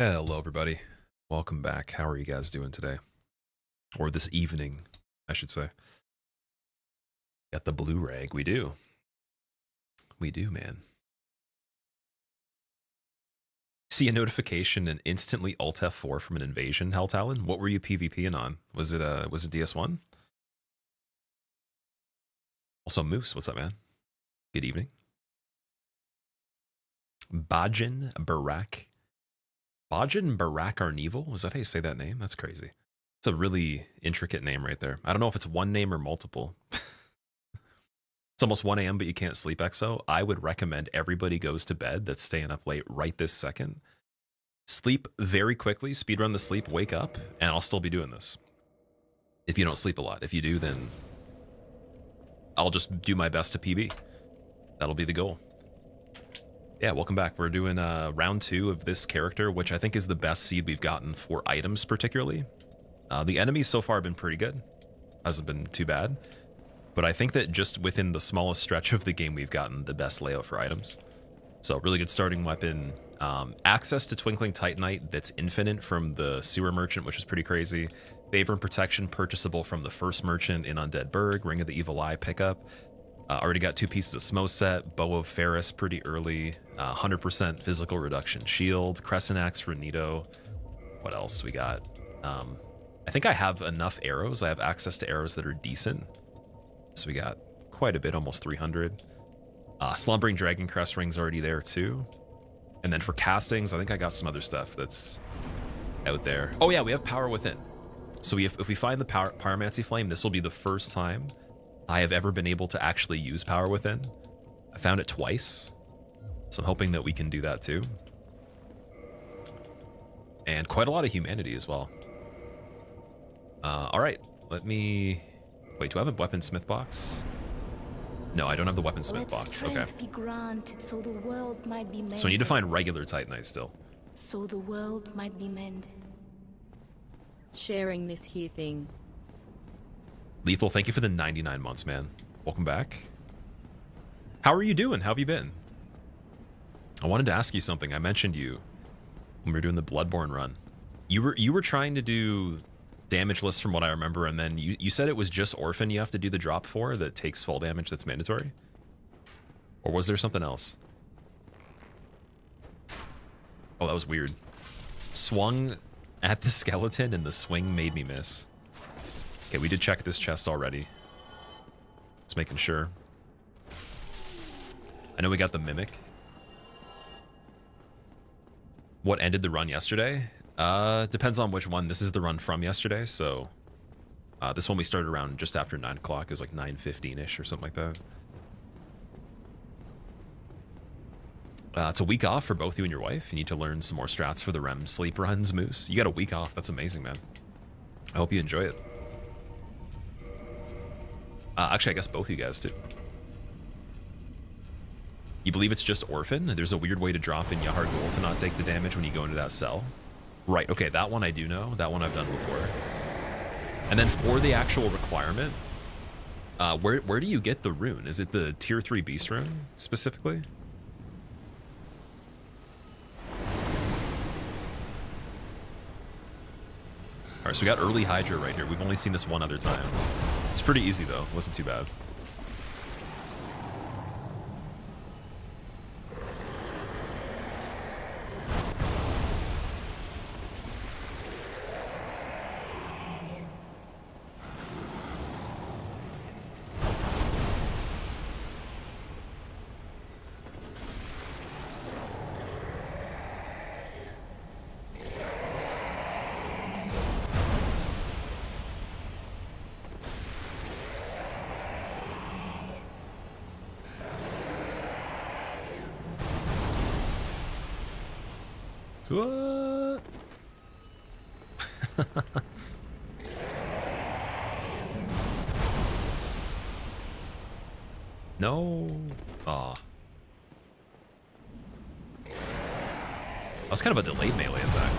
Hello, everybody. Welcome back. How are you guys doing today? Or this evening, I should say. Got the blue rag. We do. We do, man. See a notification and instantly Alt F4 from an invasion, Helltalon? What were you PvPing on? Was it DS1? Also, Moose, what's up, man? Good evening. Bajin Barak. Bajin Barak Arneval? Is that how you say that name? That's crazy. It's a really intricate name right there. I don't know if it's one name or multiple. It's almost 1 a.m., but you can't sleep, EXO. I would recommend everybody goes to bed that's staying up late right this second. Sleep very quickly, speedrun the sleep, wake up, and I'll still be doing this. If you don't sleep a lot. If you do, then I'll just do my best to PB. That'll be the goal. Yeah, welcome back. We're doing round 2 of this character, which I think is the best seed we've gotten for items particularly. The enemies so far have been pretty good. Hasn't been too bad. But I think that just within the smallest stretch of the game, we've gotten the best layout for items. So really good starting weapon. Access to Twinkling Titanite that's infinite from the Sewer Merchant, which is pretty crazy. Favor and Protection purchasable from the first merchant in Undead Burg. Ring of the Evil Eye pickup. Already got 2 pieces of Smo set. Bow of Ferris pretty early. 100% physical reduction shield. Crescent Axe for Nito. What else do we got? I think I have enough arrows. I have access to arrows that are decent. So we got quite a bit, almost 300. Slumbering Dragon Crest ring's already there too. And then for castings, I think I got some other stuff that's out there. Oh yeah, we have Power Within. So if we find the Pyromancy Flame, this will be the first time I have ever been able to actually use Power Within. I found it twice, so I'm hoping that we can do that too. And quite a lot of humanity as well. All right, let me... Wait, do I have a weaponsmith box? No, I don't have the weaponsmith box. Okay. So the world might be mended. So I need to find regular Titanite still. So the world might be mended. Sharing this here thing. Lethal, thank you for the 99 months, man. Welcome back. How are you doing? How have you been? I wanted to ask you something. I mentioned you when we were doing the Bloodborne run. You were trying to do damage list from what I remember, and then you said it was just Orphan you have to do the drop for that takes fall damage that's mandatory? Or was there something else? Oh, that was weird. Swung at the skeleton and the swing made me miss. Okay, we did check this chest already. Just making sure. I know we got the Mimic. What ended the run yesterday? Depends on which one. This is the run from yesterday, so this one we started around just after 9 o'clock. It was like 9:15-ish or something like that. It's a week off for both you and your wife. You need to learn some more strats for the REM sleep runs, Moose. You got a week off. That's amazing, man. I hope you enjoy it. Actually, I guess both you guys too. You believe it's just Orphan? There's a weird way to drop in Yahar Gold to not take the damage when you go into that cell. Right, okay, that one I do know. That one I've done before. And then for the actual requirement, where do you get the rune? Is it the tier 3 beast rune specifically? Alright, so we got early Hydra right here. We've only seen this one other time. It's pretty easy though, it wasn't too bad. What? No. Aw. That was kind of a delayed melee attack.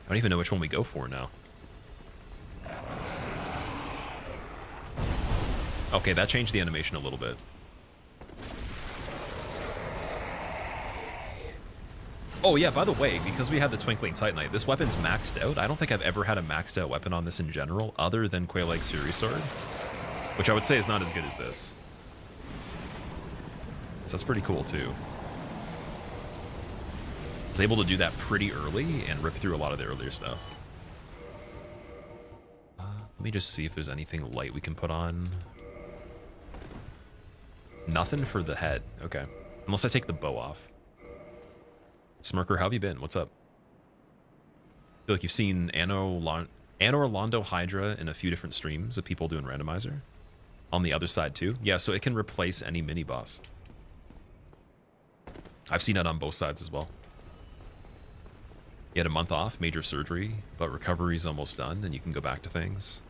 I don't even know which one we go for now. Okay, that changed the animation a little bit. Oh yeah, by the way, because we have the Twinkling Titanite, this weapon's maxed out. I don't think I've ever had a maxed out weapon on this in general, other than Quelaag's Fury Sword, which I would say is not as good as this. So that's pretty cool too. I was able to do that pretty early and rip through a lot of the earlier stuff. Let me just see if there's anything light we can put on. Nothing for the head. Okay. Unless I take the bow off. Smirker, how have you been? What's up? I feel like you've seen Anor Londo Hydra in a few different streams of people doing randomizer. On the other side too. Yeah, so it can replace any mini boss. I've seen it on both sides as well. You had a month off, major surgery, but recovery's almost done and you can go back to things.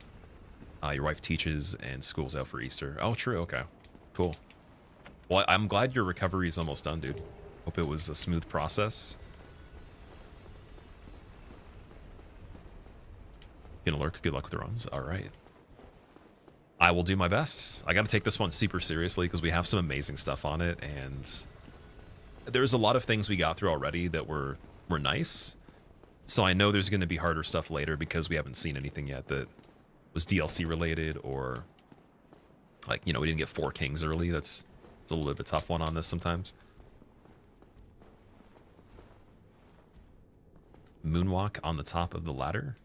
Your wife teaches and school's out for Easter. Oh, true. Okay. Cool. Well, I'm glad your recovery is almost done, dude. Hope it was a smooth process. Gonna lurk. Good luck with the runs. All right. I will do my best. I got to take this one super seriously because we have some amazing stuff on it, and there's a lot of things we got through already that were nice. So I know there's going to be harder stuff later because we haven't seen anything yet that was DLC related, or like, you know, we didn't get 4 Kings early. It's a little bit of a tough one on this sometimes. Moonwalk on the top of the ladder.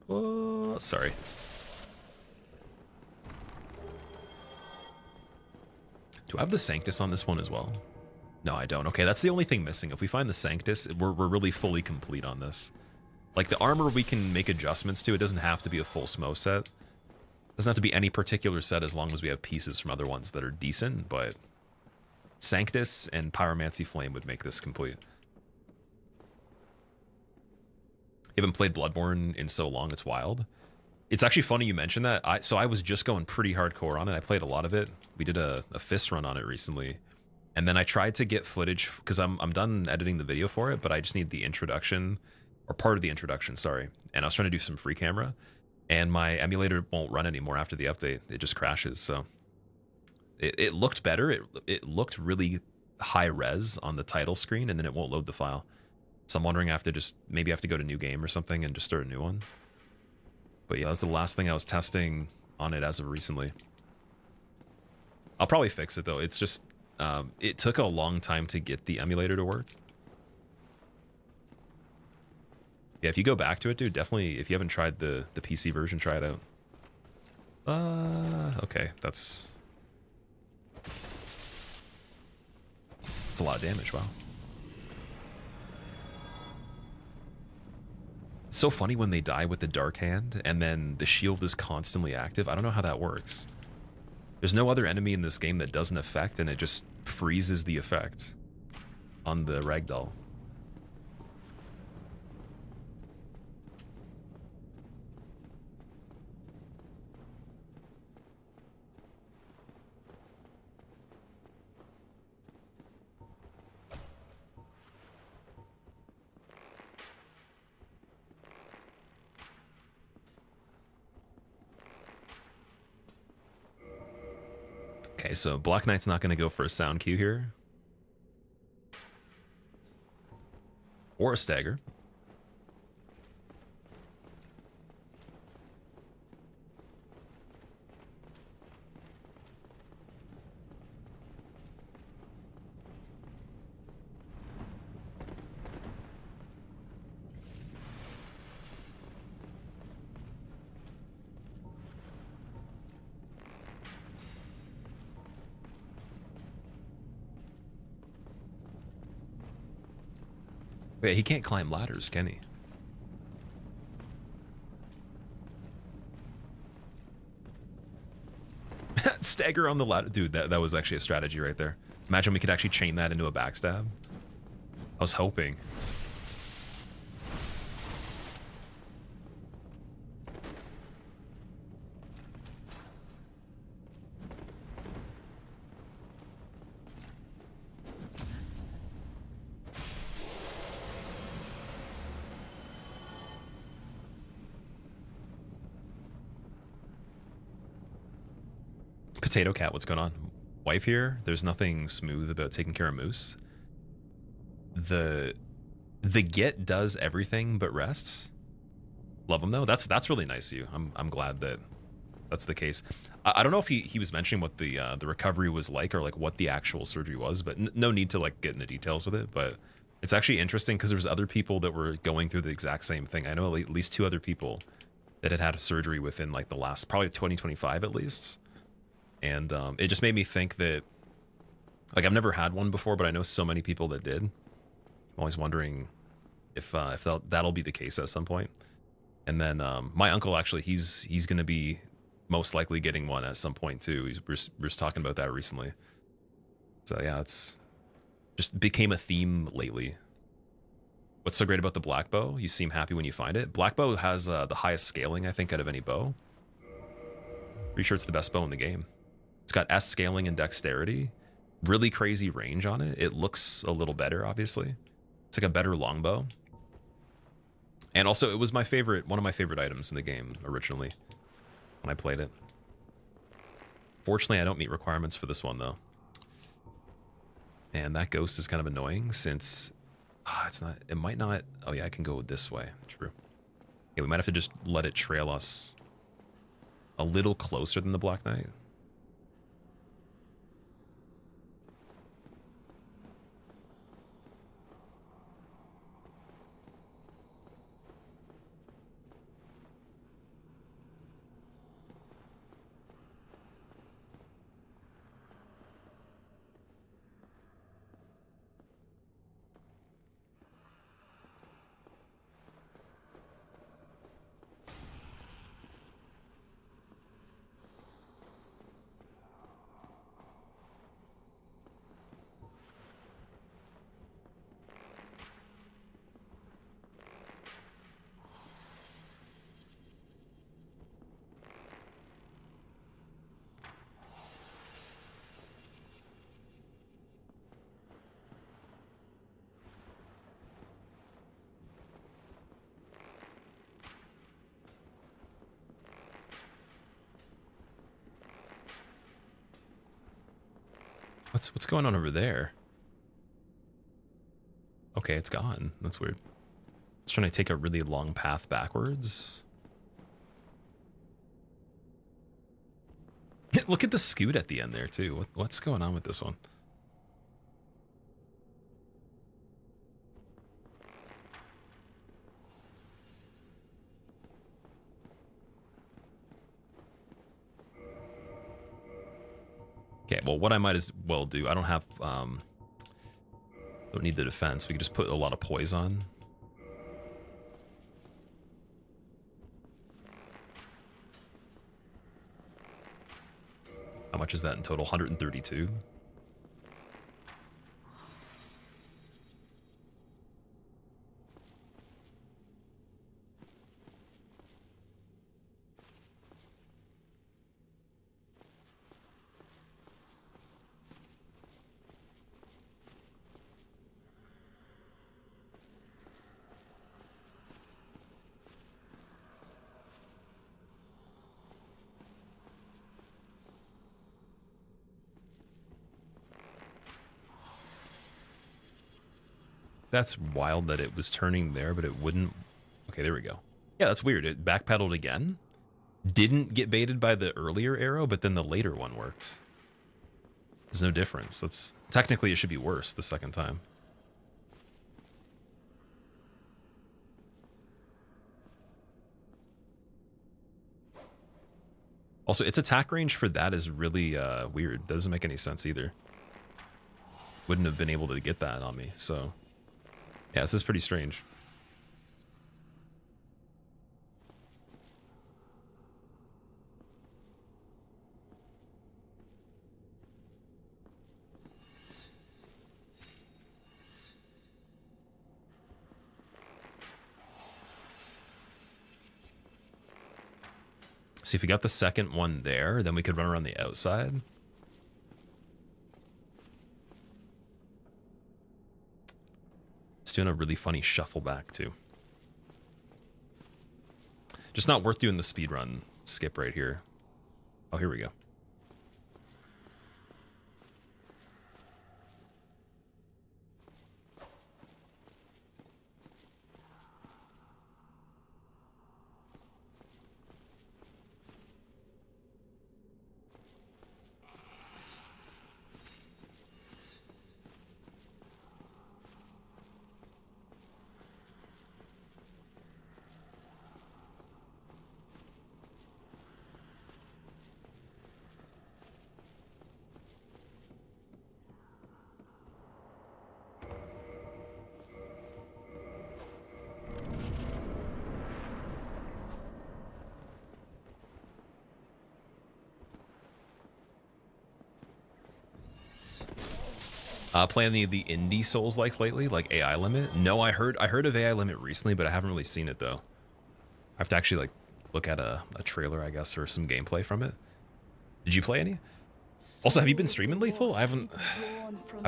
Oh, sorry. Do I have the Sanctus on this one as well? No, I don't. Okay, that's the only thing missing. If we find the Sanctus, we're really fully complete on this. Like, the armor we can make adjustments to. It doesn't have to be a full Smo set. It doesn't have to be any particular set as long as we have pieces from other ones that are decent, but Sanctus and Pyromancy Flame would make this complete. You haven't played Bloodborne in so long, it's wild. It's actually funny you mentioned that. So I was just going pretty hardcore on it. I played a lot of it. We did a fist run on it recently. And then I tried to get footage, because I'm done editing the video for it, but I just need the introduction, or part of the introduction, sorry. And I was trying to do some free camera, and my emulator won't run anymore after the update. It just crashes, so. It looked better. It looked really high res on the title screen, and then it won't load the file. So I'm wondering if I have to maybe have to go to New Game or something and just start a new one. But yeah, that's the last thing I was testing on it as of recently. I'll probably fix it though. It's just, it took a long time to get the emulator to work. Yeah, if you go back to it, dude, definitely, if you haven't tried the PC version, try it out. Okay, that's a lot of damage, wow. It's so funny when they die with the Dark Hand, and then the shield is constantly active. I don't know how that works. There's no other enemy in this game that doesn't affect, and it just freezes the effect on the ragdoll. Okay, so Black Knight's not going to go for a sound cue here. Or a stagger. Wait, he can't climb ladders, can he? Stagger on the ladder. Dude, that was actually a strategy right there. Imagine we could actually chain that into a backstab. I was hoping. Potato Cat, what's going on? Wife here. There's nothing smooth about taking care of Moose. The Git does everything but rests. Love him though. That's really nice of you. I'm glad that that's the case. I don't know if he was mentioning what the recovery was like, or like what the actual surgery was, but no need to like get into details with it. But it's actually interesting because there was other people that were going through the exact same thing. I know at least 2 other people that had surgery within like the last probably 2025 at least, and it just made me think that like I've never had one before, but I know so many people that did. I'm always wondering if that'll be the case at some point. And then my uncle actually he's going to be most likely getting one at some point too. We're just talking about that recently. So yeah, it's just became a theme lately. What's so great about the black bow? You seem happy when you find it. Black bow has the highest scaling, I think, out of any bow. Pretty sure it's the best bow in the game. It's got S scaling and dexterity. Really crazy range on it. It looks a little better, obviously. It's like a better longbow. And also, it was one of my favorite items in the game originally when I played it. Fortunately, I don't meet requirements for this one though. And that ghost is kind of annoying since it might not. Oh yeah, I can go this way. True. Yeah, we might have to just let it trail us a little closer than the Black Knight. What's going on over there? Okay, it's gone. That's weird. It's trying to take a really long path backwards. Look at the scoot at the end there too. What's going on with this one? Okay, well, what I might as well do, I don't have, don't need the defense. We could just put a lot of poise on. How much is that in total? 132? That's wild that it was turning there, but it wouldn't. Okay, there we go. Yeah, that's weird. It backpedaled again. Didn't get baited by the earlier arrow, but then the later one worked. There's no difference. That's technically it should be worse the second time. Also, its attack range for that is really weird. That doesn't make any sense either. Wouldn't have been able to get that on me, so... Yeah, this is pretty strange. See, if we got the second one there, then we could run around the outside. It's doing a really funny shuffle back too. Just not worth doing the speedrun skip right here. Oh, here we go. Playing the indie Souls likes lately, like AI Limit. No, I heard of AI Limit recently, but I haven't really seen it though. I have to actually like look at a trailer, I guess, or some gameplay from it. Did you play any? Also, have you been streaming Lethal? I haven't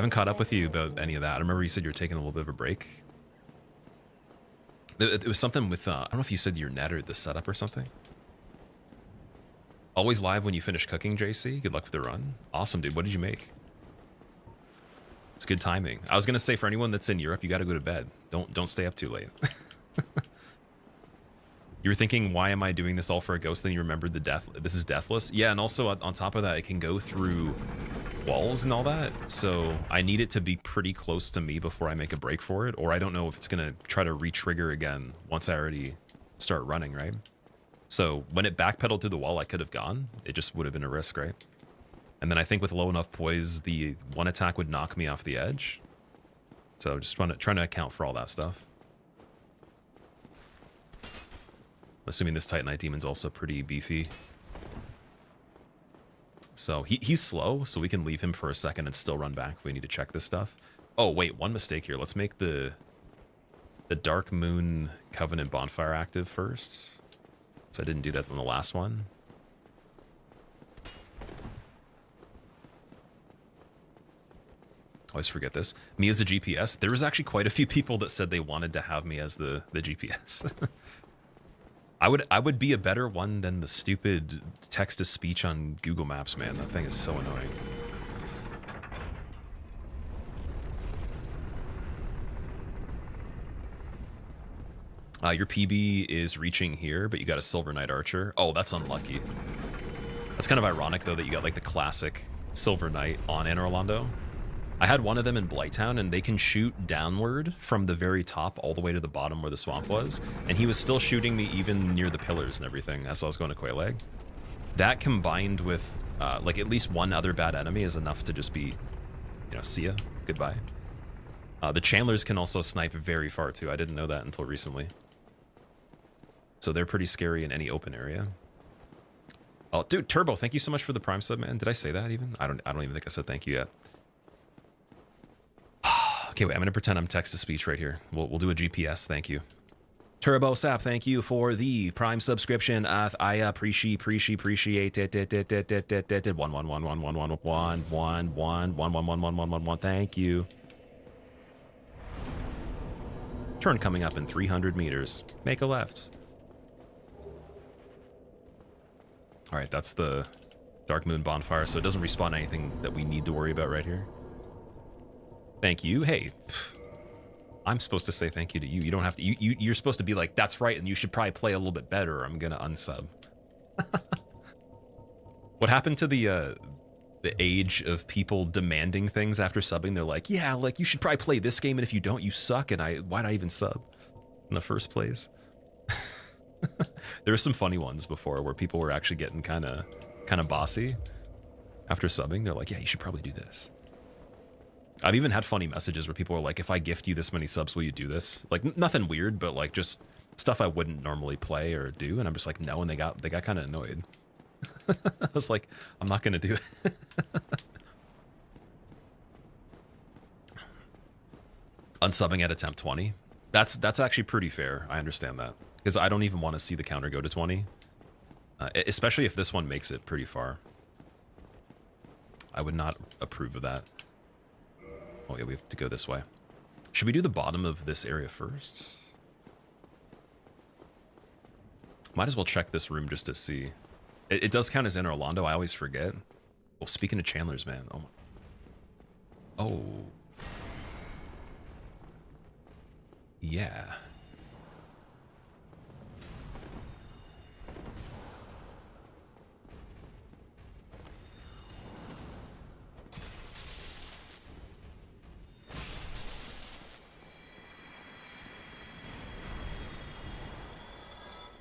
caught up with you about any of that. I remember you said you were taking a little bit of a break. It was something with I don't know if you said your net or the setup or something. Always live when you finish cooking, JC. Good luck with the run. Awesome, dude. What did you make? It's good timing. I was gonna say for anyone that's in Europe, you got to go to bed. Don't stay up too late. You were thinking, why am I doing this all for a ghost? Then you remembered the death. This is deathless. Yeah, and also on top of that, it can go through walls and all that. So I need it to be pretty close to me before I make a break for it, or I don't know if it's gonna try to re-trigger again once I already start running, right? So when it backpedaled through the wall, I could have gone. It just would have been a risk, right? And then I think with low enough poise, the one attack would knock me off the edge. So just trying to account for all that stuff. I'm assuming this Titanite Demon's also pretty beefy. So he's slow, so we can leave him for a second and still run back if we need to check this stuff. Oh, wait, one mistake here. Let's make the Darkmoon Covenant Bonfire active first. So I didn't do that on the last one. Always forget this. Me as a GPS. There was actually quite a few people that said they wanted to have me as the GPS. I would be a better one than the stupid text-to-speech on Google Maps, man. That thing is so annoying. Your PB is reaching here, but you got a Silver Knight Archer. Oh, that's unlucky. That's kind of ironic, though, that you got like the classic Silver Knight on Anor Londo. I had one of them in Blighttown, and they can shoot downward from the very top all the way to the bottom where the swamp was, and he was still shooting me even near the pillars and everything as I was going to Quelaag. That combined with like at least one other bad enemy is enough to just be, you know, see ya, goodbye. The Chandlers can also snipe very far too. I didn't know that until recently. So they're pretty scary in any open area. Oh, dude, Turbo, thank you so much for the Prime sub, man. Did I say that even? I don't even think I said thank you yet. Okay, wait, I'm gonna pretend I'm text-to-speech right here. We'll do a GPS, thank you. Turbo Sap, thank you for the Prime subscription. I appreciate it. 1. Thank you. Turn coming up in 300 meters. Make a left. All right, that's the Darkmoon bonfire, so it doesn't respawn anything that we need to worry about right here. Thank you. Hey, I'm supposed to say thank you to you. You don't have to. You're supposed to be like, that's right, and you should probably play a little bit better, or I'm gonna unsub. What happened to the age of people demanding things after subbing? They're like, yeah, like you should probably play this game, and if you don't, you suck. And why'd I even sub in the first place? There were some funny ones before where people were actually getting kind of bossy after subbing. They're like, yeah, you should probably do this. I've even had funny messages where people are like, if I gift you this many subs, will you do this? Like, nothing weird, but like just stuff I wouldn't normally play or do. And I'm just like, no, and they got kind of annoyed. I was like, I'm not going to do it. Unsubbing at attempt 20. That's actually pretty fair. I understand that. Because I don't even want to see the counter go to 20. Especially if this one makes it pretty far. I would not approve of that. Oh yeah, we have to go this way. Should we do the bottom of this area first? Might as well check this room just to see. It does count as Anor Londo, I always forget. Well, speaking of Chandlers, man. Oh. Oh. Yeah.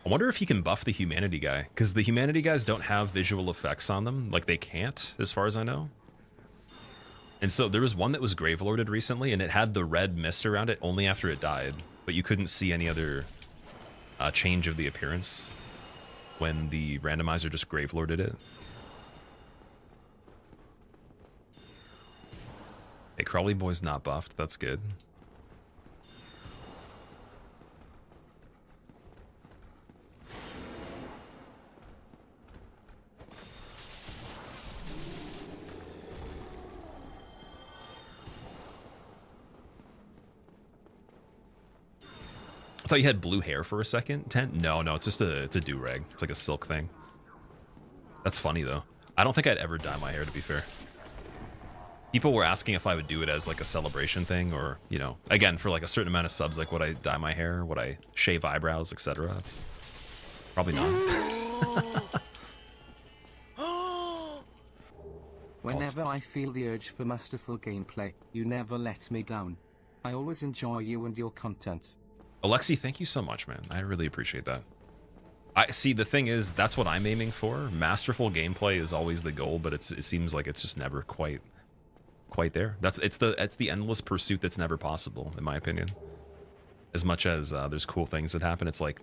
I wonder if he can buff the humanity guy, because the humanity guys don't have visual effects on them. Like, they can't, as far as I know. And so there was one that was Gravelorded recently, and it had the red mist around it only after it died. But you couldn't see any other change of the appearance when the randomizer just Gravelorded it. Hey, Crawley Boy's not buffed. That's good. I thought you had blue hair for a second, Tent. No, it's just it's a do-rag. It's like a silk thing. That's funny though. I don't think I'd ever dye my hair, to be fair. People were asking if I would do it as like a celebration thing, or, you know, again, for like a certain amount of subs, like would I dye my hair, would I shave eyebrows, etc. It's probably not. Whenever I feel the urge for masterful gameplay, you never let me down. I always enjoy you and your content. Alexi, thank you so much, man. I really appreciate that. I see, the thing is, that's what I'm aiming for. Masterful gameplay is always the goal, but it seems like it's just never quite there. It's the endless pursuit that's never possible, in my opinion. As much as there's cool things that happen, it's like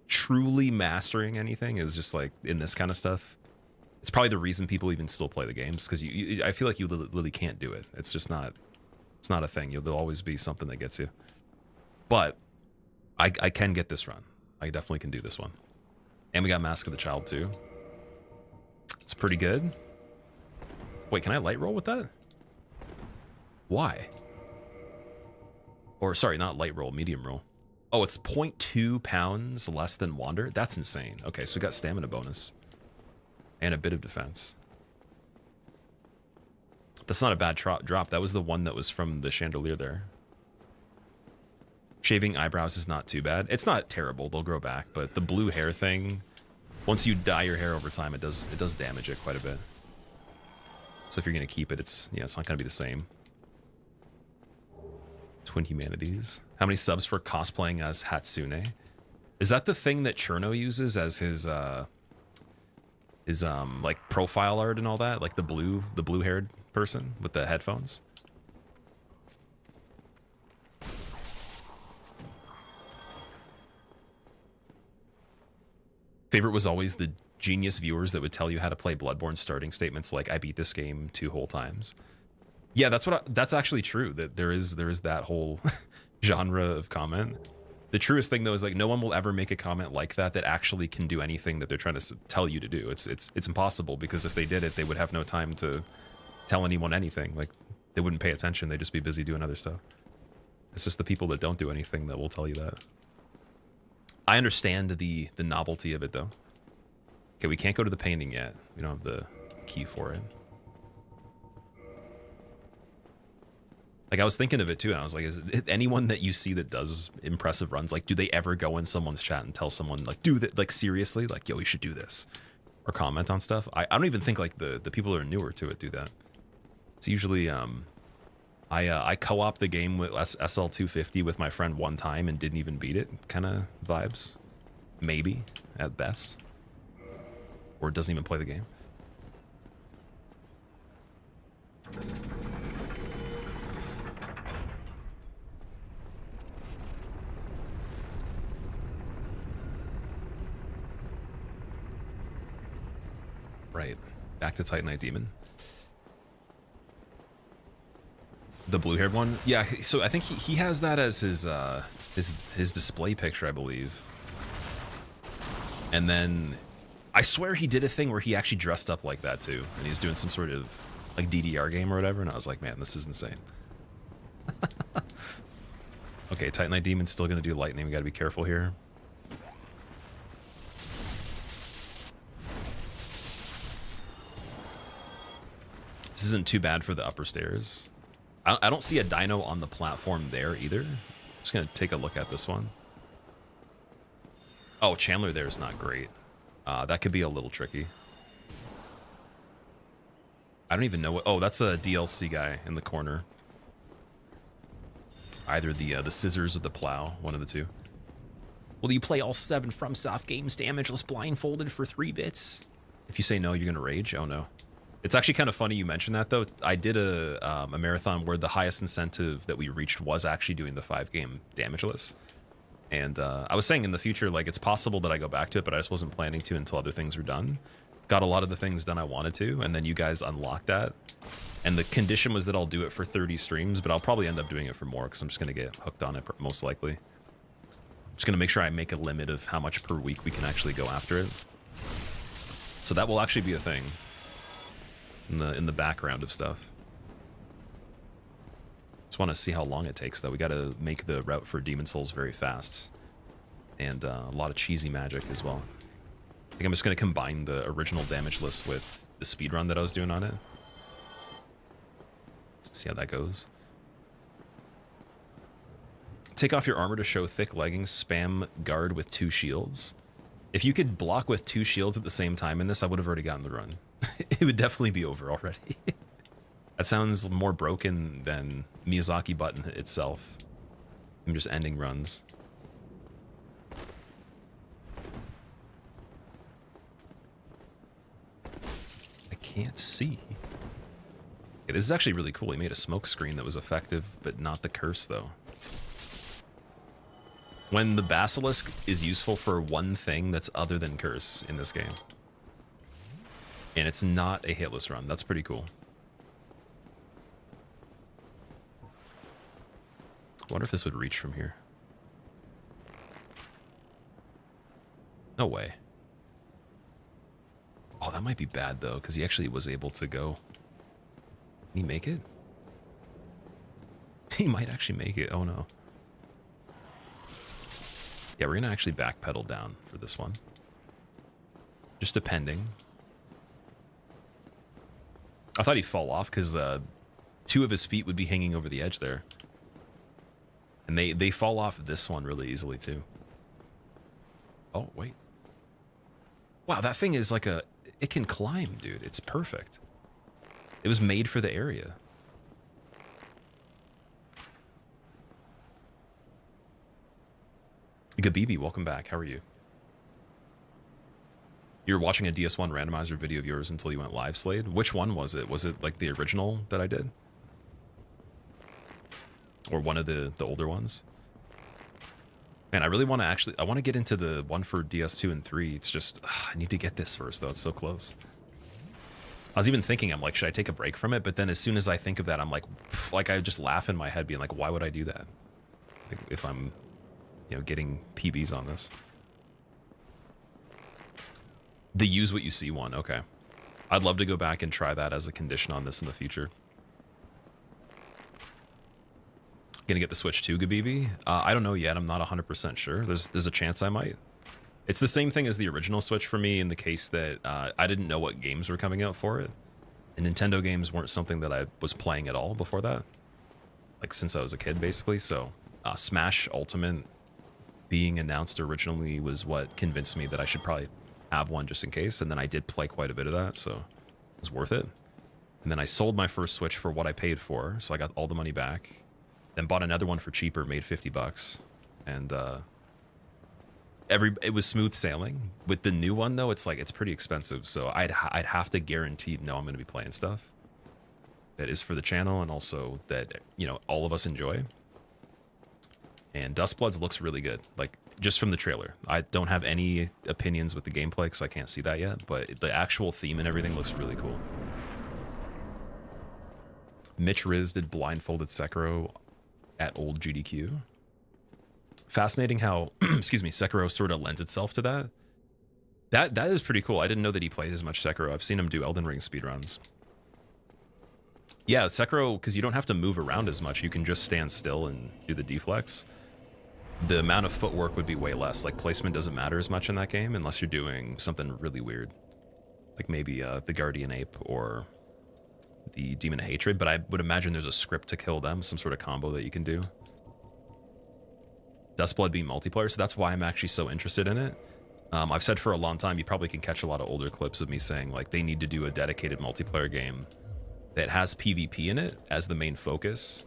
truly mastering anything is just like, in this kind of stuff, it's probably the reason people even still play the games, because I feel like you literally can't do it. It's just not, it's not a thing. There'll always be something that gets you. But I can get this run. I definitely can do this one. And we got Mask of the Child too. It's pretty good. Wait, can I light roll with that? Why? Or sorry, not light roll, medium roll. Oh, it's 0.2 pounds less than Wander? That's insane. Okay, so we got stamina bonus. And a bit of defense. That's not a bad drop. That was the one that was from the chandelier there. Shaving eyebrows is not too bad. It's not terrible, they'll grow back, but the blue hair thing, once you dye your hair over time, it does damage it quite a bit. So if you're gonna keep it, it's not gonna be the same. Twin Humanities. How many subs for cosplaying as Hatsune? Is that the thing that Cherno uses as his like profile art and all that? Like the blue haired person with the headphones? Favorite was always the genius viewers that would tell you how to play Bloodborne, starting statements like, I beat this game 2 whole times. Yeah, that's actually true, that there is that whole genre of comment. The truest thing though is like no one will ever make a comment like that actually can do anything that they're trying to tell you to do. It's impossible, because if they did it, they would have no time to tell anyone anything. Like they wouldn't pay attention, they'd just be busy doing other stuff. It's just the people that don't do anything that will tell you that. I understand the novelty of it though. Okay, we can't go to the painting yet. We don't have the key for it. Like I was thinking of it too, and I was like, is it anyone that you see that does impressive runs, like do they ever go in someone's chat and tell someone like, do that, like seriously, like, yo, you should do this, or comment on stuff? I don't even think like the people that are newer to it do that. It's usually I co-op the game with SL250 with my friend one time and didn't even beat it, kind of vibes, maybe at best, or doesn't even play the game. Right, back to Titanite Demon. The blue-haired one? Yeah, so I think he has that as his display picture, I believe. And then I swear he did a thing where he actually dressed up like that too, and he was doing some sort of like DDR game or whatever, and I was like, man, this is insane. Okay, Titanite Demon's still gonna do lightning. We gotta be careful here. This isn't too bad for the upper stairs. I don't see a dino on the platform there either. I'm just gonna take a look at this one. Oh, Chandler there is not great. That could be a little tricky. I don't even know what. Oh, that's a DLC guy in the corner. Either the scissors or the plow, one of the two. Will you play all 7 FromSoft games damageless blindfolded for 3 bits? If you say no, you're gonna rage. Oh no. It's actually kind of funny you mentioned that though. I did a marathon where the highest incentive that we reached was actually doing the 5-game damageless. And I was saying in the future, like, it's possible that I go back to it, but I just wasn't planning to until other things were done. Got a lot of the things done I wanted to, and then you guys unlocked that. And the condition was that I'll do it for 30 streams, but I'll probably end up doing it for more because I'm just going to get hooked on it most likely. I'm just going to make sure I make a limit of how much per week we can actually go after it. So that will actually be a thing in the background of stuff. Just want to see how long it takes, though. We got to make the route for Demon Souls very fast. And a lot of cheesy magic as well. I think I'm just going to combine the original damage list with the speedrun that I was doing on it. See how that goes. Take off your armor to show thick leggings. Spam guard with 2 shields. If you could block with 2 shields at the same time in this, I would have already gotten the run. It would definitely be over already. That sounds more broken than Miyazaki button itself. I'm just ending runs. I can't see. Okay, this is actually really cool. He made a smoke screen that was effective, but not the curse, though. When the Basilisk is useful for one thing that's other than curse in this game. And it's not a hitless run. That's pretty cool. I wonder if this would reach from here. No way. Oh, that might be bad, though, because he actually was able to go. Can he make it? He might actually make it. Oh, no. Yeah, we're going to actually backpedal down for this one. Just depending. I thought he'd fall off because 2 of his feet would be hanging over the edge there. And they fall off this one really easily, too. Oh, wait. Wow, that thing is like a... It can climb, dude. It's perfect. It was made for the area. Gabibi, welcome back. How are you? You were watching a DS1 randomizer video of yours until you went live, Slade. Which one was it? Was it like the original that I did? Or one of the older ones? Man, I really want to actually... I want to get into the one for DS2 and 3. It's just... I need to get this first, though. It's so close. I was even thinking, I'm like, should I take a break from it? But then as soon as I think of that, I'm like I just laugh in my head being like, why would I do that? Like, if I'm, you know, getting PBs on this. The use what you see one, okay. I'd love to go back and try that as a condition on this in the future. Gonna get the Switch too, Gabibi? I don't know yet. I'm not 100% sure. There's a chance I might. It's the same thing as the original Switch for me in the case that I didn't know what games were coming out for it. And Nintendo games weren't something that I was playing at all before that. Like, since I was a kid, basically. So, Smash Ultimate being announced originally was what convinced me that I should probably have one just in case. And then I did play quite a bit of that, so it was worth it. And then I sold my first Switch for what I paid for, so I got all the money back. Then bought another one for cheaper, made $50. And, it was smooth sailing. With the new one though, it's like it's pretty expensive, so I'd have to guarantee know I'm going to be playing stuff that is for the channel and also that, you know, all of us enjoy. And Dustbloods looks really good, like just from the trailer. I don't have any opinions with the gameplay because I can't see that yet, but the actual theme and everything looks really cool. Mitch Riz did blindfolded Sekiro at old GDQ. Fascinating how, excuse me, Sekiro sort of lends itself to that. That is pretty cool. I didn't know that he plays as much Sekiro. I've seen him do Elden Ring speedruns. Yeah, Sekiro, because you don't have to move around as much. You can just stand still and do the deflex. The amount of footwork would be way less. Like, placement doesn't matter as much in that game unless you're doing something really weird. Like maybe the Guardian Ape or the Demon of Hatred. But I would imagine there's a script to kill them, some sort of combo that you can do. Dustblood being multiplayer, so that's why I'm actually so interested in it. I've said for a long time, you probably can catch a lot of older clips of me saying, like, they need to do a dedicated multiplayer game that has PvP in it as the main focus,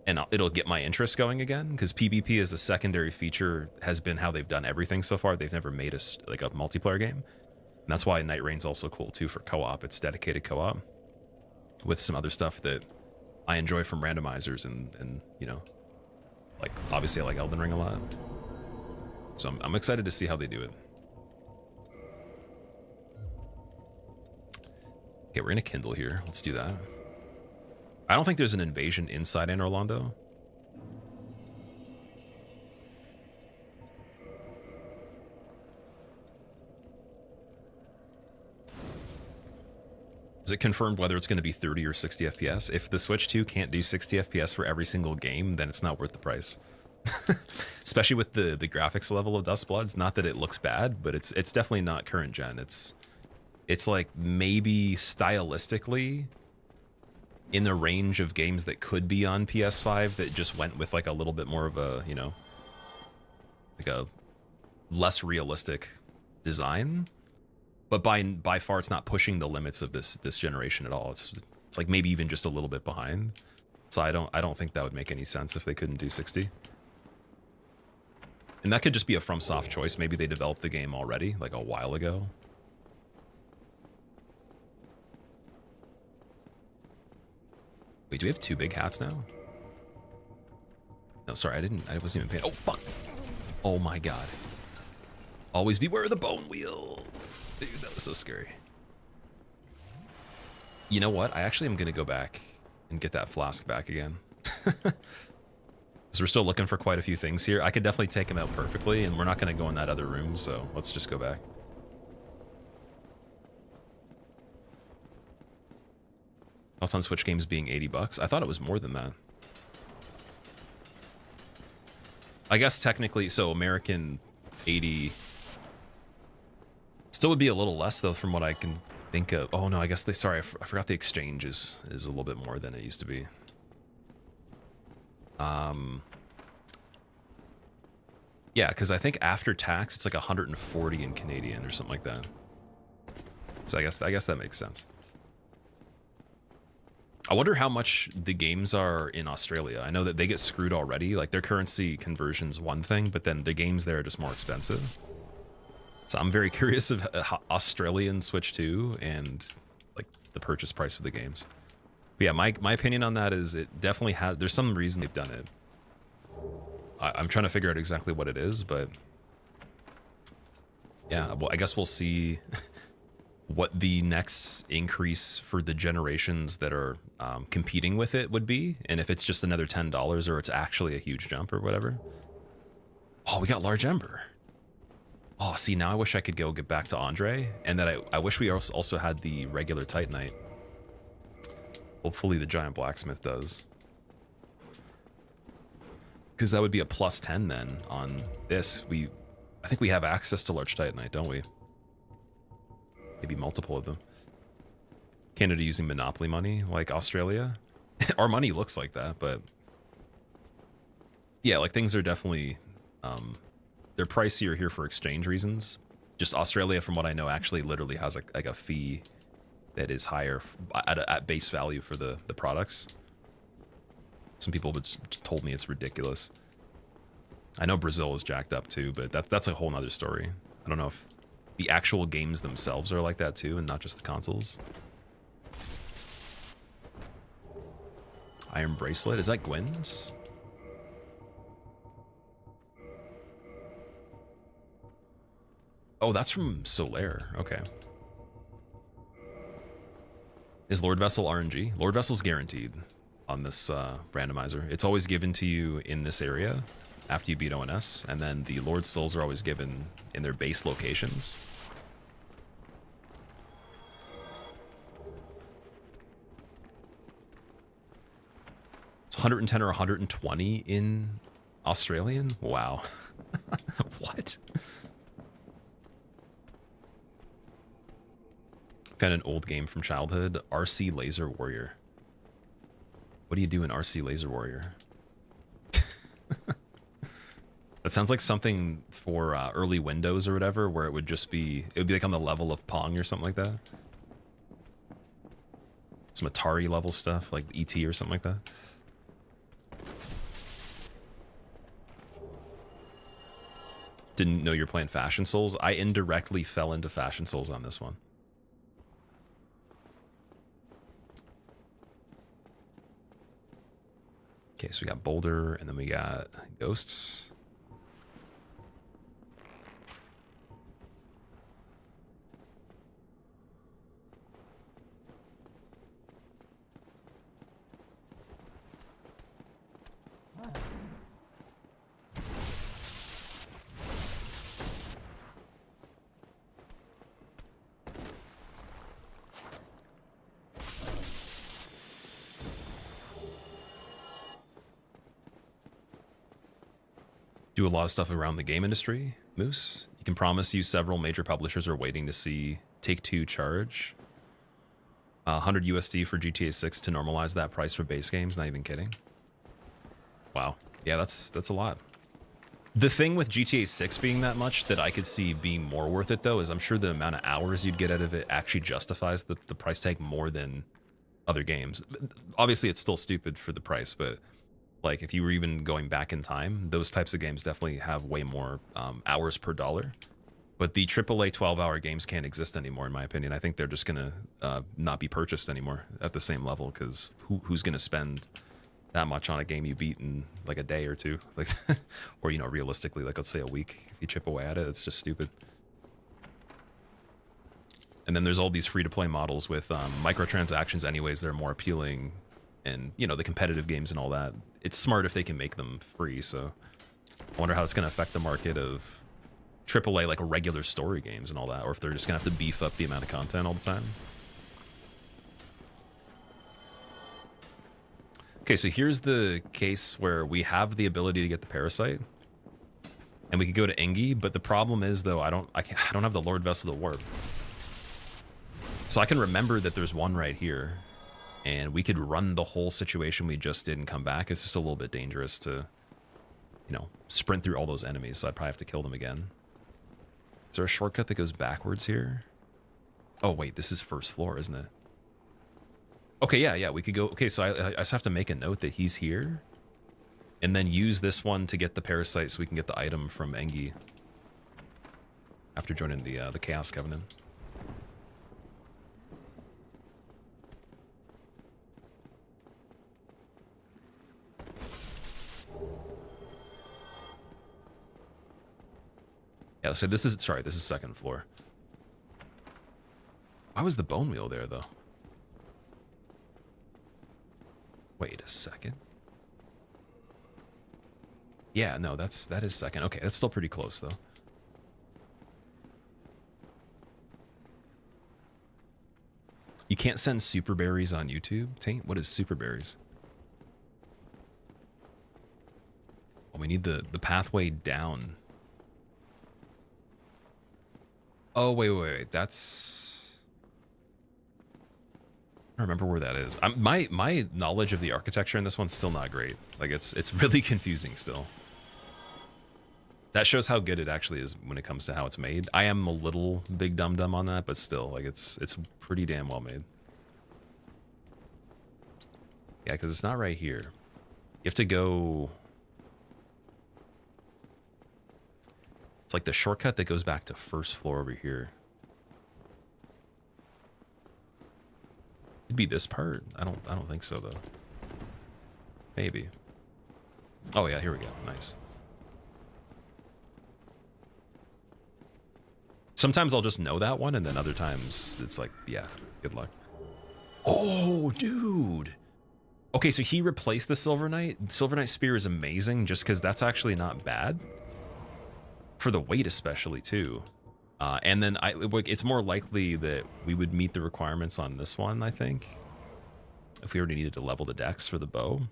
and it'll get my interest going again, because PvP as a secondary feature has been how they've done everything so far. They've never made us like a multiplayer game, and that's why Night Rain's also cool too for co-op. It's dedicated co-op with some other stuff that I enjoy from randomizers, and you know, like, obviously I like Elden Ring a lot. So I'm excited to see how they do it. Okay, we're gonna Kindle here. Let's do that. I don't think there's an invasion inside Anor Londo. Is it confirmed whether it's going to be 30 or 60 FPS? If the Switch 2 can't do 60 FPS for every single game, then it's not worth the price. Especially with the graphics level of Dustbloods. Not that it looks bad, but it's definitely not current gen. It's like maybe stylistically in the range of games that could be on PS5 that just went with like a little bit more of a, you know, like a less realistic design. But by far, it's not pushing the limits of this generation at all. It's like maybe even just a little bit behind. So I don't think that would make any sense if they couldn't do 60. And that could just be a FromSoft choice. Maybe they developed the game already, like a while ago. Wait, do we have 2 big hats now? No, sorry, I wasn't even paying. Oh, fuck. Oh my god. Always beware of the bone wheel. Dude, that was so scary. You know what? I actually am going to go back and get that flask back again. Because we're still looking for quite a few things here. I could definitely take him out perfectly, and we're not going to go in that other room, so let's just go back. Thoughts on Switch games being 80 bucks? I thought it was more than that. I guess technically, so American 80 still would be a little less, though, from what I can think of. Oh, no, I guess sorry, I forgot the exchange is a little bit more than it used to be. Yeah, because I think after tax, it's like 140 in Canadian or something like that. So I guess that makes sense. I wonder how much the games are in Australia. I know that they get screwed already. Like, their currency conversion's one thing, but then the games there are just more expensive. So I'm very curious of Australian Switch 2 and like the purchase price for the games. But yeah, my opinion on that is it definitely has. There's some reason they've done it. I'm trying to figure out exactly what it is, but yeah, well, I guess we'll see what the next increase for the generations that are competing with it would be, and if it's just another $10 or it's actually a huge jump or whatever. Oh, we got Large Ember. Oh, see, now I wish I could go get back to Andre, and that I wish we also had the regular Titanite. Hopefully the Giant Blacksmith does. Because that would be a plus 10 then on this. I think we have access to Large Titanite, don't we? Maybe multiple of them. Canada using monopoly money like Australia? Our money looks like that, but yeah, like things are definitely they're pricier here for exchange reasons. Just Australia, from what I know, actually literally has like a fee that is higher at base value for the products. Some people have told me it's ridiculous. I know Brazil is jacked up too, but that's a whole nother story. I don't know if the actual games themselves are like that too, and not just the consoles. Iron Bracelet, is that Gwyn's? Oh, that's from Solaire. Okay. Is Lord Vessel RNG? Lord Vessel's guaranteed on this randomizer. It's always given to you in this area after you beat ONS, and then the Lord Souls are always given in their base locations. It's 110 or 120 in Australian? Wow. What? Found an old game from childhood, RC Laser Warrior. What do you do in RC Laser Warrior? That sounds like something for early Windows or whatever, where it would be like on the level of Pong or something like that. Some Atari level stuff, like ET or something like that. Didn't know you're playing Fashion Souls. I indirectly fell into Fashion Souls on this one. Okay, so we got Boulder, and then we got Ghosts. do a lot of stuff around the game industry, Moose. You can promise you several major publishers are waiting to see Take-Two charge 100 USD for GTA 6 to normalize that price for base games. Not even kidding. Wow. Yeah, that's a lot. The thing with GTA 6 being that much that I could see being more worth it, though, is I'm sure the amount of hours you'd get out of it actually justifies the price tag more than other games. Obviously, it's still stupid for the price, but like if you were even going back in time, those types of games definitely have way more hours per dollar. But the AAA 12-hour games can't exist anymore, in my opinion. I think they're just going to not be purchased anymore at the same level, because who's going to spend that much on a game you beat in like a day or two, like, or, you know, realistically, like, let's say a week. If you chip away at it, it's just stupid. And then there's all these free-to-play models with microtransactions anyways. They're more appealing, and, you know, the competitive games and all that. It's smart if they can make them free, so I wonder how it's going to affect the market of AAA, like, regular story games and all that, or if they're just going to have to beef up the amount of content all the time. Okay, so here's the case where we have the ability to get the parasite, and we could go to Engi, but the problem is, though, I don't have the Lord Vessel to warp. So I can remember that there's one right here, and we could run the whole situation we just did and come back. It's just a little bit dangerous to, you know, sprint through all those enemies, so I'd probably have to kill them again. Is there a shortcut that goes backwards here? Oh, wait, this is first floor, isn't it? Okay, yeah, we could go. Okay, so I just have to make a note that he's here, and then use this one to get the parasite so we can get the item from Engi after joining the Chaos Covenant. Yeah, so this is, sorry, this is second floor. Why was the bone wheel there, though? Wait a second. Yeah, no, that is second. Okay, that's still pretty close, though. You can't send super berries on YouTube, Taint? What is super berries? Oh, we need the pathway down. Oh, wait. That's... I don't remember where that is. My knowledge of the architecture in this one's still not great. Like, it's really confusing still. That shows how good it actually is when it comes to how it's made. I am a little big dum-dum on that, but still, like, it's pretty damn well made. Yeah, because it's not right here. You have to go... It's like the shortcut that goes back to first floor over here. It'd be this part. I don't think so, though. Maybe. Oh yeah, here we go. Nice. Sometimes I'll just know that one, and then other times it's like, yeah, good luck. Oh, dude. Okay, so he replaced the Silver Knight. Silver Knight Spear is amazing just because that's actually not bad. For the weight especially, too. And then it's more likely that we would meet the requirements on this one, I think. If we already needed to level the dex for the bow.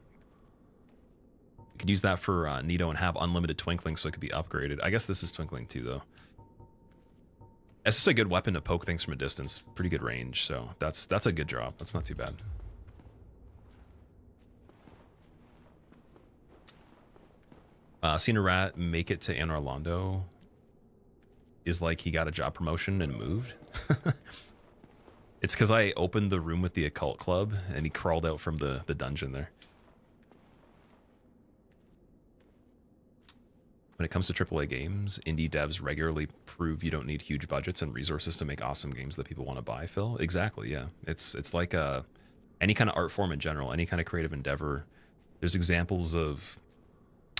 We could use that for Nito and have unlimited Twinkling so it could be upgraded. I guess this is Twinkling too, though. It's just a good weapon to poke things from a distance. Pretty good range, so that's a good drop. That's not too bad. Seeing a rat make it to Anor Londo is like he got a job promotion and moved. It's because I opened the room with the occult club and he crawled out from the dungeon there. When it comes to AAA games, indie devs regularly prove you don't need huge budgets and resources to make awesome games that people want to buy, Phil. Exactly, yeah. It's like any kind of art form in general, any kind of creative endeavor. There's examples of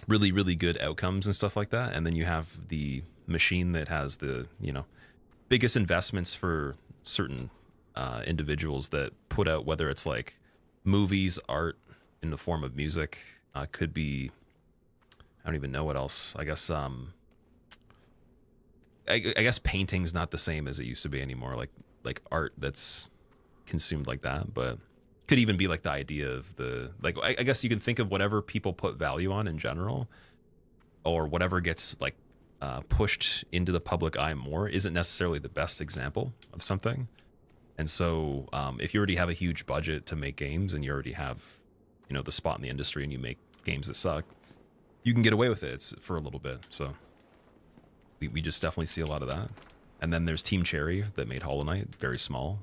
really, really good outcomes and stuff like that. And then you have the machine that has the, you know, biggest investments for certain individuals that put out, whether it's like movies, art in the form of music, could be, I don't even know what else. I guess I guess painting's not the same as it used to be anymore. Like art that's consumed like that, but could even be like the idea of the, like, I guess you can think of whatever people put value on in general. or whatever gets like pushed into the public eye more isn't necessarily the best example of something. And so if you already have a huge budget to make games and you already have, you know, the spot in the industry and you make games that suck, you can get away with it for a little bit. So we just definitely see a lot of that. And then there's Team Cherry that made Hollow Knight, very small,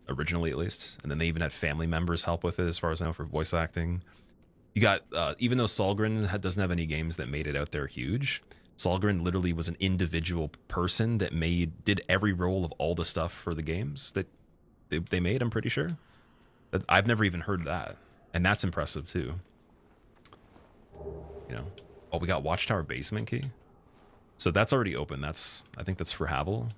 originally at least. And then they even had family members help with it, as far as I know, for voice acting. You got, even though Solgren doesn't have any games that made it out there huge, Solgren literally was an individual person that did every role of all the stuff for the games that they made, I'm pretty sure. I've never even heard that. And that's impressive too. You know, oh, we got Watchtower Basement Key. So that's already open. I think that's for Havel.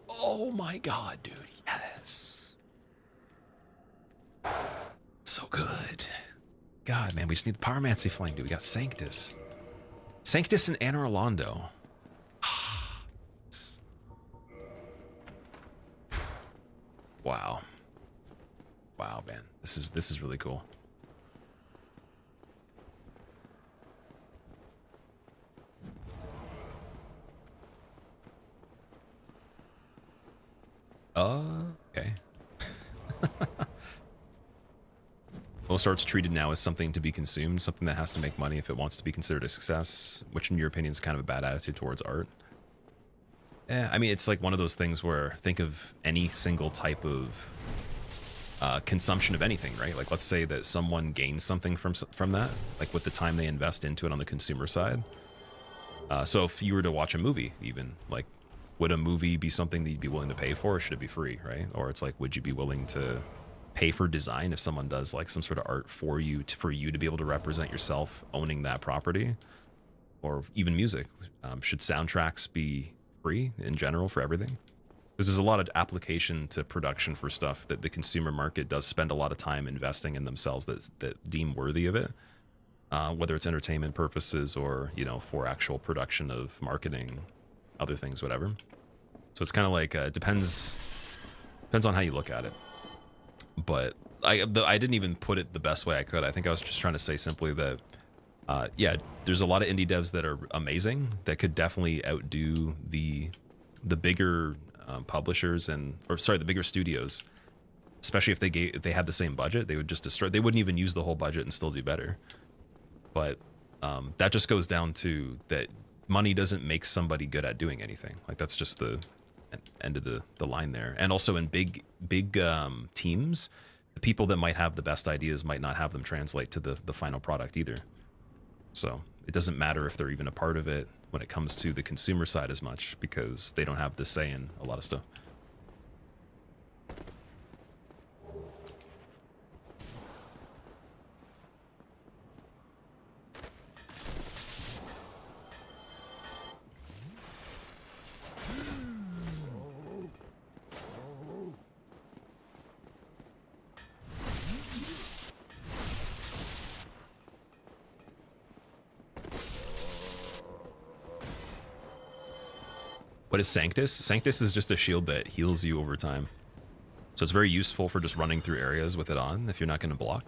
Oh my god, dude. Yes. So good. God, man, we just need the Pyromancy Flame, dude. We got Sanctus. Sanctus and Anor Londo. Wow. Wow, man. This is really cool. Okay. Most art's treated now as something to be consumed, something that has to make money if it wants to be considered a success, which in your opinion is kind of a bad attitude towards art. I mean, it's like one of those things where think of any single type of consumption of anything, right? Like, let's say that someone gains something from that, like with the time they invest into it on the consumer side. So if you were to watch a movie, even, like, would a movie be something that you'd be willing to pay for, or should it be free, right? Or it's like, would you be willing to pay for design if someone does like some sort of art for you to be able to represent yourself owning that property? Or even music, should soundtracks be free in general for everything? Because there's a lot of application to production for stuff that the consumer market does spend a lot of time investing in themselves that deem worthy of it, whether it's entertainment purposes or, you know, for actual production of marketing, other things, whatever. So it's kind of like it depends on how you look at it. But I didn't even put it the best way I could. I think I was just trying to say simply that yeah, there's a lot of indie devs that are amazing that could definitely outdo the bigger publishers the bigger studios. Especially if they had the same budget, they would just destroy. They wouldn't even use the whole budget and still do better. But that just goes down to that money doesn't make somebody good at doing anything. Like, that's just the end of the line there. And also in big teams, the people that might have the best ideas might not have them translate to the final product either. So it doesn't matter if they're even a part of it when it comes to the consumer side as much, because they don't have the say in a lot of stuff. What is Sanctus? Sanctus is just a shield that heals you over time. So it's very useful for just running through areas with it on if you're not going to block.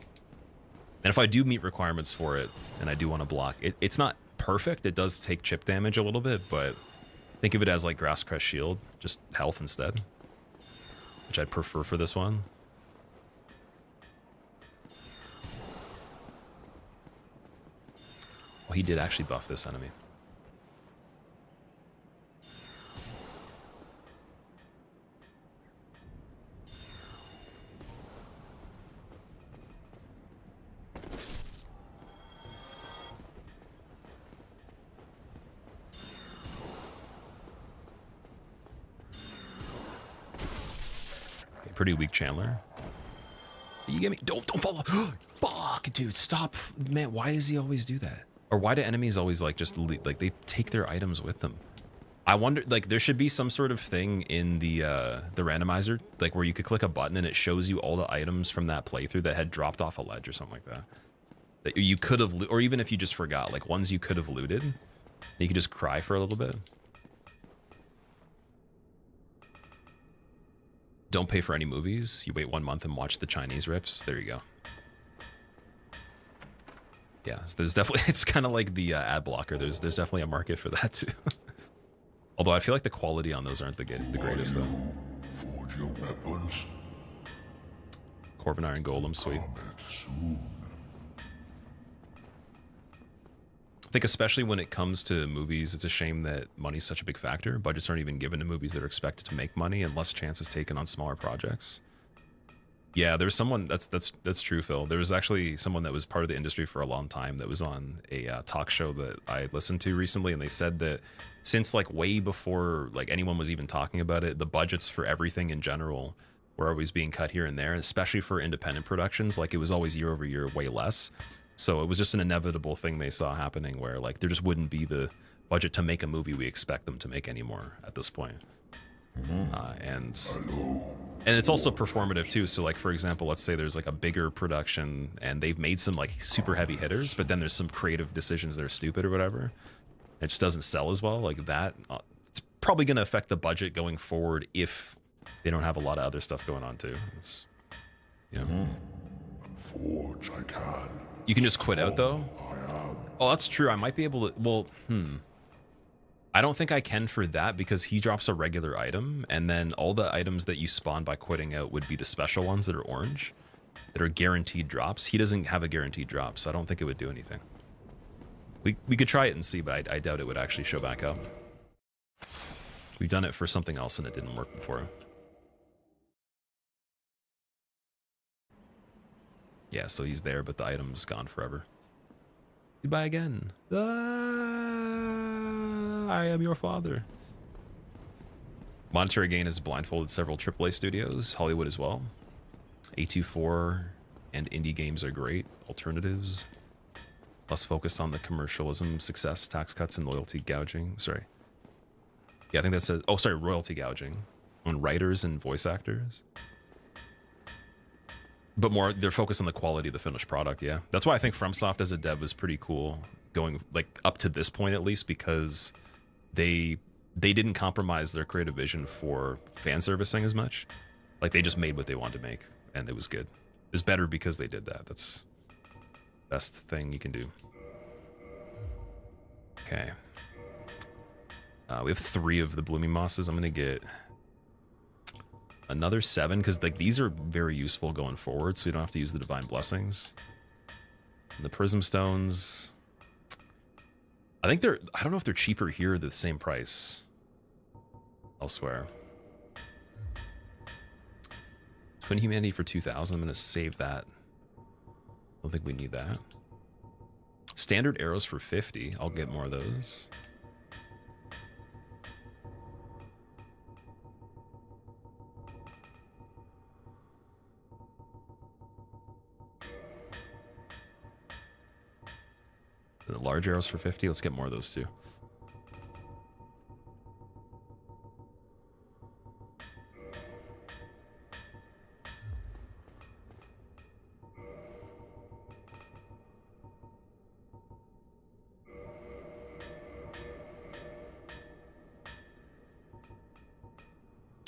And if I do meet requirements for it and I do want to block, it's not perfect. It does take chip damage a little bit, but think of it as like Grass Crest Shield, just health instead, which I'd prefer for this one. Well, he did actually buff this enemy. Pretty weak Chandler. You get me? Don't follow. Fuck, dude, stop, man. Why does he always do that? Or why do enemies always like just like they take their items with them? I wonder, like, there should be some sort of thing in the randomizer, like where you could click a button and it shows you all the items from that playthrough that had dropped off a ledge or something like that. That you could have, or even if you just forgot, like ones you could have looted, you could just cry for a little bit. Don't pay for any movies. You wait 1 month and watch the Chinese rips. There you go. Yeah, so there's definitely, it's kind of like the ad blocker. There's definitely a market for that too. Although I feel like the quality on those aren't the greatest though. Forge your weapons. Corvin Iron Golem, sweet. I think especially when it comes to movies, it's a shame that money's such a big factor. Budgets aren't even given to movies that are expected to make money, and less chances taken on smaller projects. Yeah, there's someone that's true, Phil. There was actually someone that was part of the industry for a long time that was on a talk show that I listened to recently, and they said that since like way before like anyone was even talking about it, the budgets for everything in general were always being cut here and there, especially for independent productions. Like it was always year over year way less. So it was just an inevitable thing they saw happening where like there just wouldn't be the budget to make a movie we expect them to make anymore at this point. And it's also performative too. So like, for example, let's say there's like a bigger production and they've made some like super heavy hitters, but then there's some creative decisions that are stupid or whatever. It just doesn't sell as well. Like that, it's probably going to affect the budget going forward if they don't have a lot of other stuff going on too. It's, you know. Forge I can. You can just quit out though? Oh, that's true. I might be able to, well, I don't think I can for that because he drops a regular item and then all the items that you spawn by quitting out would be the special ones that are orange, that are guaranteed drops. He doesn't have a guaranteed drop, so I don't think it would do anything. We could try it and see, but I doubt it would actually show back up. We've done it for something else and it didn't work before. Yeah, so he's there, but the item's gone forever. Goodbye again. I am your father. Monetary gain has blindfolded several AAA studios, Hollywood as well. A24 and indie games are great alternatives. Less focused on the commercialism, success, tax cuts, and loyalty gouging. Sorry. Yeah, I think that says, oh, sorry, royalty gouging on writers and voice actors. But more, they're focused on the quality of the finished product, yeah. That's why I think FromSoft as a dev was pretty cool, going like up to this point at least, because they didn't compromise their creative vision for fan servicing as much. Like they just made what they wanted to make, and it was good. It was better because they did that. That's the best thing you can do. Okay. We have 3 of the blooming mosses. I'm gonna get another 7 because like these are very useful going forward, so we don't have to use the divine blessings. And the prism stones, I think they're, I don't know if they're cheaper here or the same price elsewhere. Twin humanity for 2,000. I'm gonna save that. Don't think we need that. Standard arrows for 50. I'll get more of those. The large arrows for 50. Let's get more of those too.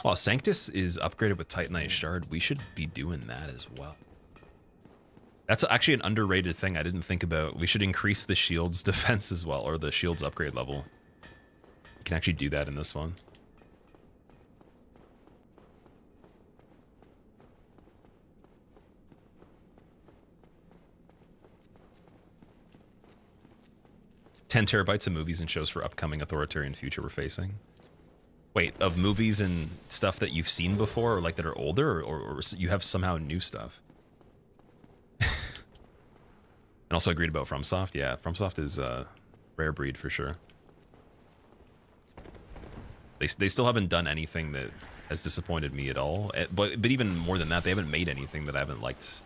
Oh, Sanctus is upgraded with Titanite Shard. We should be doing that as well. That's actually an underrated thing I didn't think about. We should increase the shield's defense as well, or the shield's upgrade level. You can actually do that in this one. $10 terabytes of movies and shows for upcoming authoritarian future we're facing. Wait, of movies and stuff that you've seen before, or like that are older, or you have somehow new stuff? And also agreed about FromSoft. Yeah, FromSoft is a rare breed for sure. They still haven't done anything that has disappointed me at all. But even more than that, they haven't made anything that I haven't liked.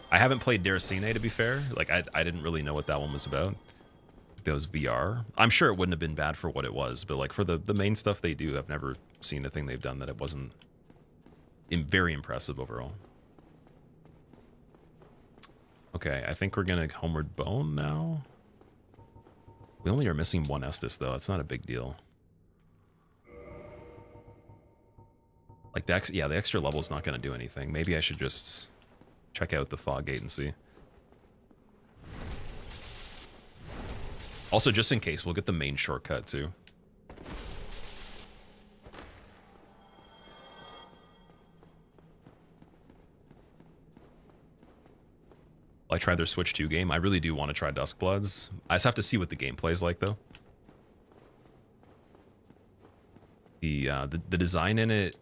I haven't played Deracine, to be fair. Like I didn't really know what that one was about. That was VR. I'm sure it wouldn't have been bad for what it was, but like for the main stuff they do, I've never seen a thing they've done that it wasn't very impressive overall. Okay, I think we're gonna Homeward Bone now. We only are missing 1 Estus though. It's not a big deal. Like the extra level is not gonna do anything. Maybe I should just check out the fog gate and see. Also, just in case, we'll get the main shortcut too. I tried their Switch 2 game. I really do want to try Duskbloods. I just have to see what the gameplay is like, though. The design in it,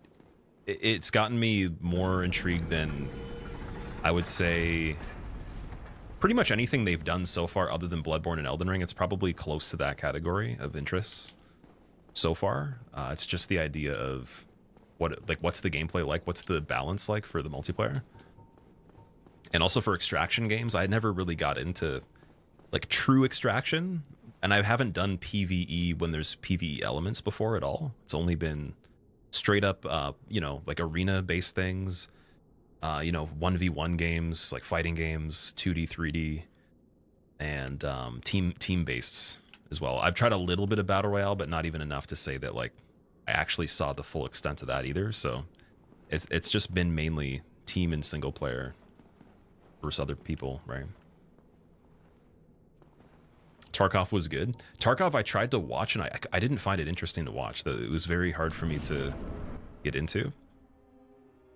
it's gotten me more intrigued than I would say pretty much anything they've done so far other than Bloodborne and Elden Ring. It's probably close to that category of interests so far. It's just the idea of what's the gameplay like? What's the balance like for the multiplayer? And also for extraction games, I never really got into like true extraction, and I haven't done PvE when there's PvE elements before at all. It's only been straight up, you know, like arena based things, you know, 1v1 games, like fighting games, 2D, 3D, and team based as well. I've tried a little bit of battle royale, but not even enough to say that like I actually saw the full extent of that either. So it's just been mainly team and single player versus other people, right? Tarkov was good. Tarkov I tried to watch, and I didn't find it interesting to watch. It was very hard for me to get into.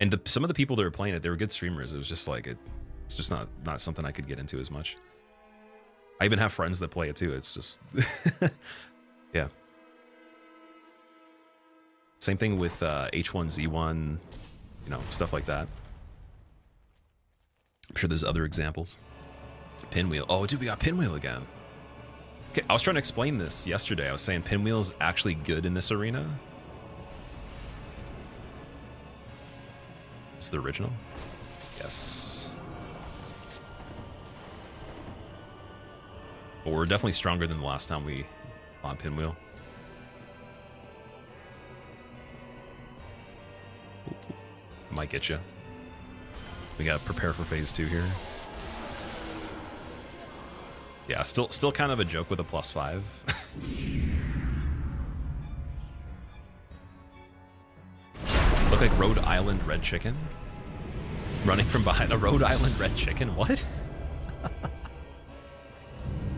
And some of the people that were playing it, they were good streamers. It was just like, it's just not something I could get into as much. I even have friends that play it too. It's just, yeah. Same thing with H1Z1, you know, stuff like that. I'm sure there's other examples. Pinwheel. Oh, dude, we got Pinwheel again. Okay, I was trying to explain this yesterday. I was saying Pinwheel's actually good in this arena. It's the original? Yes. But we're definitely stronger than the last time we on Pinwheel. Might get you. We gotta prepare for phase 2 here. Yeah, still kind of a joke with a +5. Look like Rhode Island red chicken. Running from behind a Rhode Island red chicken? What?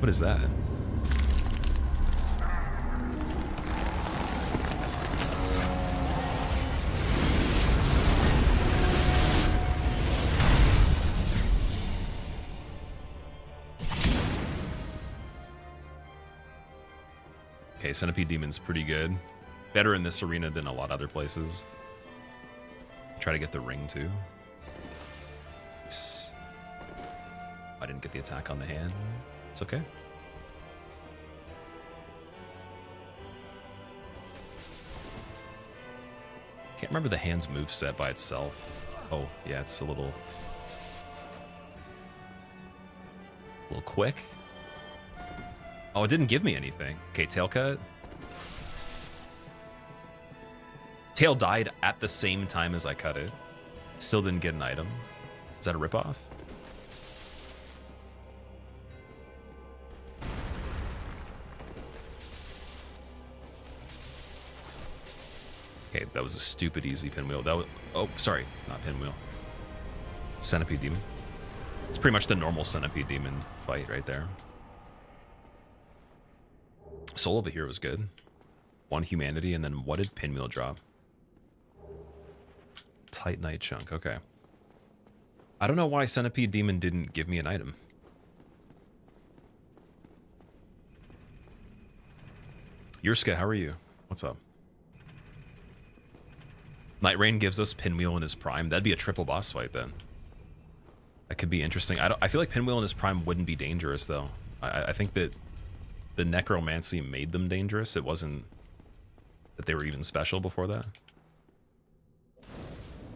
What is that? Okay, Centipede Demon's pretty good. Better in this arena than a lot of other places. Try to get the ring too. Nice. I didn't get the attack on the hand. It's okay. Can't remember the hand's moveset by itself. Oh, yeah, it's a little quick. Oh, it didn't give me anything. Okay, tail cut. Tail died at the same time as I cut it. Still didn't get an item. Is that a ripoff? Okay, that was a stupid easy pinwheel. That was, oh, sorry, not pinwheel. Centipede Demon. It's pretty much the normal Centipede Demon fight right there. Soul of a Hero was good. 1 humanity, and then what did Pinwheel drop? Tight Night Chunk, okay. I don't know why Centipede Demon didn't give me an item. Yurska, how are you? What's up? Night Rain gives us Pinwheel in his prime. That'd be a triple boss fight then. That could be interesting. I feel like Pinwheel in his prime wouldn't be dangerous though. I think that the necromancy made them dangerous. It wasn't that they were even special before that.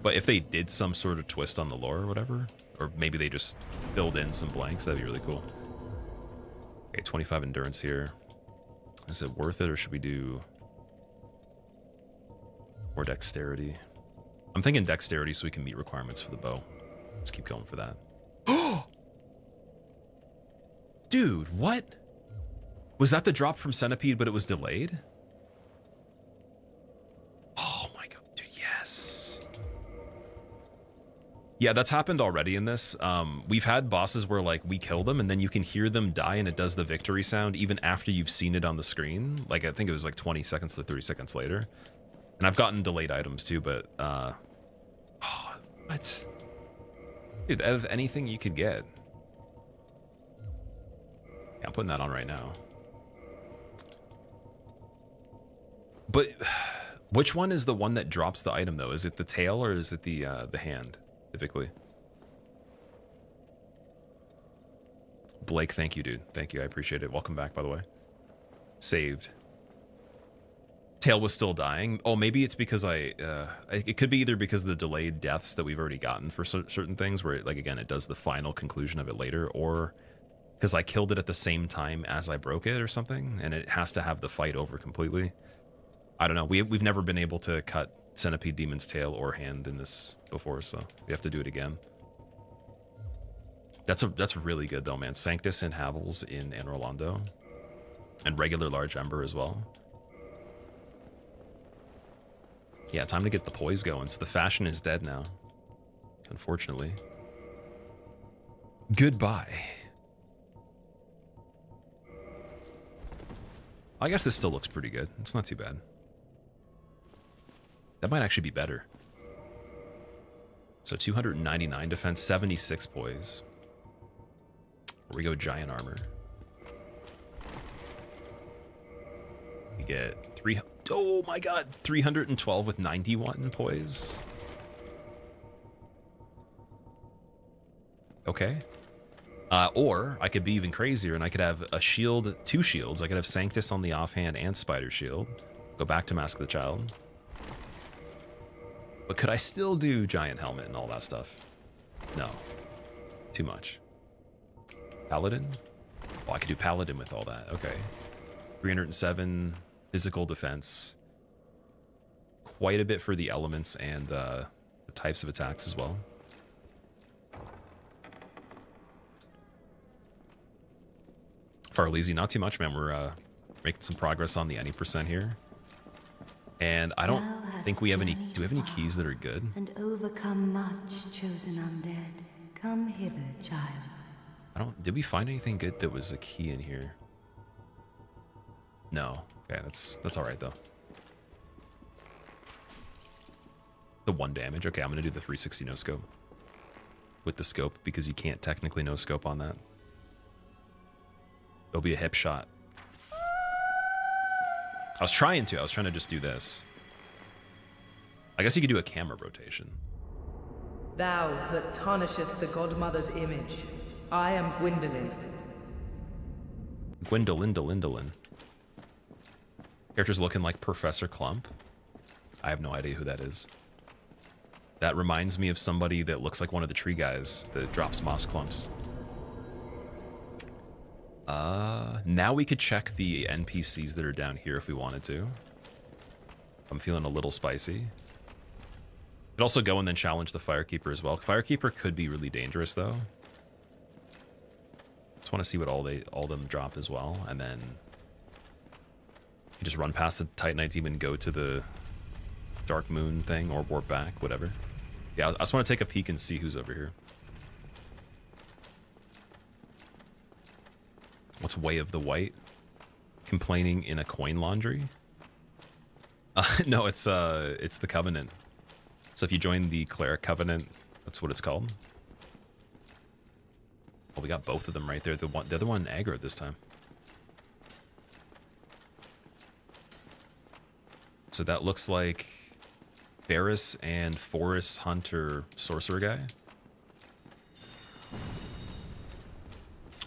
But if they did some sort of twist on the lore or whatever, or maybe they just filled in some blanks, that'd be really cool. Okay, 25 endurance here. Is it worth it, or should we do more dexterity? I'm thinking dexterity so we can meet requirements for the bow. Let's keep going for that. Dude, what? Was that the drop from Centipede, but it was delayed? Oh my god, dude, yes. Yeah, that's happened already in this. We've had bosses where like we kill them and then you can hear them die and it does the victory sound even after you've seen it on the screen. Like I think it was like 20 seconds to 30 seconds later. And I've gotten delayed items too, but oh, what? Dude, out of anything you could get. Yeah, I'm putting that on right now. But which one is the one that drops the item though? Is it the tail or is it the hand typically? Blake, thank you, dude. Thank you. I appreciate it. Welcome back, by the way. Saved. Tail was still dying. Oh, maybe it's because it could be either because of the delayed deaths that we've already gotten for certain things where, like, again, it does the final conclusion of it later, or because I killed it at the same time as I broke it or something, and it has to have the fight over completely. I don't know. We've never been able to cut Centipede Demon's tail or hand in this before, so we have to do it again. That's really good though, man. Sanctus and Havels in Anor Londo, and regular large ember as well. Yeah, time to get the poise going. So the fashion is dead now, unfortunately. Goodbye. I guess this still looks pretty good. It's not too bad. That might actually be better. So 299 defense, 76 poise. Where we go giant armor. We get oh my god, 312 with 91 poise. Okay. Or I could be even crazier and I could have a shield, 2 shields. I could have Sanctus on the offhand and Spider Shield. Go back to Mask of the Child. But could I still do Giant Helmet and all that stuff? No. Too much. Paladin? Oh, I could do Paladin with all that. Okay. 307 physical defense. Quite a bit for the elements and the types of attacks as well. Farleezy, not too much, man. We're making some progress on the any percent here. And I don't think we have any... Do we have any keys that are good? And overcome much, chosen undead. Come hither, child. I don't... Did we find anything good that was a key in here? No. Okay, that's all right, though. The 1 damage. Okay, I'm going to do the 360 no-scope. With the scope, because you can't technically no-scope on that. It'll be a hip shot. I was trying to just do this. I guess you could do a camera rotation. Thou that tarnisheth the Godmother's image, I am Gwyndolin. Gwyndolin. Character's looking like Professor Clump. I have no idea who that is. That reminds me of somebody that looks like one of the tree guys that drops moss clumps. Now we could check the NPCs that are down here if we wanted to. I'm feeling a little spicy. Could also go and then challenge the Firekeeper as well. Firekeeper could be really dangerous though. Just want to see what all them drop as well, and then you just run past the Titanite Demon, go to the Darkmoon thing, or warp back, whatever. Yeah, I just want to take a peek and see who's over here. What's Way of the White? Complaining in a coin laundry? No, it's the Covenant. So if you join the Cleric Covenant, that's what it's called. Oh, we got both of them right there. The other one aggro this time. So that looks like Ferris and Forest Hunter Sorcerer guy.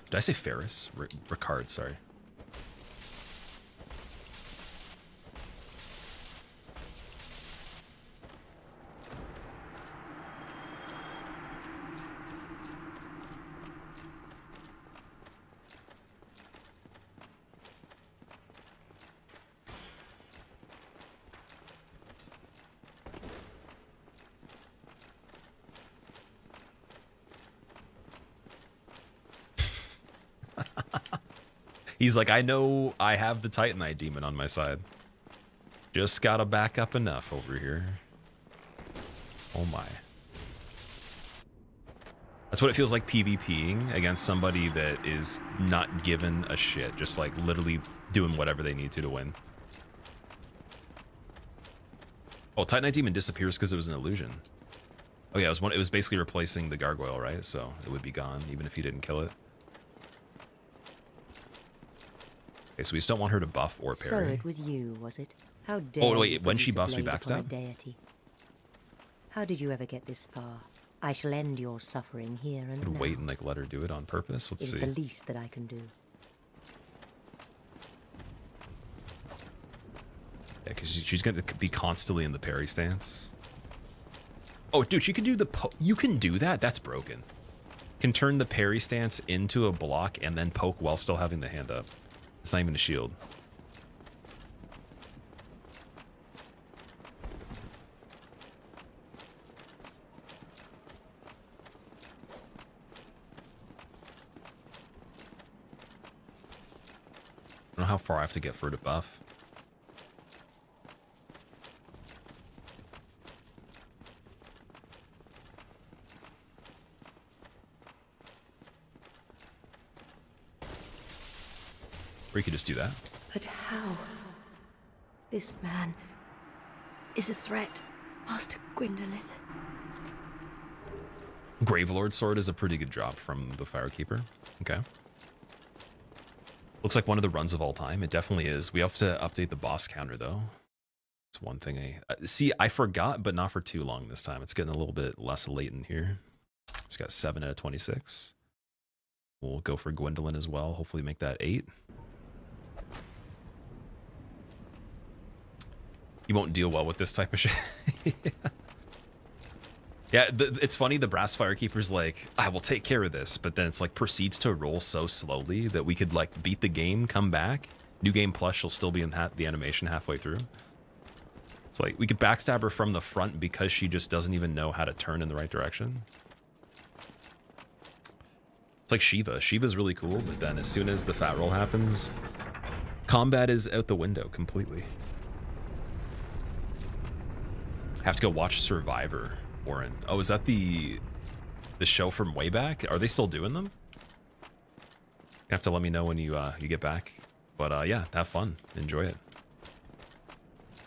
Did I say Ferris? Ricard, sorry. He's like, I know I have the Titanite Demon on my side. Just gotta back up enough over here. Oh my. That's what it feels like PvPing against somebody that is not given a shit, just like literally doing whatever they need to win. Oh, Titanite Demon disappears because it was an illusion. Oh yeah, it was basically replacing the gargoyle, right? So it would be gone even if you didn't kill it. Okay, so we just don't want her to buff or parry. So it was you, was it? How dare Oh wait, you when she produce a buffs, we blade upon a backstab? deity? How did you ever get this far? I shall end your suffering here and Could now. wait and like let her do it on purpose. Let's It is see. the least that I can do. Yeah, because she's gonna be constantly in the parry stance. Oh, dude, she can do the you can do that? That's broken. Can turn the parry stance into a block and then poke while still having the hand up. It's not even a shield. I don't know how far I have to get for her to buff. Or you could just do that. But how? This man is a threat, Master Gwyndolin. Gravelord Sword is a pretty good drop from the Firekeeper. Okay. Looks like one of the runs of all time. It definitely is. We have to update the boss counter, though. It's one thing see, I forgot, but not for too long this time. It's getting a little bit less latent here. It's got 7 out of 26. We'll go for Gwyndolin as well. Hopefully make that 8. You won't deal well with this type of shit. Yeah, it's funny, the Brass Firekeeper's like, I will take care of this, but then it's like proceeds to roll so slowly that we could like beat the game, come back, New Game Plus, she'll still be in the animation halfway through. It's like, we could backstab her from the front because she just doesn't even know how to turn in the right direction. It's like Shiva. Shiva's really cool, but then as soon as the fat roll happens, combat is out the window completely. Have to go watch Survivor. Warren. Oh, is that the show from way back? Are they still doing them? You have to let me know when you get back. But yeah, have fun. Enjoy it.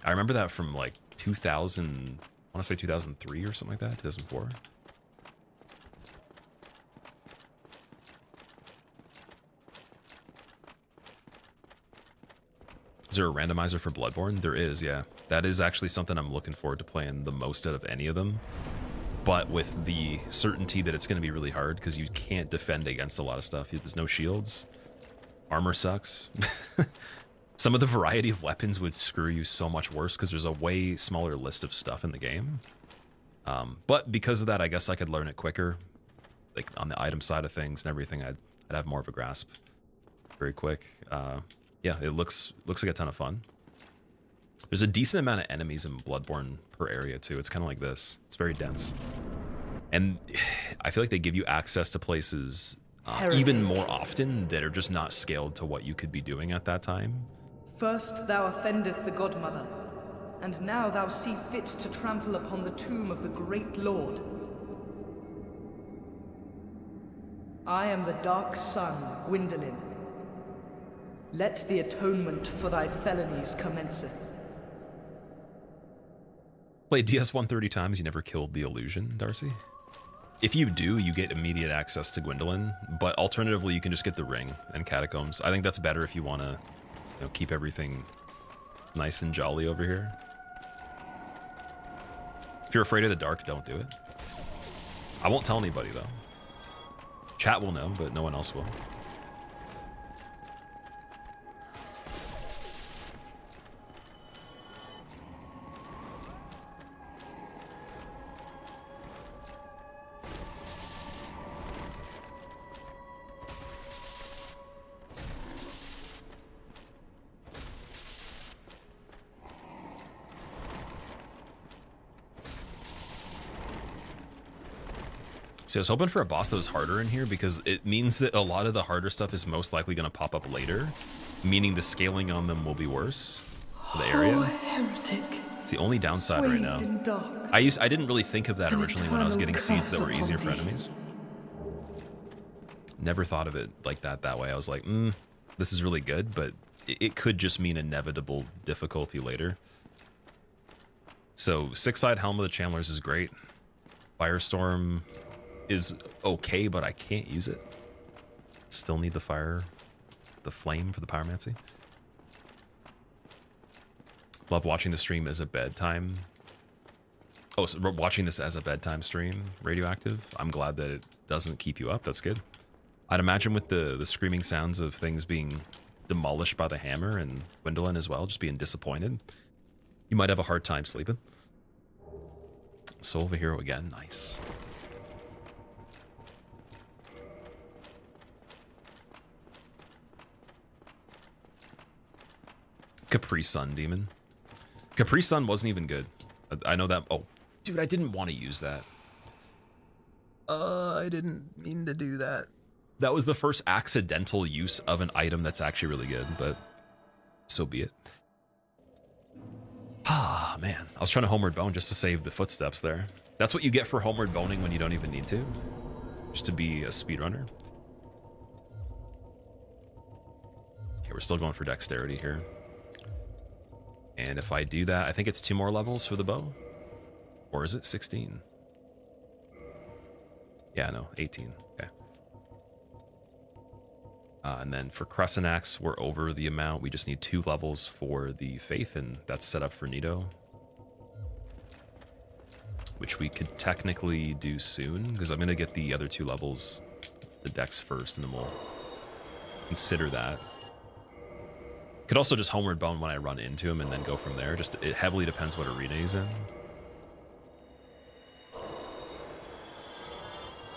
I remember that from like 2000, I want to say 2003 or something like that, 2004. Is there a randomizer for Bloodborne? There is, yeah. That is actually something I'm looking forward to playing the most out of any of them. But with the certainty that it's going to be really hard because you can't defend against a lot of stuff. There's no shields. Armor sucks. Some of the variety of weapons would screw you so much worse because there's a way smaller list of stuff in the game. But because of that, I guess I could learn it quicker. Like on the item side of things and everything, I'd have more of a grasp very quick. Yeah, it looks like a ton of fun. There's a decent amount of enemies in Bloodborne per area too. It's kind of like this. It's very dense. And I feel like they give you access to places even more often that are just not scaled to what you could be doing at that time. First thou offendeth the Godmother, and now thou see fit to trample upon the tomb of the great Lord. I am the Dark Sun, Gwyndolin. Let the atonement for thy felonies commenceth. Played DS 130 times, you never killed the illusion, Darcy? If you do, you get immediate access to Gwyndolin, but alternatively, you can just get the ring and catacombs. I think that's better if you want to, keep everything nice and jolly over here. If you're afraid of the dark, don't do it. I won't tell anybody, though. Chat will know, but no one else will. See, I was hoping for a boss that was harder in here because it means that a lot of the harder stuff is most likely going to pop up later, meaning the scaling on them will be worse for the area. Oh, heretic. It's the only downside right now. In dark. I didn't really think of that originally when I was getting seeds that were easier for enemies. never thought of it like that way. I was like, this is really good, but it could just mean inevitable difficulty later. So 6-side Helm of the Chandlers is great. Firestorm is okay, but I can't use it. Still need the flame for the pyromancy. Love watching the stream as a bedtime. Oh, so watching this as a bedtime stream, Radioactive. I'm glad that it doesn't keep you up. That's good. I'd imagine with the screaming sounds of things being demolished by the hammer and Gwyndolin as well, just being disappointed, you might have a hard time sleeping. Soul of a Hero again. Nice. Capri Sun Demon. Capri Sun wasn't even good. I know that. Oh, dude, I didn't want to use that. I didn't mean to do that. That was the first accidental use of an item that's actually really good, but so be it. Ah, man. I was trying to homeward bone just to save the footsteps there. That's what you get for homeward boning when you don't even need to. Just to be a speedrunner. Okay, we're still going for dexterity here. And if I do that, I think it's 2 more levels for the bow. Or is it 16? Yeah, no, 18. Okay. And then for Crescent Axe, we're over the amount. We just need 2 levels for the Faith, and that's set up for Nito. Which we could technically do soon, because I'm going to get the other 2 levels, the Dex first, and then we'll consider that. Could also just homeward bone when I run into him and then go from there. Just it heavily depends what arena he's in.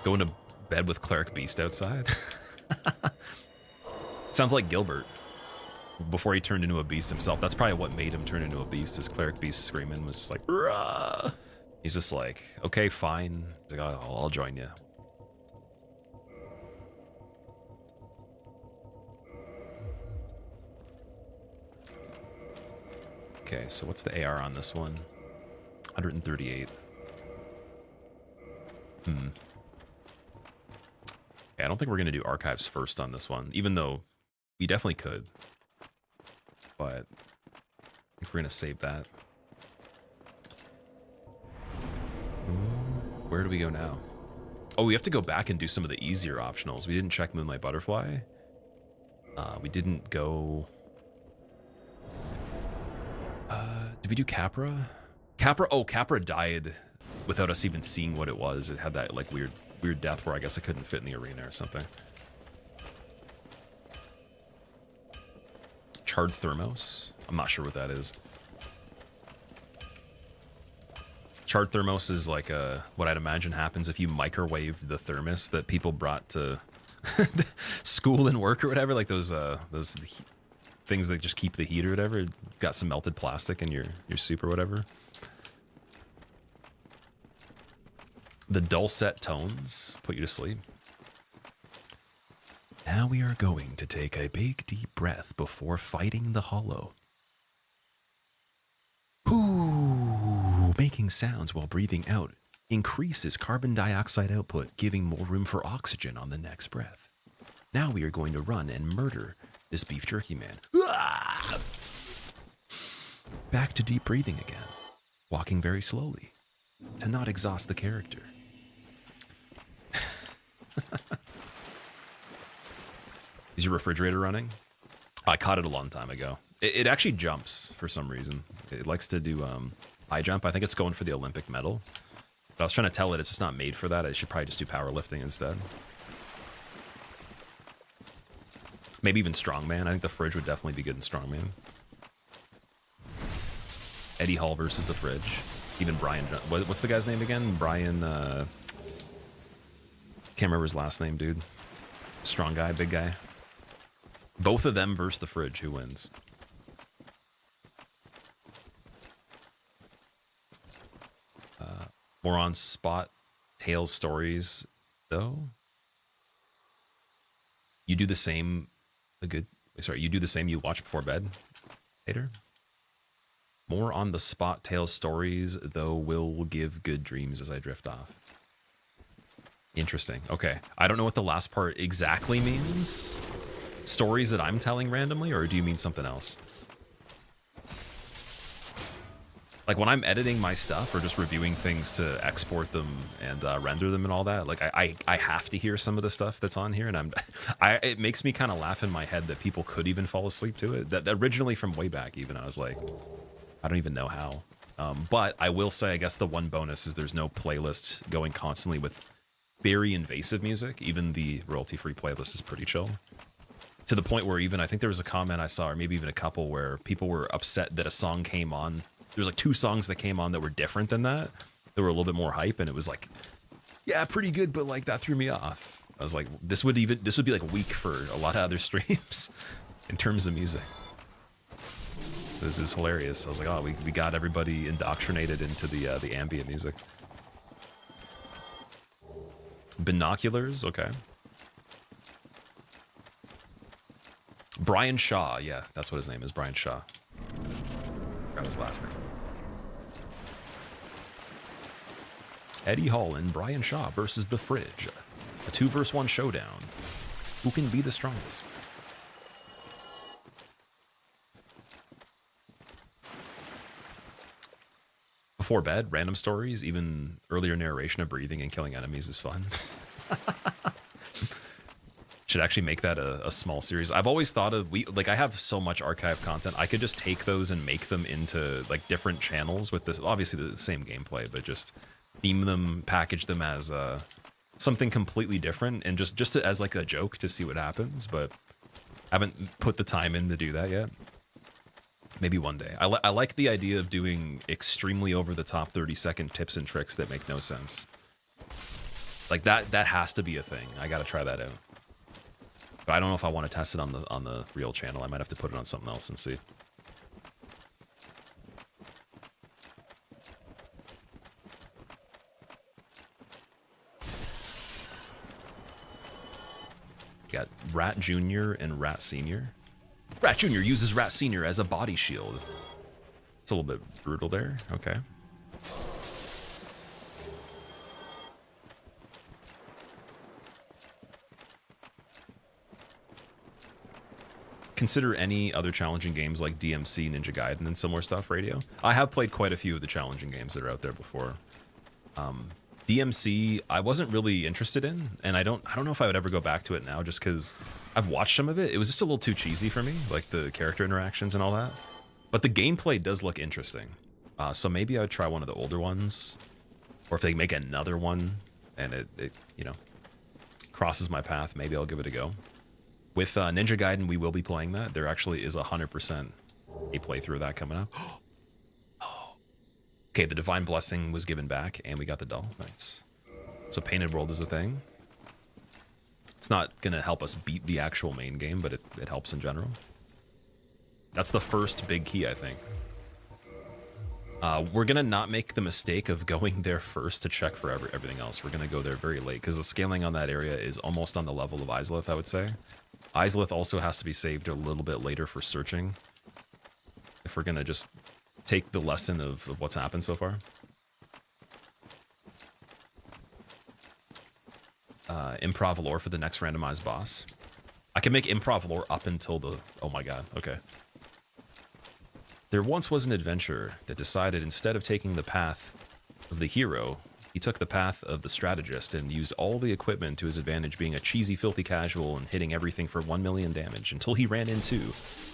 Going to bed with Cleric Beast outside. Sounds like Gilbert before he turned into a beast himself. That's probably what made him turn into a beast. His Cleric Beast screaming was just like, "Rah!" He's just like, okay, fine. He's like, I'll join you. Okay, so what's the AR on this one? 138. Okay, I don't think we're going to do archives first on this one, even though we definitely could. But I think we're going to save that. Where do we go now? Oh, we have to go back and do some of the easier optionals. We didn't check Moonlight Butterfly. We didn't go... did we do Capra? Capra died without us even seeing what it was. It had that like weird death where I guess it couldn't fit in the arena or something. Charred Thermos? I'm not sure what that is. Charred Thermos is like what I'd imagine happens if you microwave the thermos that people brought to school and work or whatever, like those things that just keep the heat or whatever. It's got some melted plastic in your soup or whatever. The dulcet tones put you to sleep. Now we are going to take a big deep breath before fighting the hollow. Ooh, making sounds while breathing out increases carbon dioxide output, giving more room for oxygen on the next breath. Now we are going to run and murder this beef jerky man. Ah! Back to deep breathing again, walking very slowly to not exhaust the character. Is your refrigerator running? I caught it a long time ago. It actually jumps for some reason. It likes to do high jump. I think it's going for the Olympic medal. But I was trying to tell it it's just not made for that. I should probably just do powerlifting instead. Maybe even strongman. I think the fridge would definitely be good in strongman. Eddie Hall versus the fridge. Even Brian. What's the guy's name again? Brian. Can't remember his last name, dude. Strong guy, big guy. Both of them versus the fridge. Who wins? More on spot tales stories, though. You do the same. You do the same. You watch before bed, Hater. More on the spot tales stories, though. Will give good dreams as I drift off. Interesting. Okay. I don't know what the last part exactly means. Stories that I'm telling randomly, or do you mean something else? Like when I'm editing my stuff or just reviewing things to export them and render them and all that, like I have to hear some of the stuff that's on here, and it makes me kind of laugh in my head that people could even fall asleep to it. That originally from way back, even I was like, I don't even know how. But I will say, I guess the one bonus is there's no playlist going constantly with very invasive music. Even the royalty-free playlist is pretty chill. To the point where even, I think there was a comment I saw, or maybe even a couple, where people were upset that a song came on. There was like 2 songs that came on that were different than that. They were a little bit more hype, and it was like, yeah, pretty good, but like that threw me off. I was like, this would be like weak for a lot of other streams in terms of music. This is hilarious. I was like, oh, we got everybody indoctrinated into the ambient music. Binoculars, okay. Brian Shaw, yeah, that's what his name is, Brian Shaw. Got his last name. Eddie Hall and Brian Shaw versus The Fridge. A 2-versus-1 showdown. Who can be the strongest? Before bed, random stories, even earlier narration of breathing and killing enemies is fun. Should actually make that a small series. I've always thought of, I have so much archive content, I could just take those and make them into like different channels with this, obviously the same gameplay, but just theme them, package them as something completely different, and just as like a joke to see what happens, but I haven't put the time in to do that yet. Maybe one day. I like the idea of doing extremely over-the-top 30-second tips and tricks that make no sense. Like that has to be a thing. I gotta try that out. But I don't know if I want to test it on the real channel. I might have to put it on something else and see. Got Rat Jr. and Rat Sr. Rat Jr. uses Rat Sr. as a body shield. It's a little bit brutal there. Okay. Consider any other challenging games like DMC, Ninja Gaiden, and similar stuff, Radio. I have played quite a few of the challenging games that are out there before. DMC, I wasn't really interested in, and I don't know if I would ever go back to it now, just because I've watched some of it. It was just a little too cheesy for me, like the character interactions and all that. But the gameplay does look interesting, so maybe I would try one of the older ones, or if they make another one and it you know, crosses my path, maybe I'll give it a go. With Ninja Gaiden, we will be playing that. There actually is 100% a playthrough of that coming up. Okay, the Divine Blessing was given back, and we got the doll. Nice. So Painted World is a thing. It's not going to help us beat the actual main game, but it helps in general. That's the first big key, I think. We're going to not make the mistake of going there first to check for everything else. We're going to go there very late, because the scaling on that area is almost on the level of Izalith, I would say. Izalith also has to be saved a little bit later for searching, if we're going to just take the lesson of what's happened so far. Improv lore for the next randomized boss. I can make improv lore up until the... Oh my god, okay. There once was an adventurer that decided instead of taking the path of the hero, he took the path of the strategist and used all the equipment to his advantage, being a cheesy, filthy casual and hitting everything for 1 million damage, until he ran into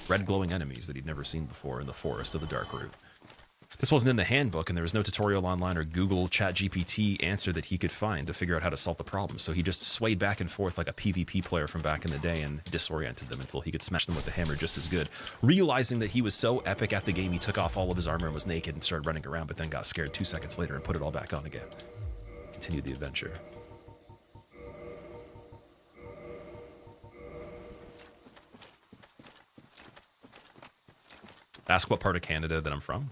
red glowing enemies that he'd never seen before in the forest of the Dark Root. This wasn't in the handbook, and there was no tutorial online or Google ChatGPT answer that he could find to figure out how to solve the problem, so he just swayed back and forth like a PvP player from back in the day and disoriented them until he could smash them with the hammer just as good. Realizing that he was so epic at the game, he took off all of his armor and was naked and started running around, but then got scared 2 seconds later and put it all back on again. Continued the adventure. Ask what part of Canada that I'm from.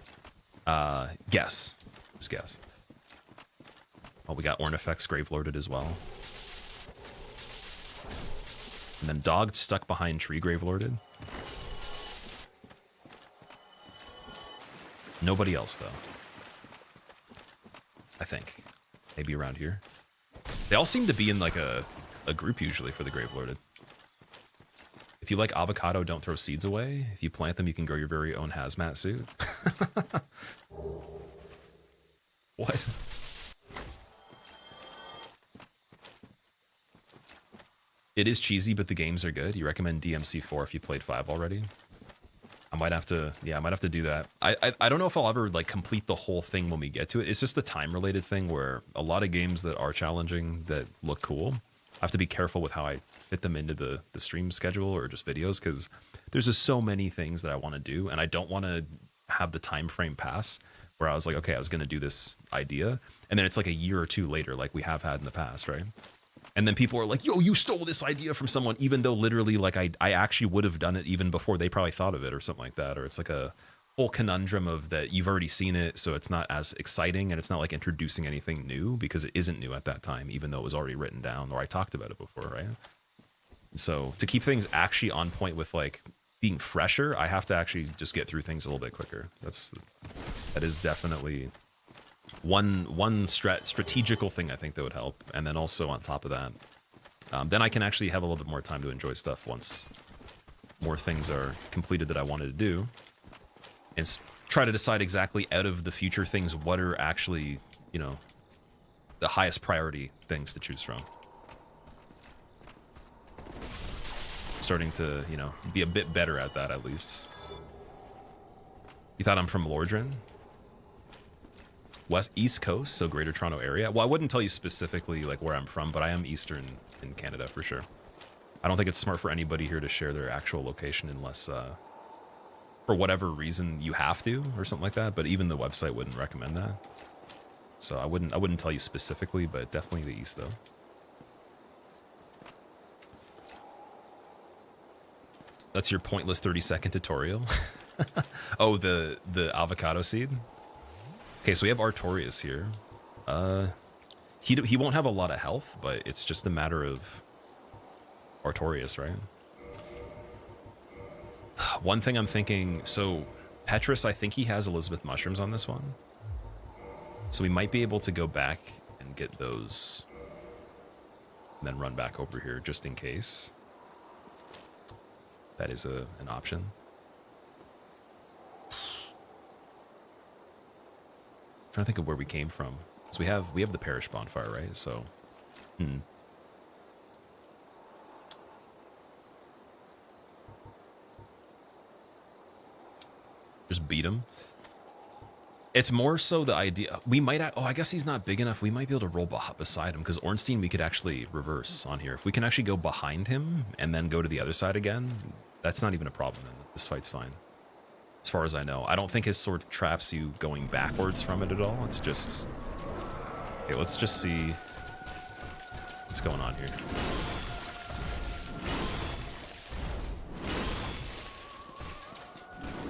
Guess. Just guess. Oh, we got Ornifex Gravelorded as well. And then Dog stuck behind Tree Gravelorded. Nobody else, though. I think. Maybe around here. They all seem to be in like a group usually for the Gravelorded. If you like avocado, don't throw seeds away. If you plant them, you can grow your very own hazmat suit. What? It is cheesy, but the games are good. You recommend DMC4 if you played 5 already? I might have to, yeah, I might have to do that. I don't know if I'll ever like complete the whole thing when we get to it. It's just the time-related thing where a lot of games that are challenging that look cool, I have to be careful with how I fit them into the stream schedule or just videos, because there's just so many things that I want to do, and I don't want to have the time frame pass where I was like, okay, I was going to do this idea, and then it's like a year or two later, like we have had in the past, right? And then people are like, yo, you stole this idea from someone, even though literally like I actually would have done it even before they probably thought of it or something like that. Or it's like a whole conundrum of that you've already seen it, so it's not as exciting, and it's not like introducing anything new because it isn't new at that time, even though it was already written down or I talked about it before, right? So to keep things actually on point with like being fresher, I have to actually just get through things a little bit quicker. That is definitely one strategical thing I think that would help. And then also on top of that, then I can actually have a little bit more time to enjoy stuff once more things are completed that I wanted to do, and try to decide exactly out of the future things what are actually, you know, the highest priority things to choose from. Starting to, you know, be a bit better at that at least. You thought I'm from Lordran? East Coast, so Greater Toronto area. Well, I wouldn't tell you specifically like where I'm from, but I am eastern in Canada for sure. I don't think it's smart for anybody here to share their actual location unless for whatever reason you have to or something like that, but even the website wouldn't recommend that. So I wouldn't tell you specifically, but definitely the east though. That's your pointless 30-second tutorial. Oh, the avocado seed. Okay, so we have Artorias here. He won't have a lot of health, but it's just a matter of Artorias, right? One thing I'm thinking, so Petrus, I think he has Elizabeth mushrooms on this one. So we might be able to go back and get those and then run back over here just in case. That is an option. Trying to think of where we came from. So we have the parish bonfire, right? So, just beat him. It's more so the idea. We might. Oh, I guess he's not big enough. We might be able to roll beside him because Ornstein we could actually reverse on here. If we can actually go behind him and then go to the other side again, that's not even a problem. Then this fight's fine. As far as I know, I don't think his sword traps you going backwards from it at all. It's just... Okay, let's just see what's going on here.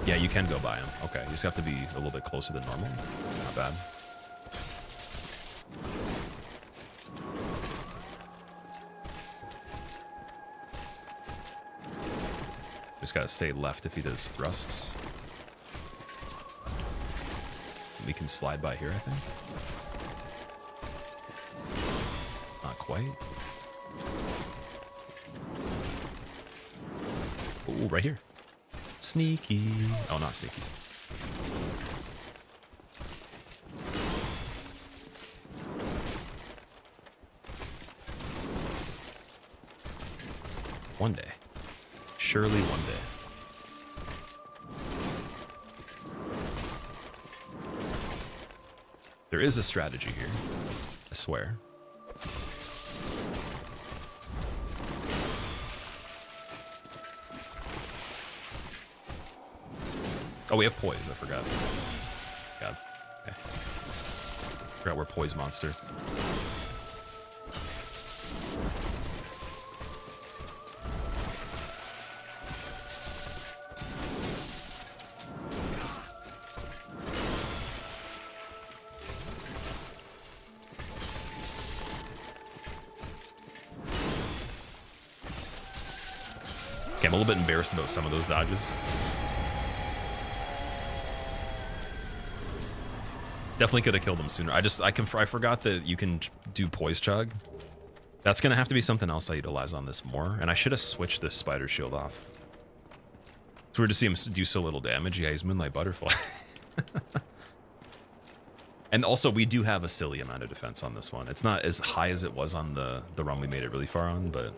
Yeah, you can go by him. Okay, you just have to be a little bit closer than normal. Not bad. Just gotta stay left if he does thrusts. We can slide by here, I think. Not quite. Oh, right here. Sneaky. Oh, not sneaky. One day. Surely one day. There is a strategy here, I swear. Oh, we have poise, I forgot. God. Okay. Forgot we're poise monster. Okay, I'm a little bit embarrassed about some of those dodges. Definitely could have killed him sooner. I forgot that you can do poise chug. That's going to have to be something else I utilize on this more. And I should have switched this spider shield off. It's weird to see him do so little damage. Yeah, he's Moonlight Butterfly. And also, we do have a silly amount of defense on this one. It's not as high as it was on the run we made it really far on, but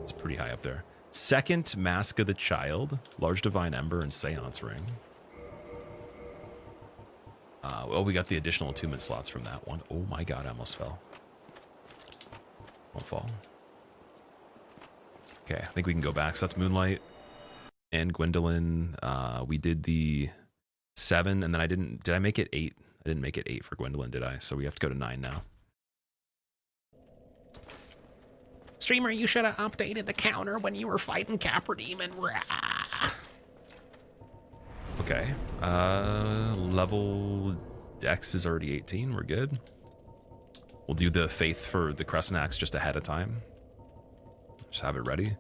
it's pretty high up there. Second, Mask of the Child, Large Divine Ember, and Seance Ring. Well, we got the additional attunement slots from that one. Oh my god, I almost fell. Won't fall. Okay, I think we can go back. So that's Moonlight and Gwyndolin. We did the 7, and then I didn't... Did I make it 8? I didn't make it 8 for Gwyndolin, did I? So we have to go to 9 now. Streamer, you should have updated the counter when you were fighting Capra Demon. Okay. Level Dex is already 18. We're good. We'll do the Faith for the Crescent Axe just ahead of time. Just have it ready.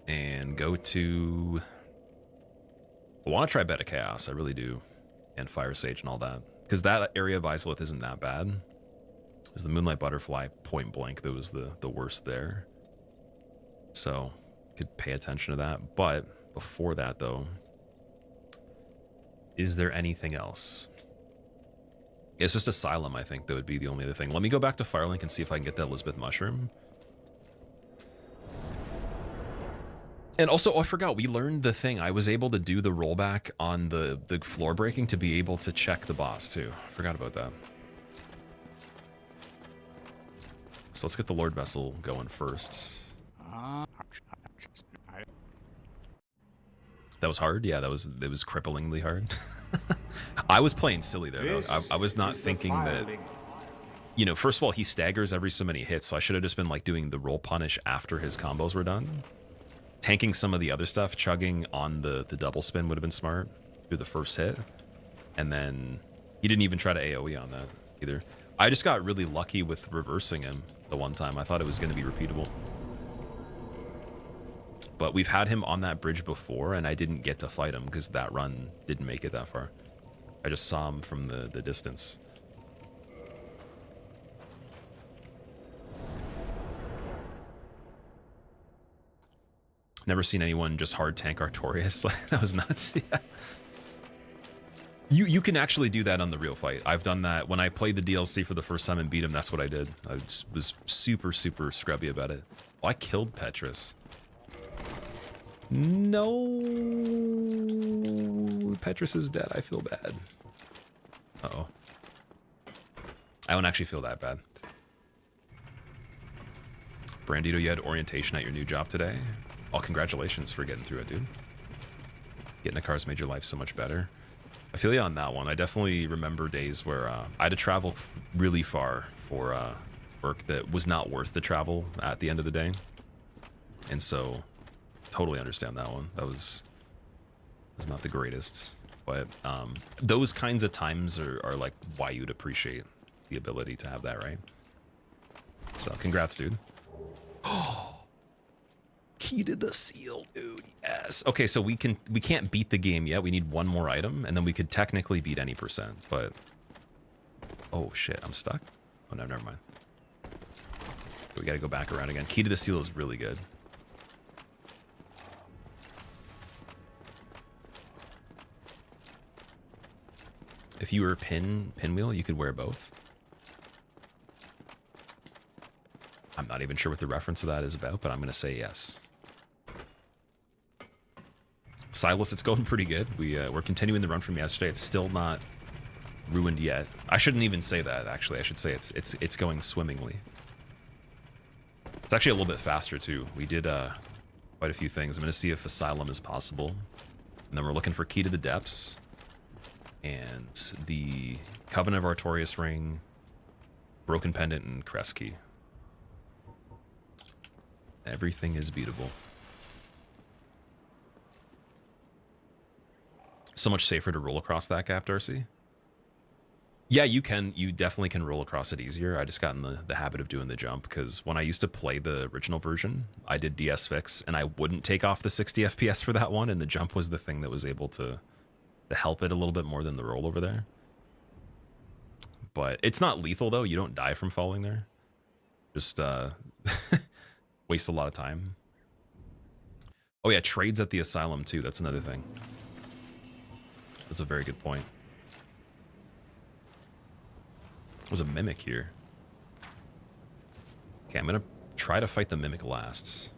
And go to... I want to try Beta Chaos. I really do. And Fire Sage and all that. Because that area of Izalith isn't that bad. It was the Moonlight Butterfly point blank that was the worst there. So, could pay attention to that. But before that, though, is there anything else? It's just Asylum, I think, that would be the only other thing. Let me go back to Firelink and see if I can get that Elizabeth Mushroom. And also, oh, I forgot, we learned the thing. I was able to do the rollback on the floor breaking to be able to check the boss, too. Forgot about that. So let's get the Lord Vessel going first. That was hard? Yeah, it was cripplingly hard. I was playing silly there, though. I was not thinking that... You know, first of all, he staggers every so many hits, so I should have just been, like, doing the roll punish after his combos were done. Tanking some of the other stuff, chugging on the double spin would have been smart through the first hit. And then he didn't even try to AoE on that either. I just got really lucky with reversing him the one time. I thought it was going to be repeatable. But we've had him on that bridge before, and I didn't get to fight him because that run didn't make it that far. I just saw him from the distance. Never seen anyone just hard tank Artorias. That was nuts. Yeah. You can actually do that on the real fight. I've done that when I played the DLC for the first time and beat him. That's what I did. I just was super scrubby about it. Oh, I killed Petrus. No, Petrus is dead. I feel bad. Uh-oh. I don't actually feel that bad. Brandito, you had orientation at your new job today. Oh, congratulations for getting through it, dude. Getting a car's made your life so much better. I feel you on that one. I definitely remember days where I had to travel really far for work that was not worth the travel at the end of the day. And so, totally understand that one. That was not the greatest. But those kinds of times are like why you'd appreciate the ability to have that, right? So, congrats, dude. Oh. Key to the seal, dude. Yes. Okay, so we can't beat the game yet. We need one more item, and then we could technically beat any percent, but... Oh, shit. I'm stuck? Oh, no, never mind. We gotta go back around again. Key to the seal is really good. If you were pinwheel, you could wear both. I'm not even sure what the reference of that is about, but I'm going to say yes. Silas, it's going pretty good. We're continuing the run from yesterday. It's still not ruined yet. I shouldn't even say that, actually. I should say it's going swimmingly. It's actually a little bit faster, too. We did quite a few things. I'm going to see if Asylum is possible. And then we're looking for Key to the Depths. And the Covenant of Artorias ring, Broken Pendant, and Crest Key. Everything is beatable. So much safer to roll across that gap, Darcy. Yeah, you can. You definitely can roll across it easier. I just got in the habit of doing the jump because when I used to play the original version, I did DS Fix and I wouldn't take off the 60 FPS for that one, and the jump was the thing that was able to help it a little bit more than the roll over there. But it's not lethal though. You don't die from falling there. Just waste a lot of time. Oh yeah, trades at the asylum too. That's another thing. That's a very good point. There's a mimic here. Okay, I'm gonna try to fight the mimic last.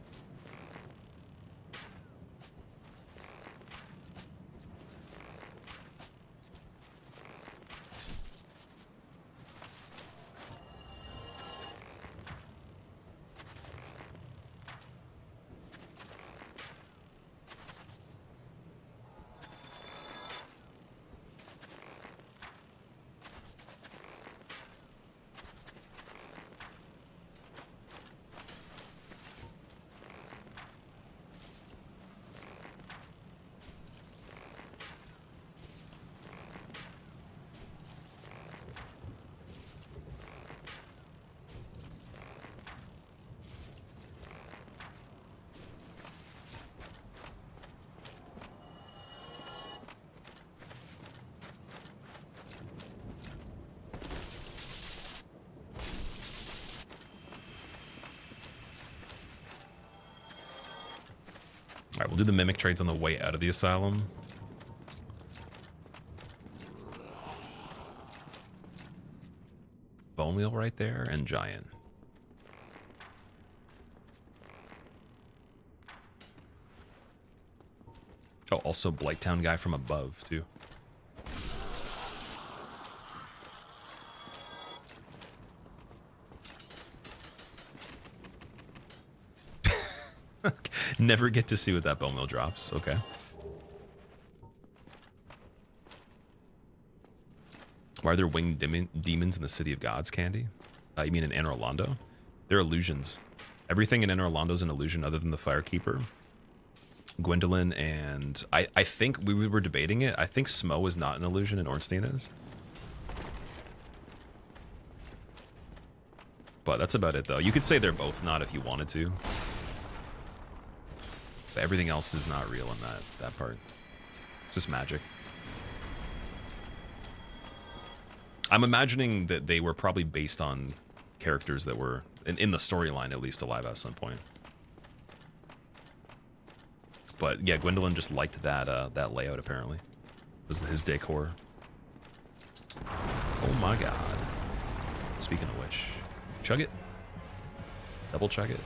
All right, we'll do the mimic trades on the way out of the asylum. Bone wheel right there and giant. Oh, also Blighttown guy from above too. Never get to see what that bone wheel drops. Okay. Why are there winged demons in the City of Gods, Candy? You mean in Anor Londo? They're illusions. Everything in Anor Londo is an illusion other than the Firekeeper. Gwyndolin and... I think we were debating it. I think Smo is not an illusion and Ornstein is. But that's about it, though. You could say they're both not if you wanted to. But everything else is not real in that part. It's just magic. I'm imagining that they were probably based on characters that were, in the storyline at least, alive at some point. But yeah, Gwyndolin just liked that layout apparently. It was his decor. Oh my god. Speaking of which, chug it. Double chug it.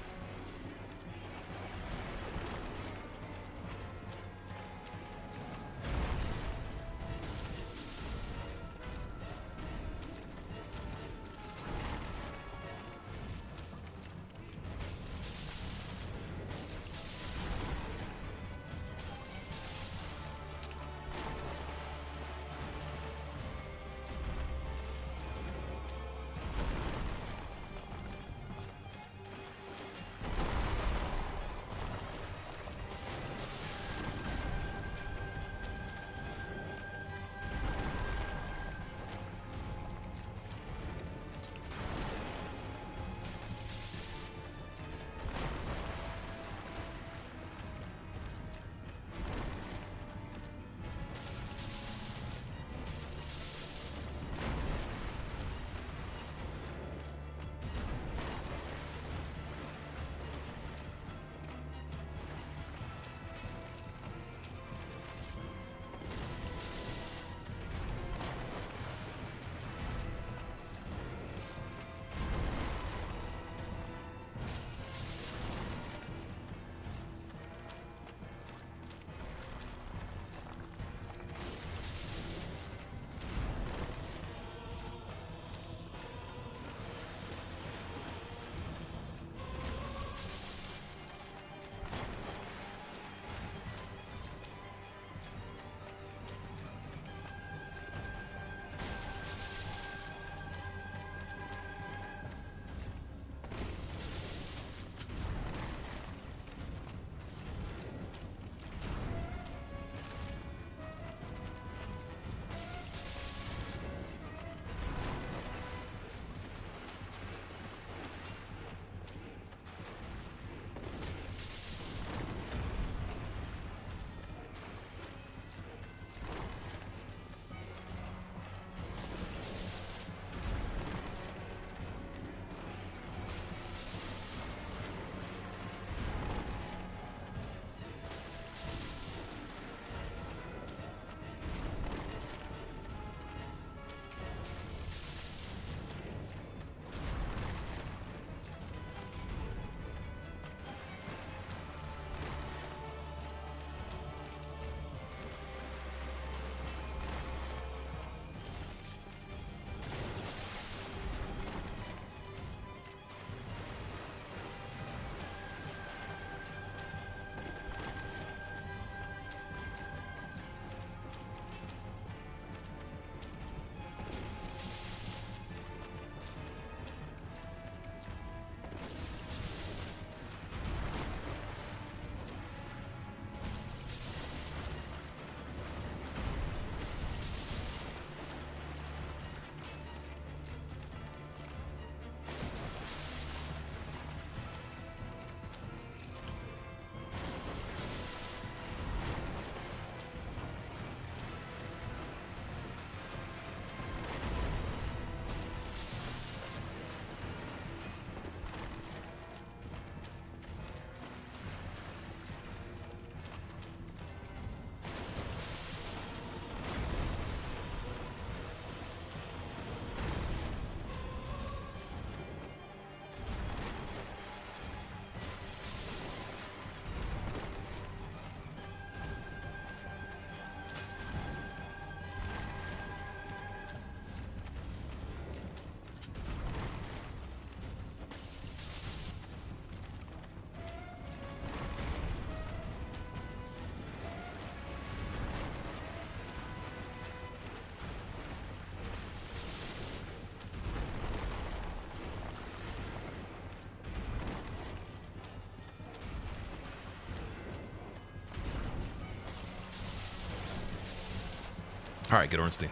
All right, good Ornstein.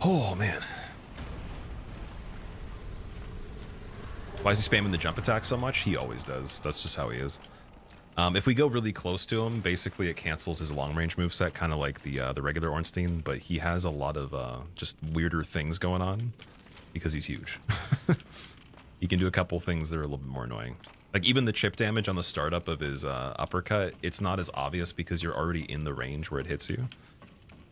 Oh, man. Why is he spamming the jump attack so much? He always does. That's just how he is. If we go really close to him, basically it cancels his long-range moveset, kind of like the regular Ornstein, but he has a lot of just weirder things going on because he's huge. He can do a couple things that are a little bit more annoying. Like even the chip damage on the startup of his uppercut, it's not as obvious because you're already in the range where it hits you.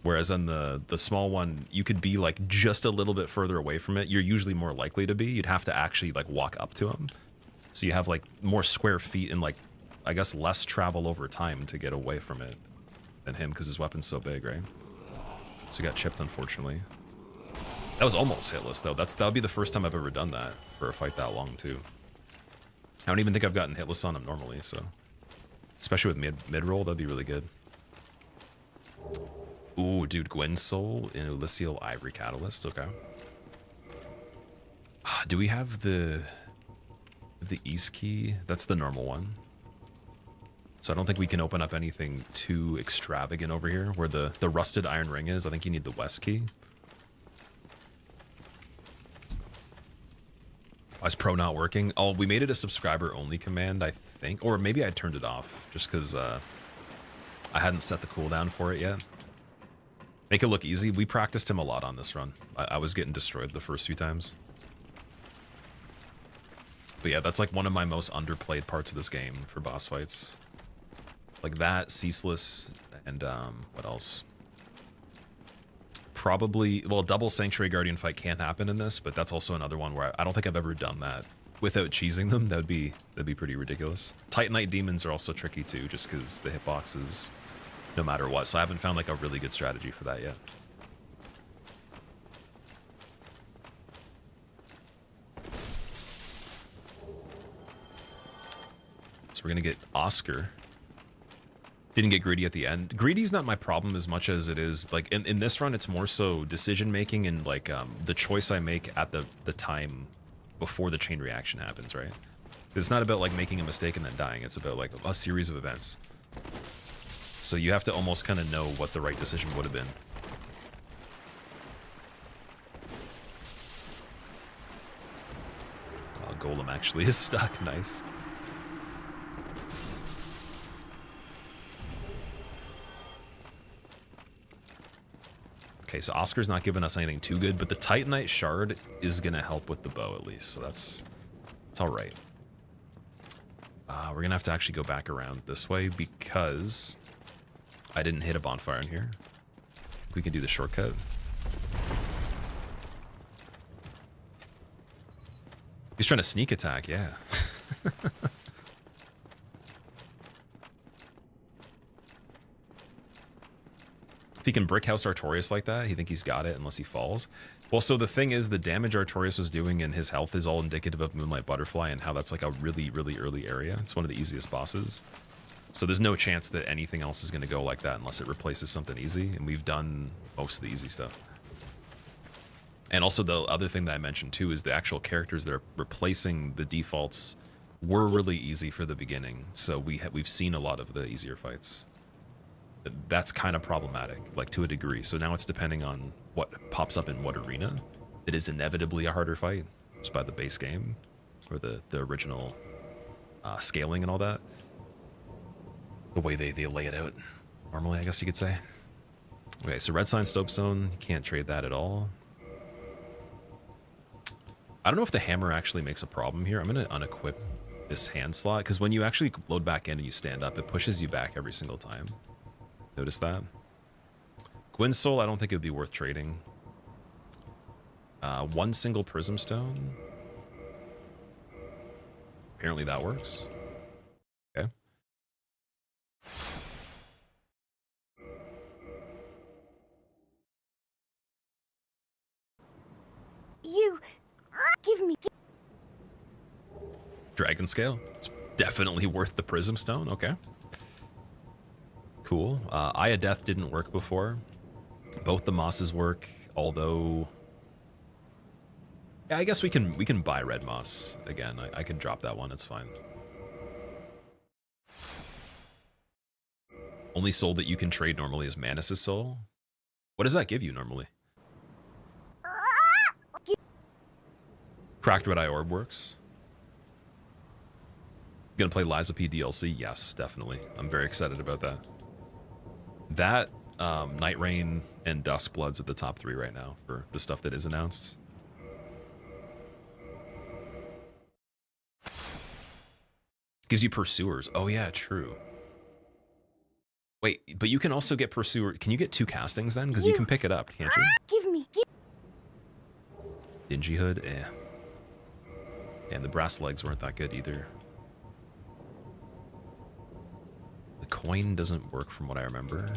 Whereas on the small one, you could be like just a little bit further away from it. You're usually more likely to be. You'd have to actually like walk up to him. So you have like more square feet and like, I guess, less travel over time to get away from it than him because his weapon's so big, right? So he got chipped, unfortunately. That was almost hitless, though. That would be the first time I've ever done that for a fight that long, too. I don't even think I've gotten hitless on him normally, so... Especially with mid-roll, that'd be really good. Ooh, dude, Gwyn Soul in Elysial Ivory Catalyst, okay. Do we have the East Key? That's the normal one. So I don't think we can open up anything too extravagant over here. Where the Rusted Iron Ring is, I think you need the West Key. Why is Pro not working? Oh, we made it a subscriber-only command, I think. Or maybe I turned it off, just because I hadn't set the cooldown for it yet. Make it look easy. We practiced him a lot on this run. I was getting destroyed the first few times. But yeah, that's like one of my most underplayed parts of this game for boss fights. Like that, Ceaseless, and what else? Probably, well, double Sanctuary Guardian fight can't happen in this, but that's also another one where I don't think I've ever done that without cheesing them. That'd be pretty ridiculous. Titanite Demons are also tricky too, just because the hitboxes, no matter what. So I haven't found like a really good strategy for that yet. So we're gonna get Oscar. Didn't get greedy at the end. Greedy's not my problem as much as it is like in this run. It's more so decision making and like the choice I make at the time before the chain reaction happens, right? It's not about like making a mistake and then dying. It's about like a series of events. So you have to almost kind of know what the right decision would have been. Oh, Golem actually is stuck. Nice. Okay, so Oscar's not giving us anything too good, but the Titanite Shard is going to help with the bow at least, so that's all right. We're going to have to actually go back around this way because I didn't hit a bonfire in here. We can do the shortcut. He's trying to sneak attack, yeah. If he can brick house Artorias like that, he think he's got it unless he falls. Well, so the thing is, the damage Artorias was doing and his health is all indicative of Moonlight Butterfly and how that's like a really, really early area. It's one of the easiest bosses. So there's no chance that anything else is going to go like that unless it replaces something easy. And we've done most of the easy stuff. And also the other thing that I mentioned too is the actual characters that are replacing the defaults were really easy for the beginning. So we've seen a lot of the easier fights. That's kind of problematic, like to a degree. So now it's depending on what pops up in what arena. It is inevitably a harder fight just by the base game or the original scaling and all that. The way they lay it out normally, I guess you could say. Okay, so Red Sign Stopestone, you can't trade that at all. I don't know if the hammer actually makes a problem here. I'm going to unequip this hand slot because when you actually load back in and you stand up, it pushes you back every single time. Notice that. Gwyn Soul, I don't think it would be worth trading. One single Prism Stone. Apparently that works. Okay. You give me Dragon Scale. It's definitely worth the Prism Stone. Okay. Cool. Eye of Death didn't work before. Both the mosses work, although yeah, I guess we can buy red moss again. I can drop that one. It's fine. Only soul that you can trade normally is Manus' soul. What does that give you normally? Cracked Red Eye Orb works. Gonna play Liza P DLC? Yes, definitely. I'm very excited about that. That, Night Rain, and Duskblood's at the top 3 right now for the stuff that is announced. Gives you Pursuers. Oh yeah, true. Wait, but you can also get Pursuer. Can you get 2 castings then? Because you can pick it up, can't you? Give me. Dingy Hood? Eh. And the brass legs weren't that good either. The coin doesn't work from what I remember.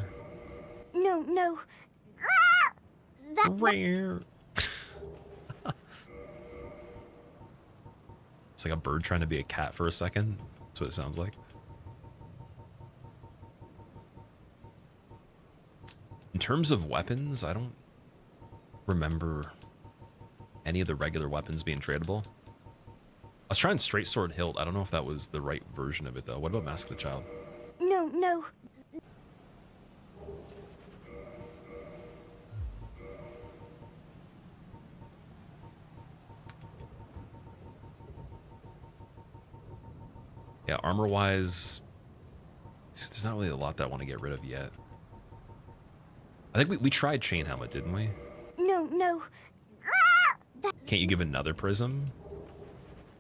No. Rare. It's like a bird trying to be a cat for a second. That's what it sounds like. In terms of weapons, I don't remember any of the regular weapons being tradable. I was trying Straight Sword Hilt. I don't know if that was the right version of it, though. What about Mask of the Child? No. Yeah, armor-wise, there's not really a lot that I want to get rid of yet. I think we tried Chain Helmet, didn't we? No. Can't you give another Prism?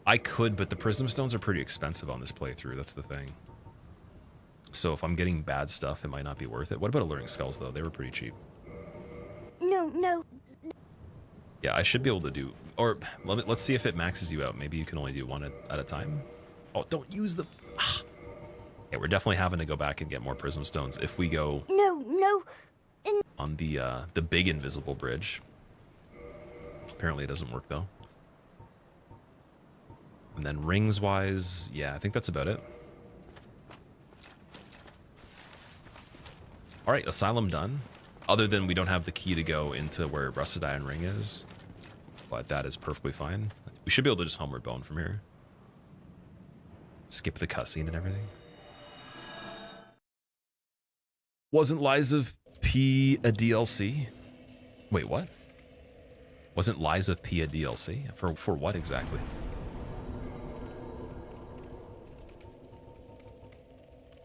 I could, but the Prism Stones are pretty expensive on this playthrough. That's the thing. So if I'm getting bad stuff, it might not be worth it. What about Alluring Skulls, though? They were pretty cheap. No. Yeah, I should be able to do... Or let's see if it maxes you out. Maybe you can only do 1 at a time. Oh, don't use the... Ah. Yeah, we're definitely having to go back and get more Prism Stones if we go... No. On the big invisible bridge. Apparently it doesn't work, though. And then rings-wise, yeah, I think that's about it. All right, Asylum done. Other than we don't have the key to go into where Rusted Iron Ring is. But that is perfectly fine. We should be able to just Homeward Bone from here. Skip the cutscene and everything. Wasn't Lies of P a DLC? Wait, what? Wasn't Lies of P a DLC? For what exactly?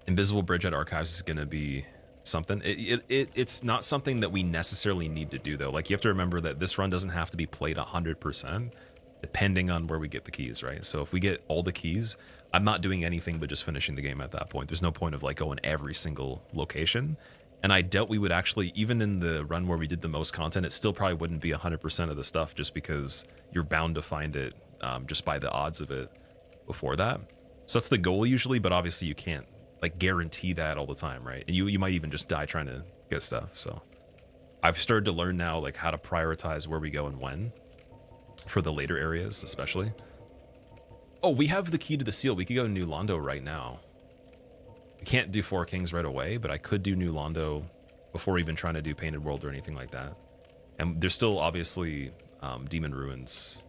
Invisible Bridge at Archives is going to be something. It's not something that we necessarily need to do, though. Like, you have to remember that this run doesn't have to be played 100%, depending on where we get the keys, right? So if we get all the keys, I'm not doing anything but just finishing the game at that point. There's no point of, like, going every single location. And I doubt we would actually, even in the run where we did the most content, it still probably wouldn't be 100% of the stuff, just because you're bound to find it just by the odds of it before that. So that's the goal usually, but obviously you can't like guarantee that all the time, right? And you might even just die trying to get stuff. So I've started to learn now like how to prioritize where we go and when for the later areas, especially. Oh, we have the key to the seal. We could go to New Londo right now. I can't do Four Kings right away, but I could do New Londo before even trying to do Painted World or anything like that. And there's still obviously Demon Ruins,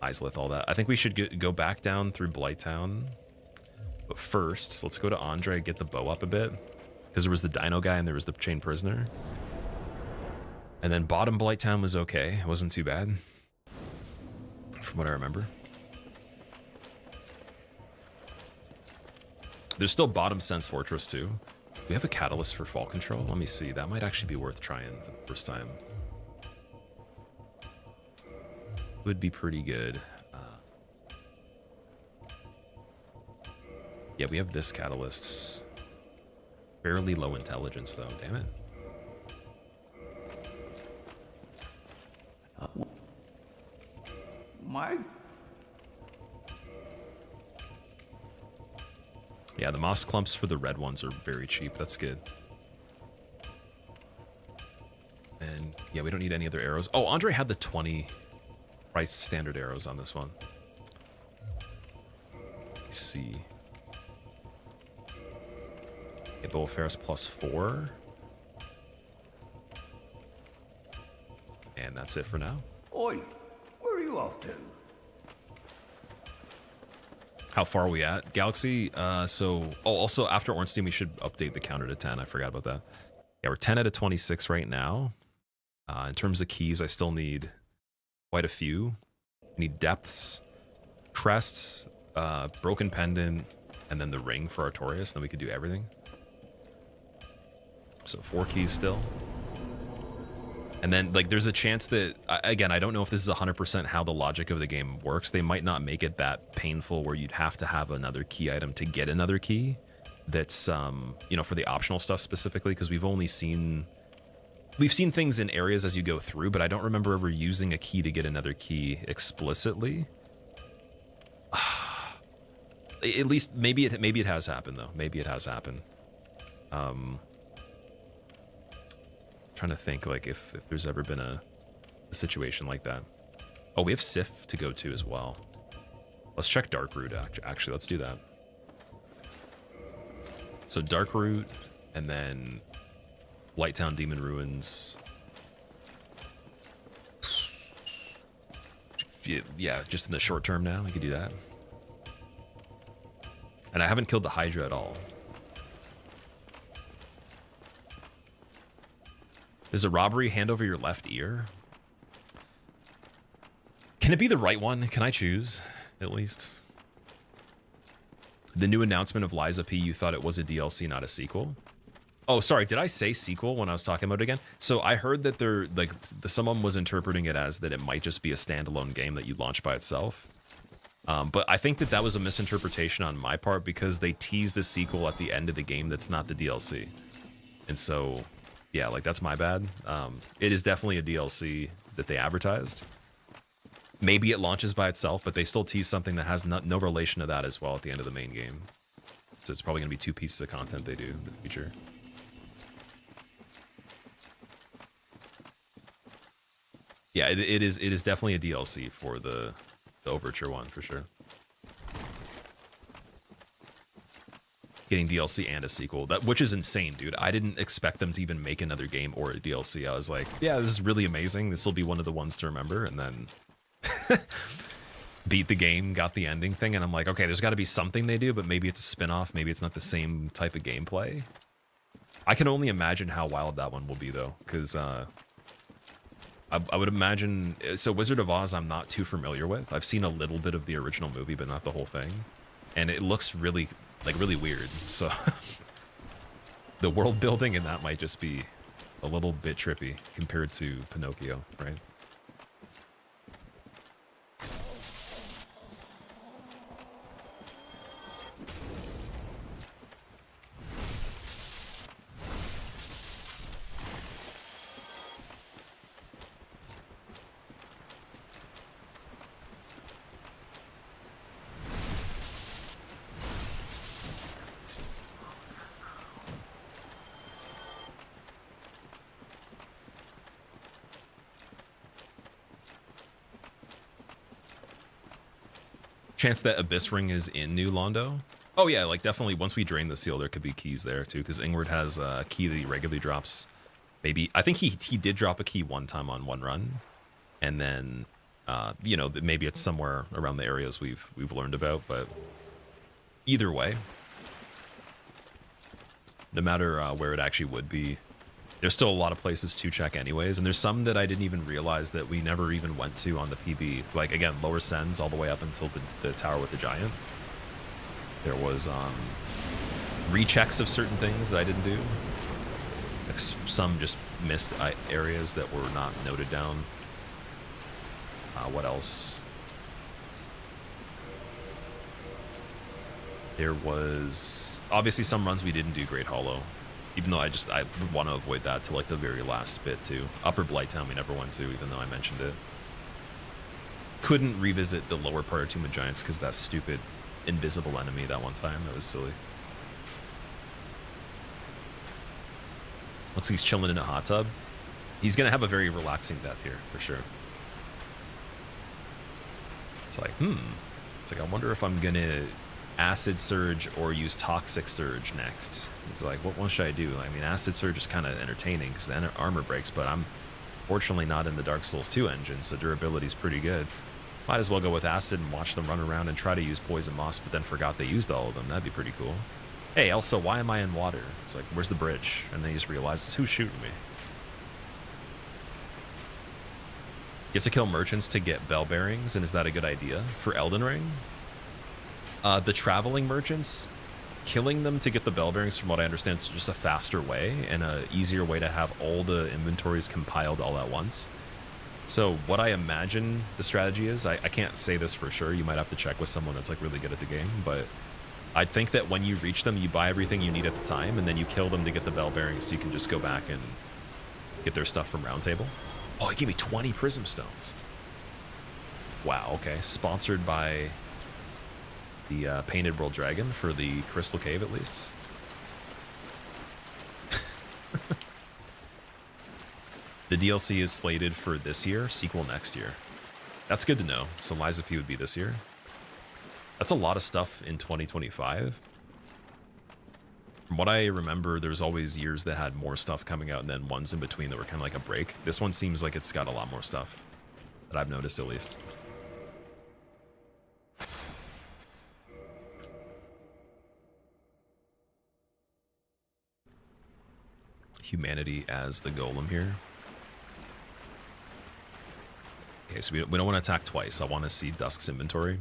Islith, all that. I think we should go back down through Blighttown. But first, let's go to Andre, get the bow up a bit. Because there was the Dino guy and there was the Chained Prisoner. And then bottom Blighttown was okay. It wasn't too bad. From what I remember. There's still bottom Sense Fortress too. Do we have a catalyst for fall control? Let me see. That might actually be worth trying for the first time. Would be pretty good. Yeah, we have this catalyst. Fairly low intelligence though, damn it. Mike? Yeah, the moss clumps for the red ones are very cheap. That's good. And yeah, we don't need any other arrows. Oh, Andre had the 20 price standard arrows on this one. Let's see. Yeah, Bow of Ferris +4. And that's it for now. Oi, where are you off to? How far are we at? Galaxy, also after Ornstein, we should update the counter to 10. I forgot about that. Yeah, we're 10 out of 26 right now. In terms of keys, I still need quite a few. I need depths, crests, broken pendant, and then the ring for Artorias. Then we could do everything. So 4 keys still. And then, like, there's a chance that, again, I don't know if this is 100% how the logic of the game works. They might not make it that painful where you'd have to have another key item to get another key. That's, you know, for the optional stuff specifically, because we've seen things in areas as you go through, but I don't remember ever using a key to get another key explicitly. At least, maybe it has happened, though. Maybe it has happened. Trying to think, like, if there's ever been a situation like that. Oh, we have Sif to go to as well. Let's check Darkroot, actually. Let's do that. So Darkroot, and then Lighttown Demon Ruins. Yeah, just in the short term now, we could do that. And I haven't killed the Hydra at all. There's a robbery, hand over your left ear. Can it be the right one? Can I choose, at least? The new announcement of Liza P, you thought it was a DLC, not a sequel? Oh, sorry, did I say sequel when I was talking about it again? So I heard that someone was interpreting it as that it might just be a standalone game that you launch by itself. But I think that was a misinterpretation on my part because they teased a sequel at the end of the game that's not the DLC. And so, yeah, like, that's my bad. It is definitely a DLC that they advertised. Maybe it launches by itself, but they still tease something that has no relation to that as well at the end of the main game. So it's probably going to be 2 pieces of content they do in the future. Yeah, it is definitely a DLC for the Overture one, for sure. Getting DLC and a sequel, which is insane, dude. I didn't expect them to even make another game or a DLC. I was like, yeah, this is really amazing. This will be one of the ones to remember. And then beat the game, got the ending thing, and I'm like, okay, there's got to be something they do, but maybe it's a spin-off. Maybe it's not the same type of gameplay. I can only imagine how wild that one will be, though, because I would imagine... So Wizard of Oz I'm not too familiar with. I've seen a little bit of the original movie, but not the whole thing. And it looks really weird. So the world building in that might just be a little bit trippy compared to Pinocchio, right? Chance that Abyss Ring is in New Londo? Oh yeah, like definitely once we drain the seal, there could be keys there too, because Ingward has a key that he regularly drops. Maybe, I think he did drop a key one time on one run, and then, you know, maybe it's somewhere around the areas we've learned about, but either way, no matter where it actually would be, there's still a lot of places to check anyways, and there's some that I didn't even realize that we never even went to on the PB. Like, again, Lower Sens all the way up until the Tower with the Giant. There was rechecks of certain things that I didn't do. Like, some just missed areas that were not noted down. What else? There was obviously some runs we didn't do Great Hollow. Even though I would want to avoid that to like the very last bit too. Upper Blighttown we never went to, even though I mentioned it. Couldn't revisit the lower part of Tomb of Giants because that stupid invisible enemy that one time. That was silly. Looks like he's chilling in a hot tub. He's gonna have a very relaxing death here for sure. It's like, It's like, I wonder if I'm gonna Acid Surge or use Toxic Surge next. It's like, what one should I do? I mean, Acid Surge is kind of entertaining because the armor breaks, but I'm fortunately not in the Dark Souls 2 engine, so durability is pretty good. Might as well go with Acid and watch them run around and try to use Poison Moss, but then forgot they used all of them. That'd be pretty cool. Hey, also, why am I in water? It's like, where's the bridge? And then you just realize, who's shooting me? You have to kill merchants to get bell bearings, and is that a good idea for Elden Ring? The traveling merchants, killing them to get the bell bearings, from what I understand, is just a faster way and a easier way to have all the inventories compiled all at once. So what I imagine the strategy is, I can't say this for sure, you might have to check with someone that's like really good at the game, but I think that when you reach them, you buy everything you need at the time, and then you kill them to get the bell bearings, so you can just go back and get their stuff from Round Table. Oh, he gave me 20 prism stones. Wow, okay. Sponsored by the Painted World Dragon for the Crystal Cave, at least. The DLC is slated for this year, sequel next year. That's good to know. So Liza P would be this year. That's a lot of stuff in 2025. From what I remember, there's always years that had more stuff coming out and then ones in between that were kind of like a break. This one seems like it's got a lot more stuff that I've noticed, at least. Humanity as the golem here. Okay, so we don't want to attack twice. I want to see Dusk's inventory.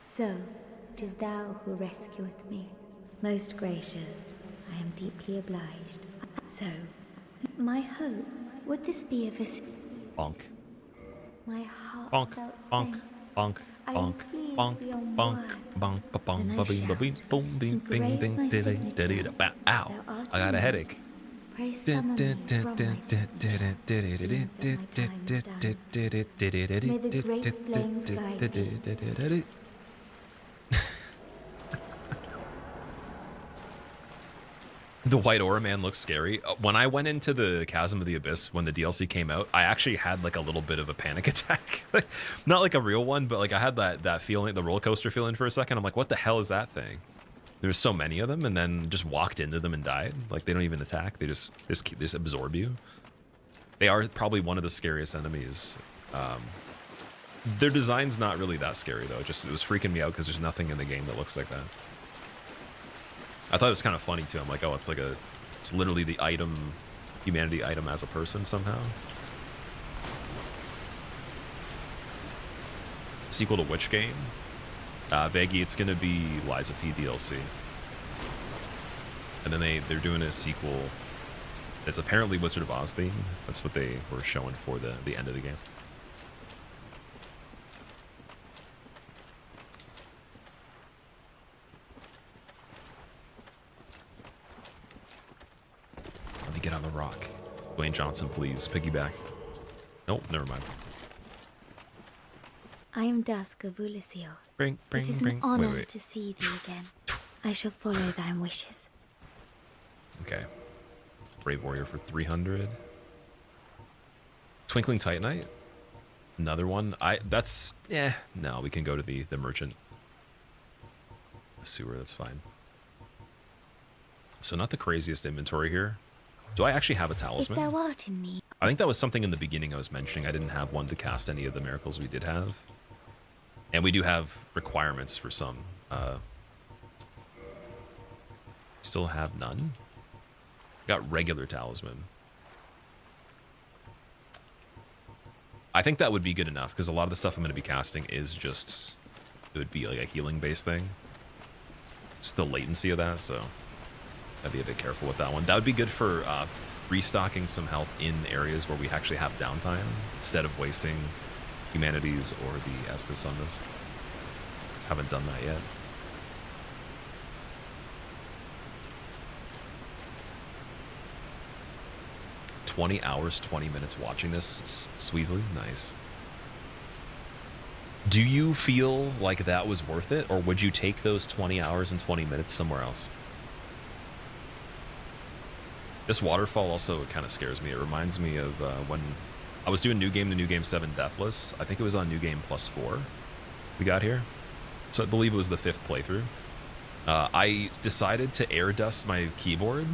So, 'tis thou who rescueth me. Most gracious, I am deeply obliged. So, my hope, would this be a visit? Bonk. My heart Bonk, bonk, bonk, bonk, bonk, bonk, bonk, bonk, boom, boom, boom, bing, bing, bing, diddy, diddy, da, ow! I got a headache. Pray summon me from my May the great flames guide me. The White Aura Man looks scary. When I went into the Chasm of the Abyss, when the DLC came out, I actually had like a little bit of a panic attack. Not like a real one, but like I had that feeling, the roller coaster feeling for a second. I'm like, what the hell is that thing? There's so many of them, and then just walked into them and died. Like they don't even attack. They just absorb you. They are probably one of the scariest enemies. Their design's not really that scary though. It was freaking me out because there's nothing in the game that looks like that. I thought it was kind of funny too. I'm like, oh, it's literally the item, humanity item as a person somehow. Sequel to which game? Veggie, it's gonna be Liza P DLC. And then they're doing a sequel. It's apparently Wizard of Oz theme. That's what they were showing for the end of the game. Get on the rock. Dwayne Johnson, please. Piggyback. Nope, never mind. I am Dusk of Ulasil. Bring, It is an honor to see thee again. I shall follow thy wishes. Okay. Brave Warrior for 300. Twinkling Titanite. Another one. No, we can go to the merchant. The sewer, that's fine. So not the craziest inventory here. Do I actually have a talisman? If thou art in need. I think that was something in the beginning I was mentioning. I didn't have one to cast any of the miracles we did have. And we do have requirements for some. Still have none. Got regular talisman. I think that would be good enough because a lot of the stuff I'm going to be casting is just, it would be like a healing based thing. Just the latency of that, so I'd be a bit careful with that one. That would be good for restocking some health in areas where we actually have downtime instead of wasting humanities or the Estus on this. Just haven't done that yet. $20 hours, 20 minutes watching this, Sweesley. Nice. Do you feel like that was worth it, or would you take those 20 hours and 20 minutes somewhere else? This waterfall also kind of scares me. It reminds me of when I was doing New Game to New Game 7 Deathless. I think it was on New Game +4 we got here. So I believe it was the 5th playthrough. I decided to air dust my keyboard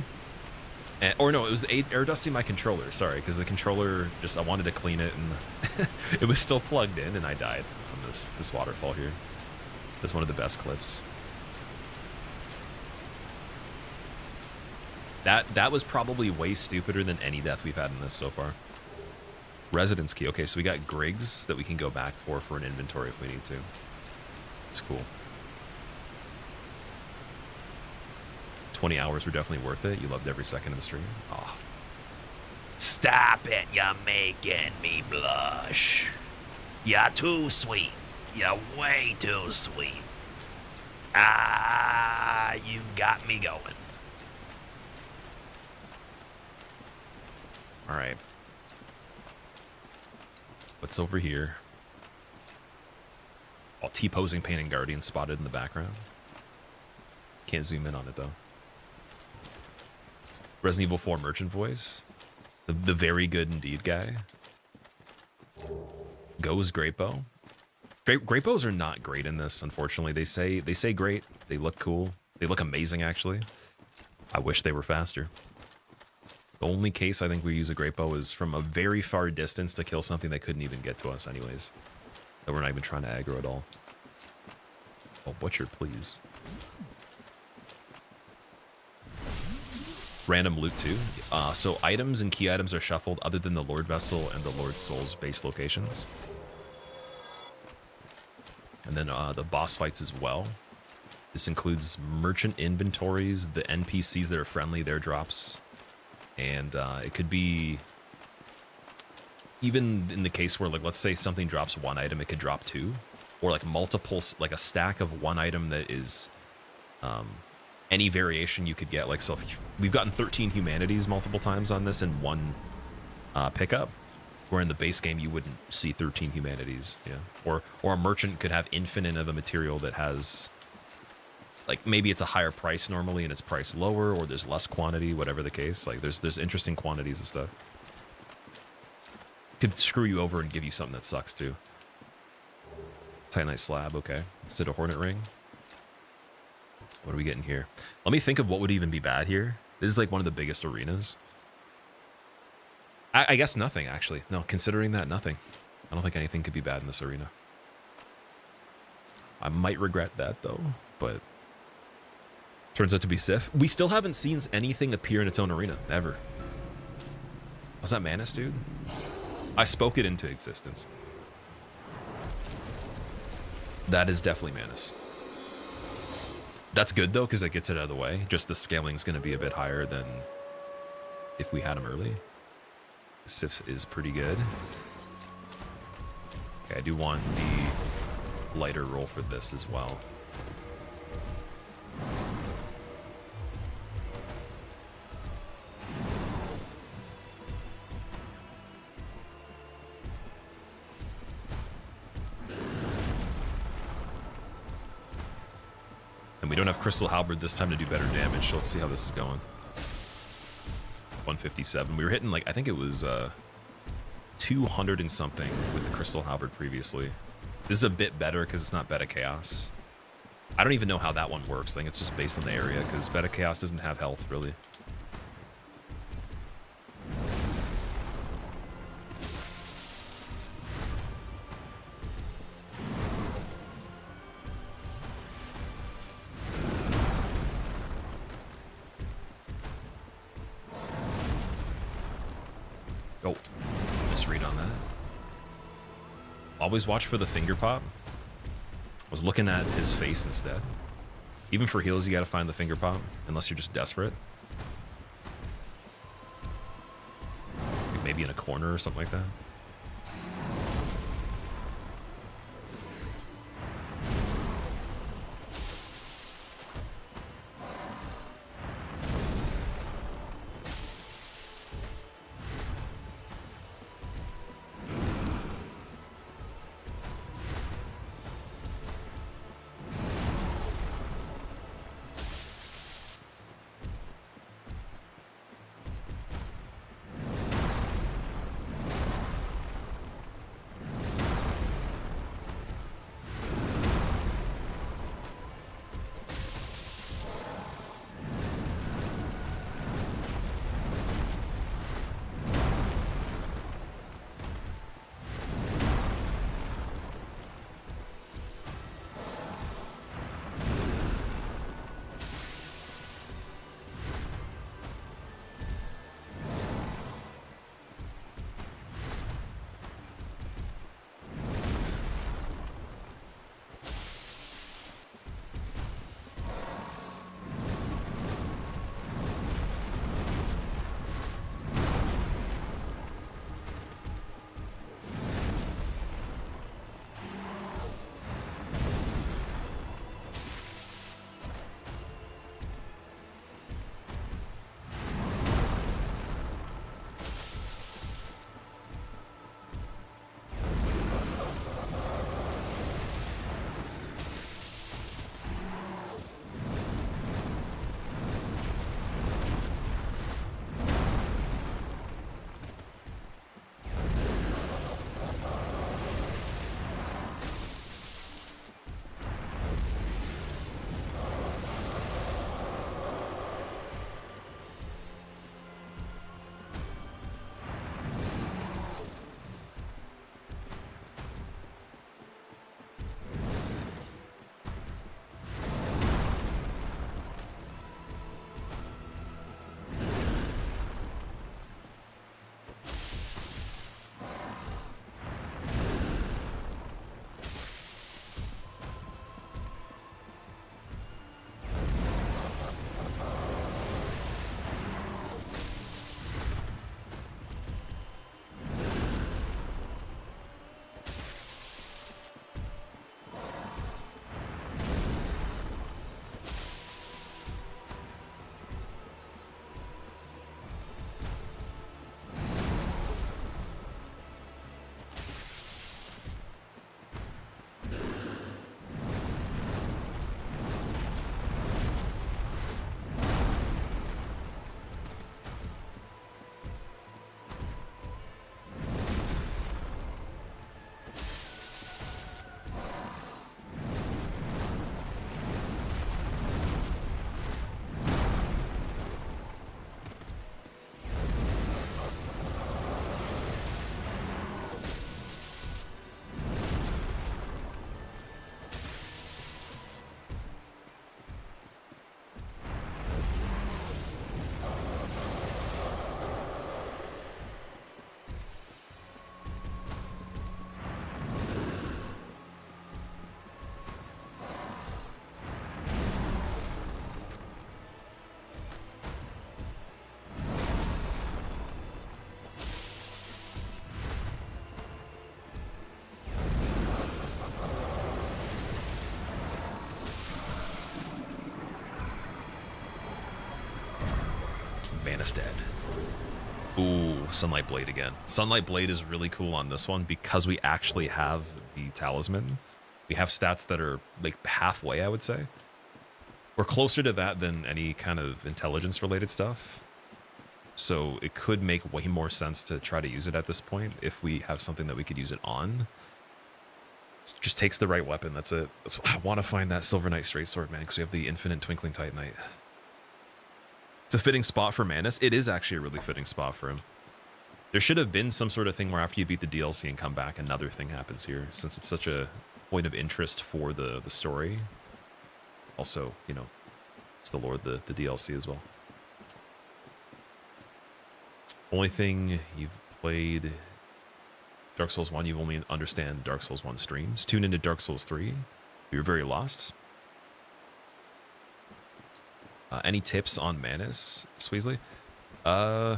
Or no, it was air dusting my controller. Sorry, because the controller just I wanted to clean it and it was still plugged in, and I died from this waterfall here. That's one of the best clips. That was probably way stupider than any death we've had in this so far. Residence key. Okay, so we got Griggs that we can go back for an inventory if we need to. It's cool. 20 hours were definitely worth it. You loved every second of the stream. Oh. Stop it. You're making me blush. You're too sweet. You're way too sweet. Ah, you got me going. All right. What's over here? Oh, T-posing Painting Guardian spotted in the background. Can't zoom in on it, though. Resident Evil 4 merchant voice. The very good indeed guy. Goes Great Bow. Great bows are not great in this, unfortunately. They say great. They look cool. They look amazing, actually. I wish they were faster. The only case I think we use a great bow is from a very far distance to kill something that couldn't even get to us anyways. That we're not even trying to aggro at all. Oh, butcher, please. Random loot too. So items and key items are shuffled other than the Lord Vessel and the Lord Soul's base locations. And then the boss fights as well. This includes merchant inventories, the NPCs that are friendly, their drops. And it could be, even in the case where, like, let's say something drops one item, it could drop two. Or like multiples, like a stack of one item that is any variation you could get. Like, so if we've gotten 13 humanities multiple times on this in one pickup. Where in the base game you wouldn't see 13 humanities, yeah. Or a merchant could have infinite of a material that has, like, maybe it's a higher price normally and it's priced lower, or there's less quantity, whatever the case. Like, there's interesting quantities of stuff. Could screw you over and give you something that sucks too. Titanite slab, okay. Instead of Hornet ring. What are we getting here? Let me think of what would even be bad here. This is like one of the biggest arenas. I guess nothing, actually. No, considering that, nothing. I don't think anything could be bad in this arena. I might regret that, though, but turns out to be Sif. We still haven't seen anything appear in its own arena, ever. Was that Manus, dude? I spoke it into existence. That is definitely Manus. That's good, though, because it gets it out of the way. Just the scaling's going to be a bit higher than if we had him early. Sif is pretty good. Okay, I do want the lighter roll for this as well. And we don't have Crystal Halberd this time to do better damage, so let's see how this is going. 157. We were hitting, like, I think it was 200 and something with the Crystal Halberd previously. This is a bit better because it's not Beta Chaos. I don't even know how that one works. I think it's just based on the area because Beta Chaos doesn't have health, really. Oh, misread on that. Always watch for the finger pop. I was looking at his face instead. Even for heals, you gotta find the finger pop, unless you're just desperate. Like maybe in a corner or something like that. Manus dead. Ooh, Sunlight Blade again. Sunlight Blade is really cool on this one because we actually have the talisman. We have stats that are like halfway, I would say. We're closer to that than any kind of intelligence related stuff. So it could make way more sense to try to use it at this point if we have something that we could use it on. It just takes the right weapon, that's it. That's why I want to find that Silver Knight Straight Sword, man, because we have the Infinite Twinkling Titanite. It's a fitting spot for Manus. It is actually a really fitting spot for him. There should have been some sort of thing where after you beat the DLC and come back, another thing happens here, since it's such a point of interest for the story. Also, you know, it's the lore of the DLC as well. Only thing you've played Dark Souls 1, you only understand Dark Souls 1 streams. Tune into Dark Souls 3. You're very lost. Any tips on Manus, Sweesley? I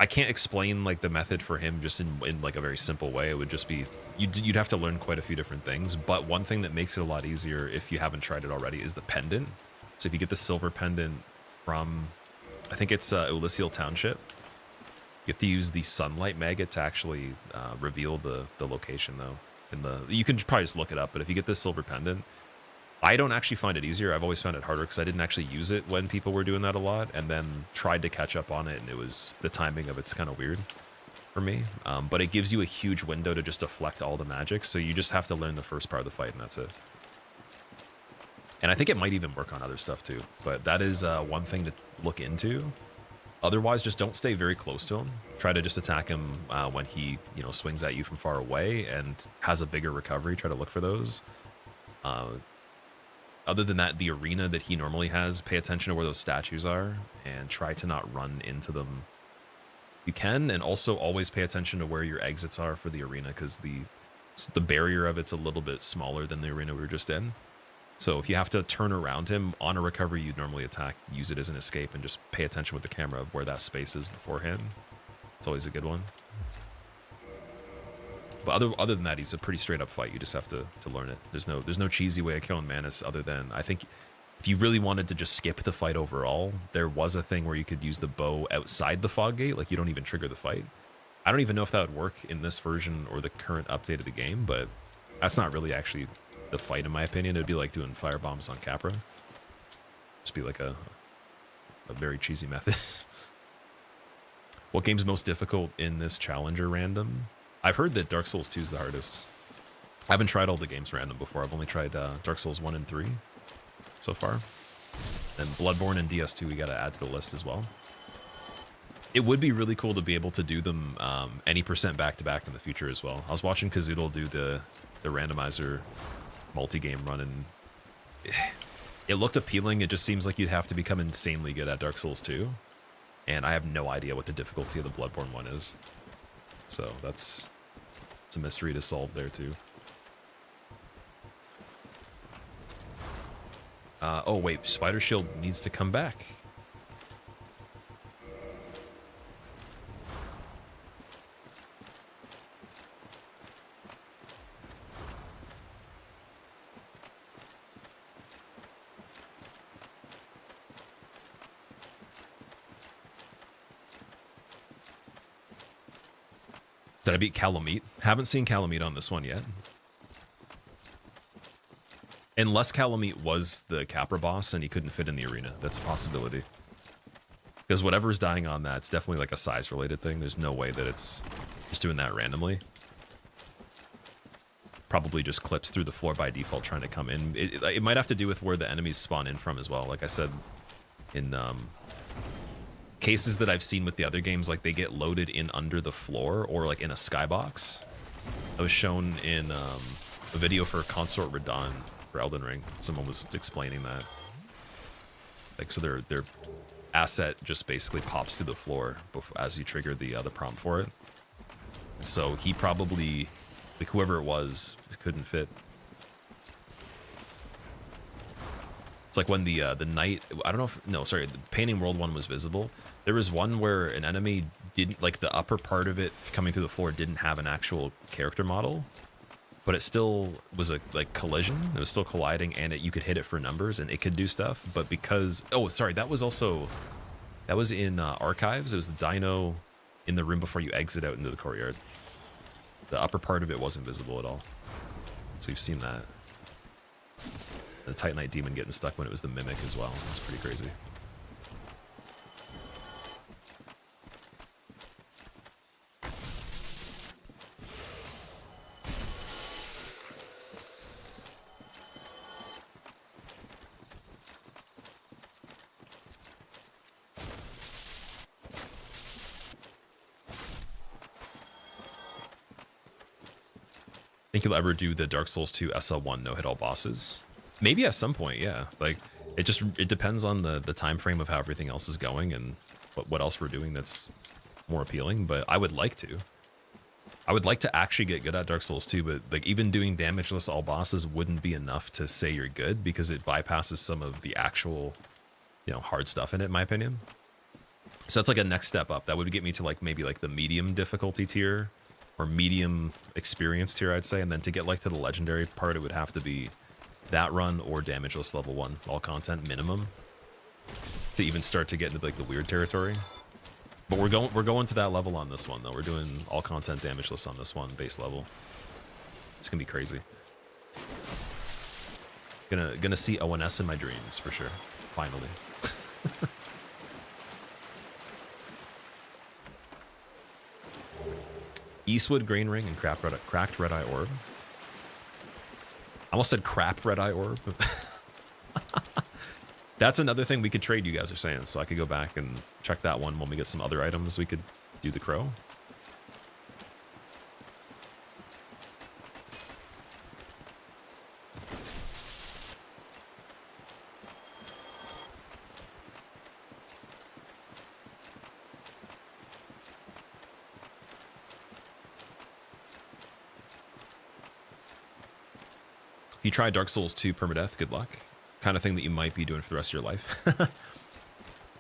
can't explain like the method for him just in like a very simple way. It would just be, you'd have to learn quite a few different things. But one thing that makes it a lot easier if you haven't tried it already is the pendant. So if you get the silver pendant from, I think it's Elysial Township, you have to use the sunlight maggot to actually reveal the location though. You can probably just look it up, but if you get this silver pendant, I don't actually find it easier. I've always found it harder because I didn't actually use it when people were doing that a lot, and then tried to catch up on it, and it was, the timing of it's kind of weird for me. But it gives you a huge window to just deflect all the magic, so you just have to learn the first part of the fight, and that's it. And I think it might even work on other stuff too, but that is one thing to look into. Otherwise, just don't stay very close to him. Try to just attack him when he, you know, swings at you from far away and has a bigger recovery. Try to look for those. Other than that, the arena that he normally has, pay attention to where those statues are and try to not run into them. You can, and also always pay attention to where your exits are for the arena, because the barrier of it's a little bit smaller than the arena we were just in. So if you have to turn around him on a recovery, you'd normally attack, use it as an escape, and just pay attention with the camera of where that space is beforehand. It's always a good one. But other than that, he's a pretty straight up fight. You just have to learn it. There's no cheesy way of killing Manus other than, I think if you really wanted to just skip the fight overall, there was a thing where you could use the bow outside the fog gate, like you don't even trigger the fight. I don't even know if that would work in this version or the current update of the game, but that's not really actually the fight in my opinion. It'd be like doing fire bombs on Capra. Just be like a very cheesy method. What game's most difficult in this Challenger random? I've heard that Dark Souls 2 is the hardest. I haven't tried all the games random before. I've only tried Dark Souls 1 and 3 so far. And Bloodborne and DS2 we gotta add to the list as well. It would be really cool to be able to do them any percent back-to-back in the future as well. I was watching Kazoodle do the randomizer multi-game run, and it looked appealing. It just seems like you'd have to become insanely good at Dark Souls 2. And I have no idea what the difficulty of the Bloodborne one is. So it's a mystery to solve there too. Oh wait, Spider Shield needs to come back. Did I beat Calamite? Haven't seen Calamite on this one yet. Unless Calamite was the Capra boss and he couldn't fit in the arena. That's a possibility. Because whatever's dying on that, it's definitely like a size-related thing. There's no way that it's just doing that randomly. Probably just clips through the floor by default trying to come in. It might have to do with where the enemies spawn in from as well. Like I said, in cases that I've seen with the other games, like they get loaded in under the floor or like in a skybox. I was shown in a video for Consort Radon for Elden Ring. Someone was explaining that. Like, so their asset just basically pops through the floor as you trigger the prompt for it. So he probably, like whoever it was, couldn't fit. It's like when the knight, I don't know if, no, sorry, the Painting World one was visible. There was one where an enemy didn't, like the upper part of it coming through the floor didn't have an actual character model, but it still was a like collision. It was still colliding, and you could hit it for numbers and it could do stuff. But because, oh, sorry, that was also That was in Archives. It was the dino in the room before you exit out into the courtyard. The upper part of it wasn't visible at all. So you've seen that. The Titanite demon getting stuck when it was the Mimic as well. It was pretty crazy. Think you'll ever do the Dark Souls 2 SL1 no hit all bosses? Maybe at some point, yeah. Like it depends on the time frame of how everything else is going and what else we're doing that's more appealing, but I would like to. I would like to actually get good at Dark Souls 2, but like even doing damageless all bosses wouldn't be enough to say you're good because it bypasses some of the actual, you know, hard stuff in it, in my opinion. So that's like a next step up. That would get me to like maybe like the medium difficulty tier or medium experience tier, I'd say. And then to get like to the legendary part, it would have to be that run or damageless level 1, all content minimum, to even start to get into like the weird territory. But we're going to that level on this one though. We're doing all content damageless on this one, base level. It's gonna be crazy. Gonna see ONS in my dreams for sure. Finally. Eastwood Grain Ring and cracked red eye orb. I almost said crap red eye orb. That's another thing we could trade, you guys are saying, so I could go back and check that one when we get some other items. We could do the crow. If you try Dark Souls 2 permadeath, good luck. Kind of thing that you might be doing for the rest of your life.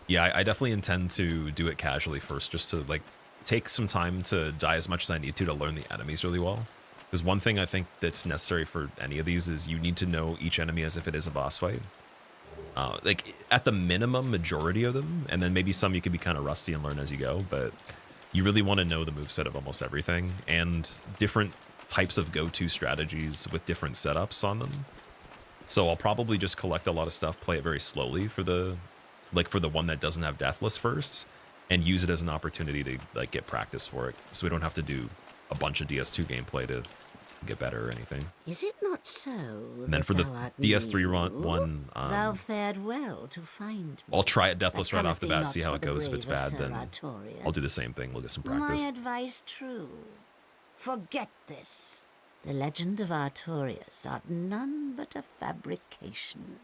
Yeah, I definitely intend to do it casually first, just to like take some time to die as much as I need to learn the enemies really well. Because one thing I think that's necessary for any of these is you need to know each enemy as if it is a boss fight. Like at the minimum, majority of them, and then maybe some you could be kind of rusty and learn as you go, but you really want to know the moveset of almost everything and different types of go-to strategies with different setups on them. So I'll probably just collect a lot of stuff, play it very slowly for the one that doesn't have Deathless first, and use it as an opportunity to like get practice for it, so we don't have to do a bunch of DS2 gameplay to get better or anything. Is it not so? And then for the DS3 one, thou fared well to find me. I'll try it Deathless right off the bat, see how it goes. If it's bad, then I'll do the same thing. We'll get some practice. My advice true. Forget this. The legend of Artorias art none but a fabrication.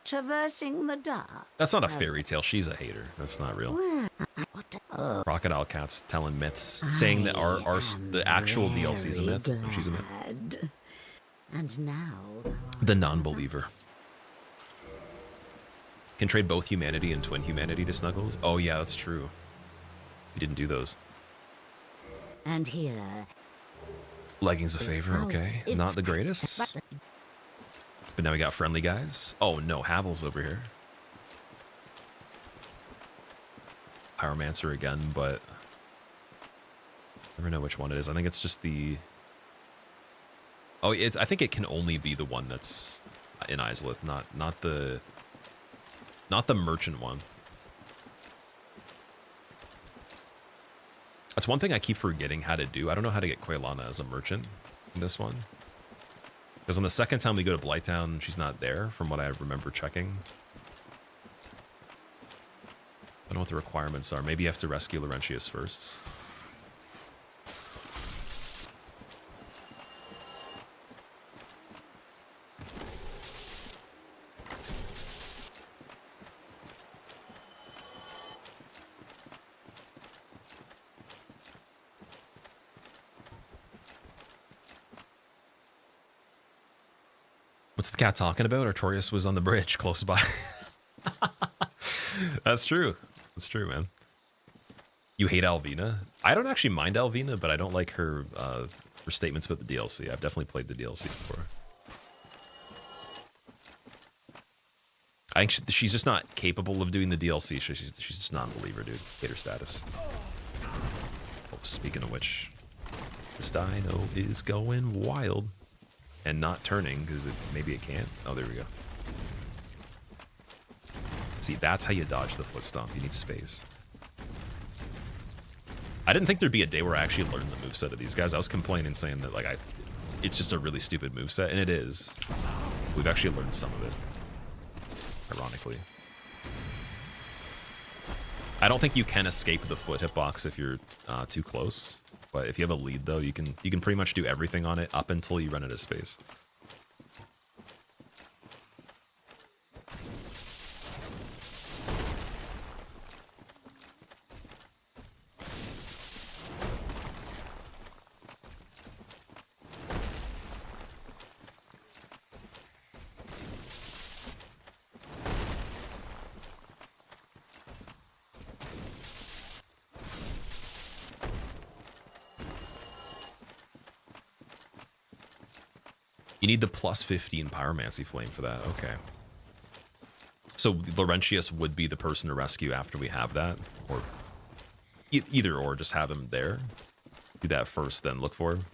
Traversing the dark. That's not a fairy tale. She's a hater. That's not real. Crocodile Cat's telling myths, saying that the actual DLC is a myth. She's a myth. And now the non-believer can trade both humanity and twin humanity to Snuggles. Oh yeah, that's true. We didn't do those. And here. Leggings a favor, okay. Not the greatest. But now we got friendly guys. Oh no, Havel's over here. Pyromancer again, but I never know which one it is. I think it's just the... Oh, I think it can only be the one that's in Izalith, not the merchant one. That's one thing I keep forgetting how to do. I don't know how to get Quaylana as a merchant in this one. Because on the second time we go to Blighttown, she's not there, from what I remember checking. I don't know what the requirements are. Maybe you have to rescue Laurentius first. What's the cat talking about? Artorias was on the bridge close by. That's true. That's true, man. You hate Alvina? I don't actually mind Alvina, but I don't like her statements about the DLC. I've definitely played the DLC before. I think she's just not capable of doing the DLC. She's just not a believer, dude. Hate her status. Oh, speaking of which, this dino is going wild and not turning because maybe it can't. Oh, there we go. See, that's how you dodge the foot stomp. You need space. I didn't think there'd be a day where I actually learned the moveset of these guys. I was complaining, saying that like it's just a really stupid moveset, and it is. We've actually learned some of it, ironically. I don't think you can escape the foot hitbox if you're too close. But if you have a lead, though, you can pretty much do everything on it up until you run out of space. You need the plus 15 Pyromancy Flame for that. Okay. So Laurentius would be the person to rescue after we have that, or either or, just have him there. Do that first, then look for him.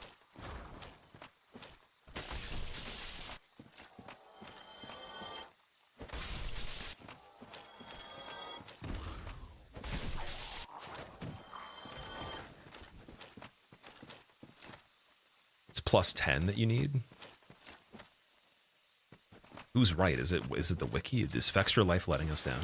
It's plus 10 that you need. Who's right? Is it the wiki? Is Fextra Life letting us down?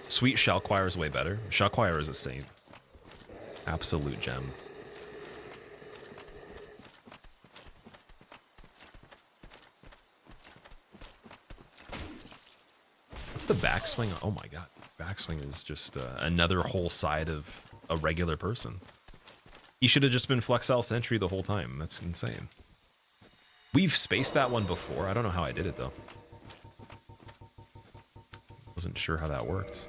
Sweet Shellquire is way better. Shellquire is a saint. Absolute gem. The backswing, oh my god, backswing is just another whole side of a regular person. He should have just been Flexile Sentry the whole time. That's insane. We've spaced that one before. I don't know how I did it though. Wasn't sure how that worked.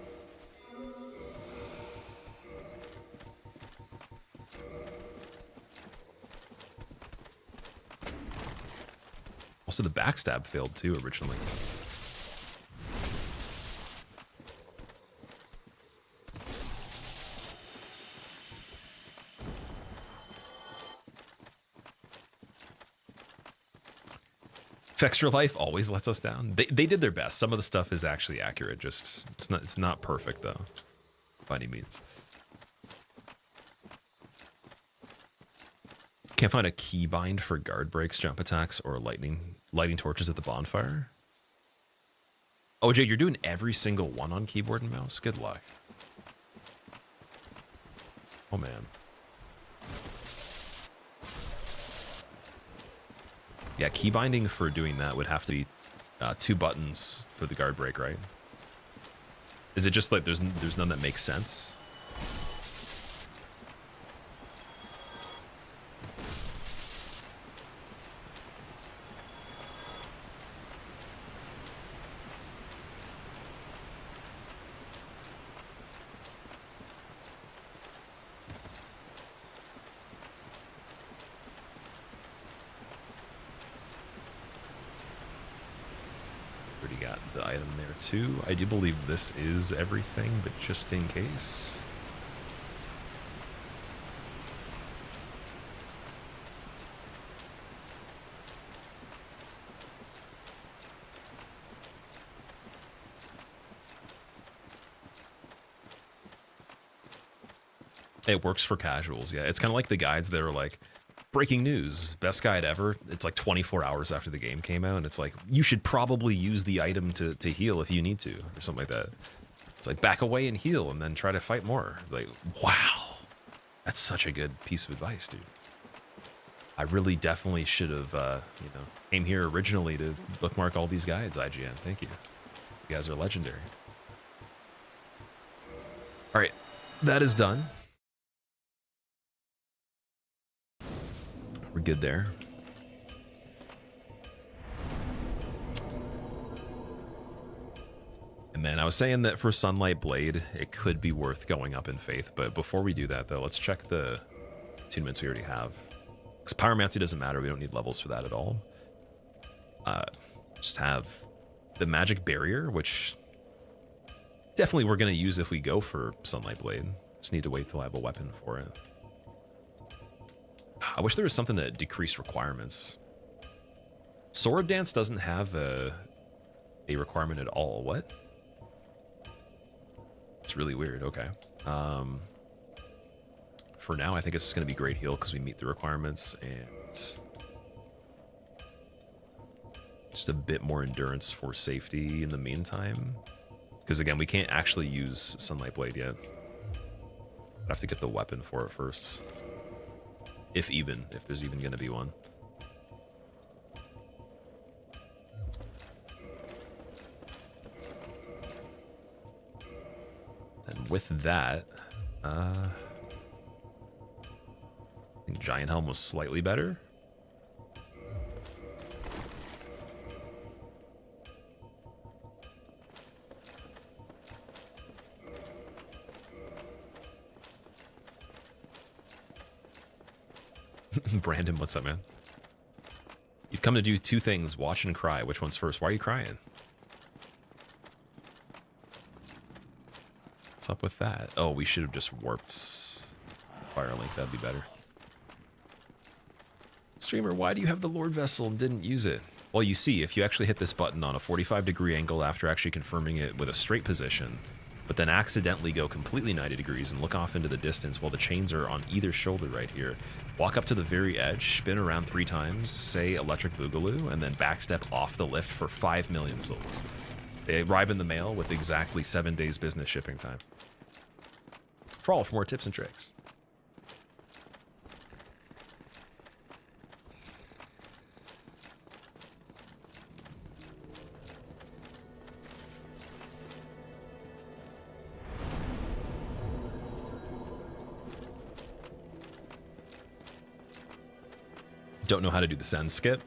Also, the backstab failed too originally. Extra Life always lets us down. They did their best. Some of the stuff is actually accurate. Just it's not perfect though, by any means. Can't find a keybind for guard breaks, jump attacks, or lighting torches at the bonfire. OJ, you're doing every single one on keyboard and mouse. Good luck. Oh man. Yeah, key binding for doing that would have to be 2 buttons for the guard break, right? Is it just like there's none that makes sense? Too. I do believe this is everything, but just in case. It works for casuals, yeah. It's kind of like the guides that are like, breaking news, best guide ever. It's like 24 hours after the game came out, and it's like, you should probably use the item to heal if you need to, or something like that. It's like, back away and heal, and then try to fight more. Like, wow. That's such a good piece of advice, dude. I really definitely should have, you know, came here originally to bookmark all these guides, IGN. Thank you. You guys are legendary. All right, that is done. We're good there. And man. I was saying that for Sunlight Blade, it could be worth going up in Faith. But before we do that, though, let's check the attunements we already have. Because Pyromancy doesn't matter. We don't need levels for that at all. Just have the Magic Barrier, which definitely we're going to use if we go for Sunlight Blade. Just need to wait till I have a weapon for it. I wish there was something that decreased requirements. Sword Dance doesn't have a requirement at all. What? It's really weird. Okay. For now, I think it's just going to be Great Heal because we meet the requirements and just a bit more endurance for safety in the meantime. Because again, we can't actually use Sunlight Blade yet. I have to get the weapon for it first. If there's even going to be one. And with that, I think Giant Helm was slightly better. Brandon, what's up, man? You've come to do two things, watch and cry. Which one's first? Why are you crying? What's up with that? Oh, we should have just warped Firelink. That'd be better. Streamer, why do you have the Lord Vessel and didn't use it? Well, you see, if you actually hit this button on a 45-degree angle after actually confirming it with a straight position, but then accidentally go completely 90 degrees and look off into the distance while the chains are on either shoulder right here, walk up to the very edge, spin around 3 times, say Electric Boogaloo, and then backstep off the lift for 5 million souls. They arrive in the mail with exactly 7 days business shipping time. For more tips and tricks. Don't know how to do the send skip.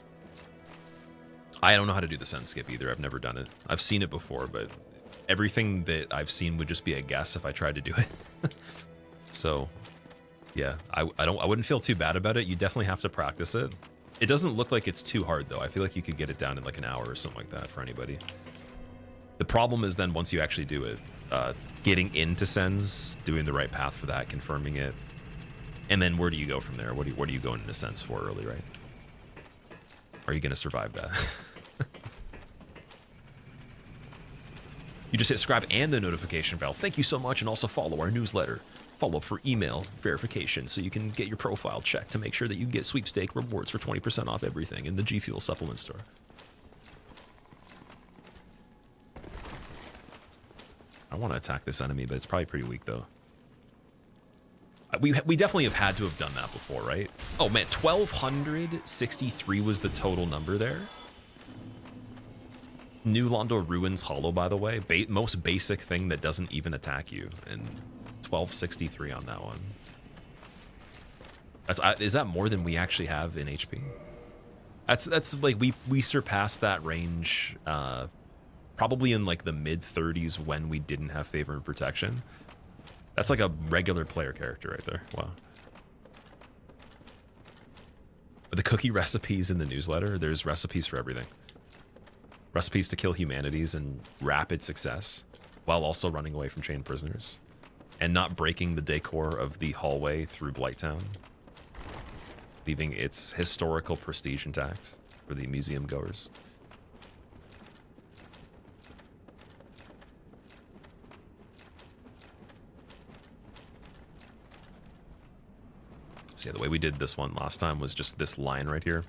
I don't know how to do the send skip either. I've never done it. I've seen it before, but everything that I've seen would just be a guess if I tried to do it. So, yeah, I wouldn't feel too bad about it. You definitely have to practice it. It doesn't look like it's too hard though. I feel like you could get it down in like an hour or something like that for anybody. The problem is then once you actually do it, getting into sends, doing the right path for that, confirming it. And then where do you go from there? What are you going into sense for early, right? Are you going to survive that? You just hit subscribe and the notification bell. Thank you so much, and also follow our newsletter. Follow up for email verification so you can get your profile checked to make sure that you get sweepstake rewards for 20% off everything in the G Fuel supplement store. I want to attack this enemy, but it's probably pretty weak though. We definitely have had to have done that before, right? Oh man, 1263 was the total number there. New Londo Ruins Hollow, by the way. Most basic thing that doesn't even attack you. And 1263 on that one. Is that more than we actually have in HP? That's like, we surpassed that range probably in like the mid-30s when we didn't have Favor and Protection. That's like a regular player character right there. Wow. But the cookie recipes in the newsletter, there's recipes for everything. Recipes to kill humanities and rapid success, while also running away from chained prisoners, and not breaking the decor of the hallway through Blighttown, leaving its historical prestige intact for the museum goers. So yeah, the way we did this one last time was just this line right here.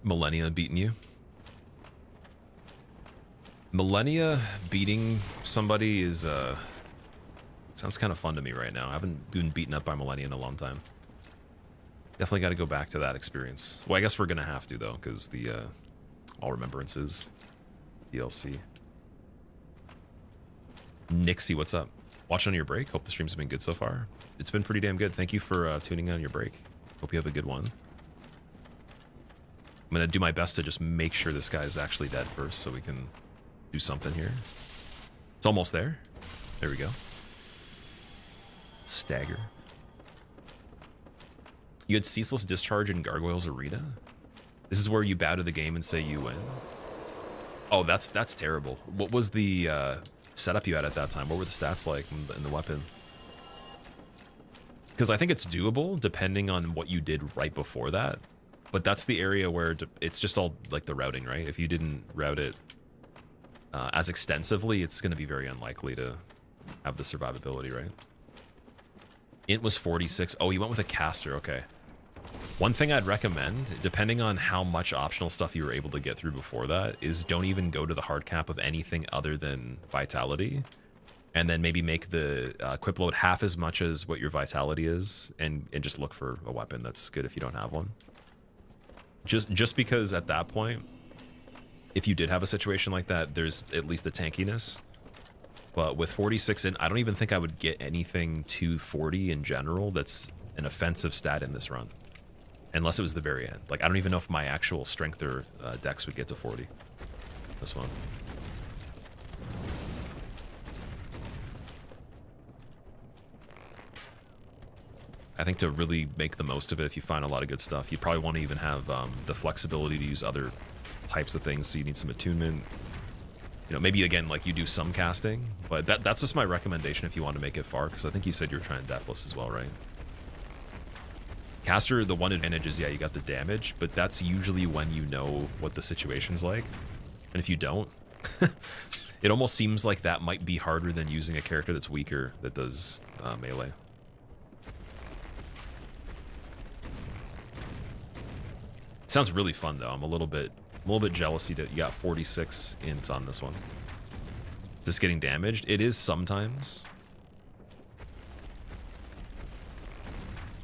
Millennia beating you. Millennia beating somebody is sounds kind of fun to me right now. I haven't been beaten up by Millennia in a long time. Definitely got to go back to that experience. Well, I guess we're gonna have to though, because the all remembrances. DLC. Nixie, what's up? Watching on your break? Hope the streams have been good so far. It's been pretty damn good. Thank you for tuning in on your break. Hope you have a good one. I'm going to do my best to just make sure this guy is actually dead first so we can do something here. It's almost there. There we go. Stagger. You had Ceaseless Discharge in Gargoyles Arena? This is where you bow to the game and say you win? Oh, that's terrible. What was the setup you had at that time? What were the stats like in the weapon? Because I think it's doable depending on what you did right before that. But that's the area where it's just all like the routing, right? If you didn't route it as extensively, it's going to be very unlikely to have the survivability, right? Int was 46. Oh, you went with a caster. Okay. One thing I'd recommend, depending on how much optional stuff you were able to get through before that, is don't even go to the hard cap of anything other than vitality. And then maybe make the equip load half as much as what your vitality is, and just look for a weapon that's good if you don't have one. Just because at that point, if you did have a situation like that, there's at least the tankiness. But with 46 in, I don't even think I would get anything to 40 in general that's an offensive stat in this run. Unless it was the very end. Like, I don't even know if my actual strength or dex would get to 40. This one. I think to really make the most of it, if you find a lot of good stuff, you probably want to even have the flexibility to use other types of things. So you need some attunement. You know, maybe again, like you do some casting, but that's just my recommendation if you want to make it far, because I think you said you were trying Deathless as well, right? Caster, the one advantage is, yeah, you got the damage, but that's usually when you know what the situation's like. And if you don't, it almost seems like that might be harder than using a character that's weaker that does melee. It sounds really fun though. I'm a little bit jealousy that you got 46 ints on this one. Is this getting damaged? It is sometimes.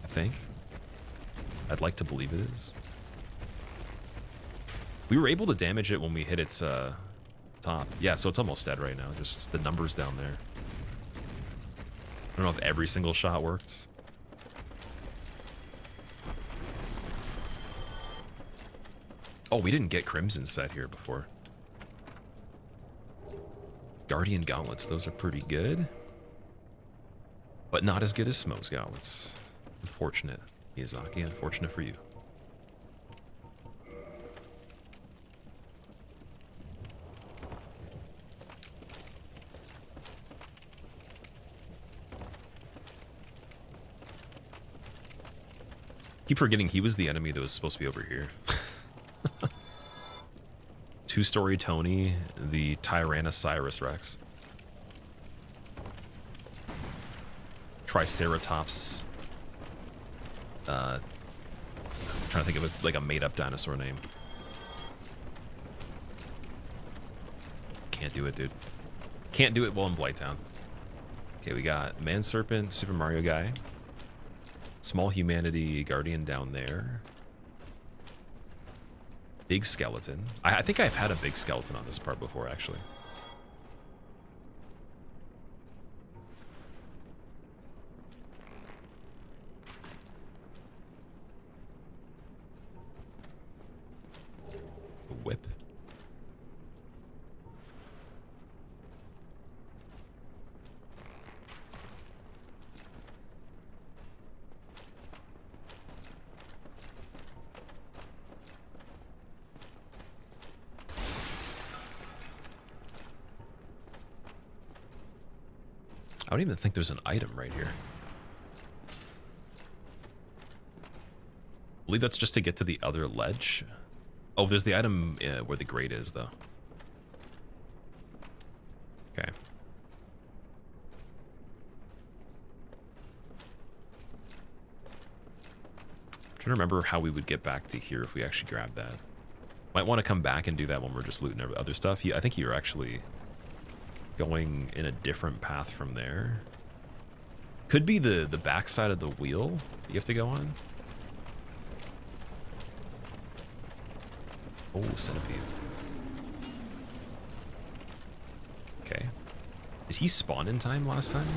I think. I'd like to believe it is. We were able to damage it when we hit its top. Yeah, so it's almost dead right now. Just the numbers down there. I don't know if every single shot worked. Oh, we didn't get Crimson set here before. Guardian Gauntlets, those are pretty good. But not as good as Smoke's Gauntlets. Unfortunate, Miyazaki, unfortunate for you. Keep forgetting he was the enemy that was supposed to be over here. Two-story Tony, the Tyrannosaurus Rex. Triceratops. I'm trying to think of like a made-up dinosaur name. Can't do it, dude. Can't do it while in Blighttown. Okay, we got Man Serpent, Super Mario guy. Small Humanity Guardian down there. Big Skeleton. I think I've had a Big Skeleton on this part before, actually. A whip. I don't even think there's an item right here. I believe that's just to get to the other ledge. Oh, there's the item where the grate is, though. Okay. I'm trying to remember how we would get back to here if we actually grabbed that. Might want to come back and do that when we're just looting other stuff. I think you're actually going in a different path from there. Could be the back side of the wheel that you have to go on. Oh, centipede. Did he spawn in time last time?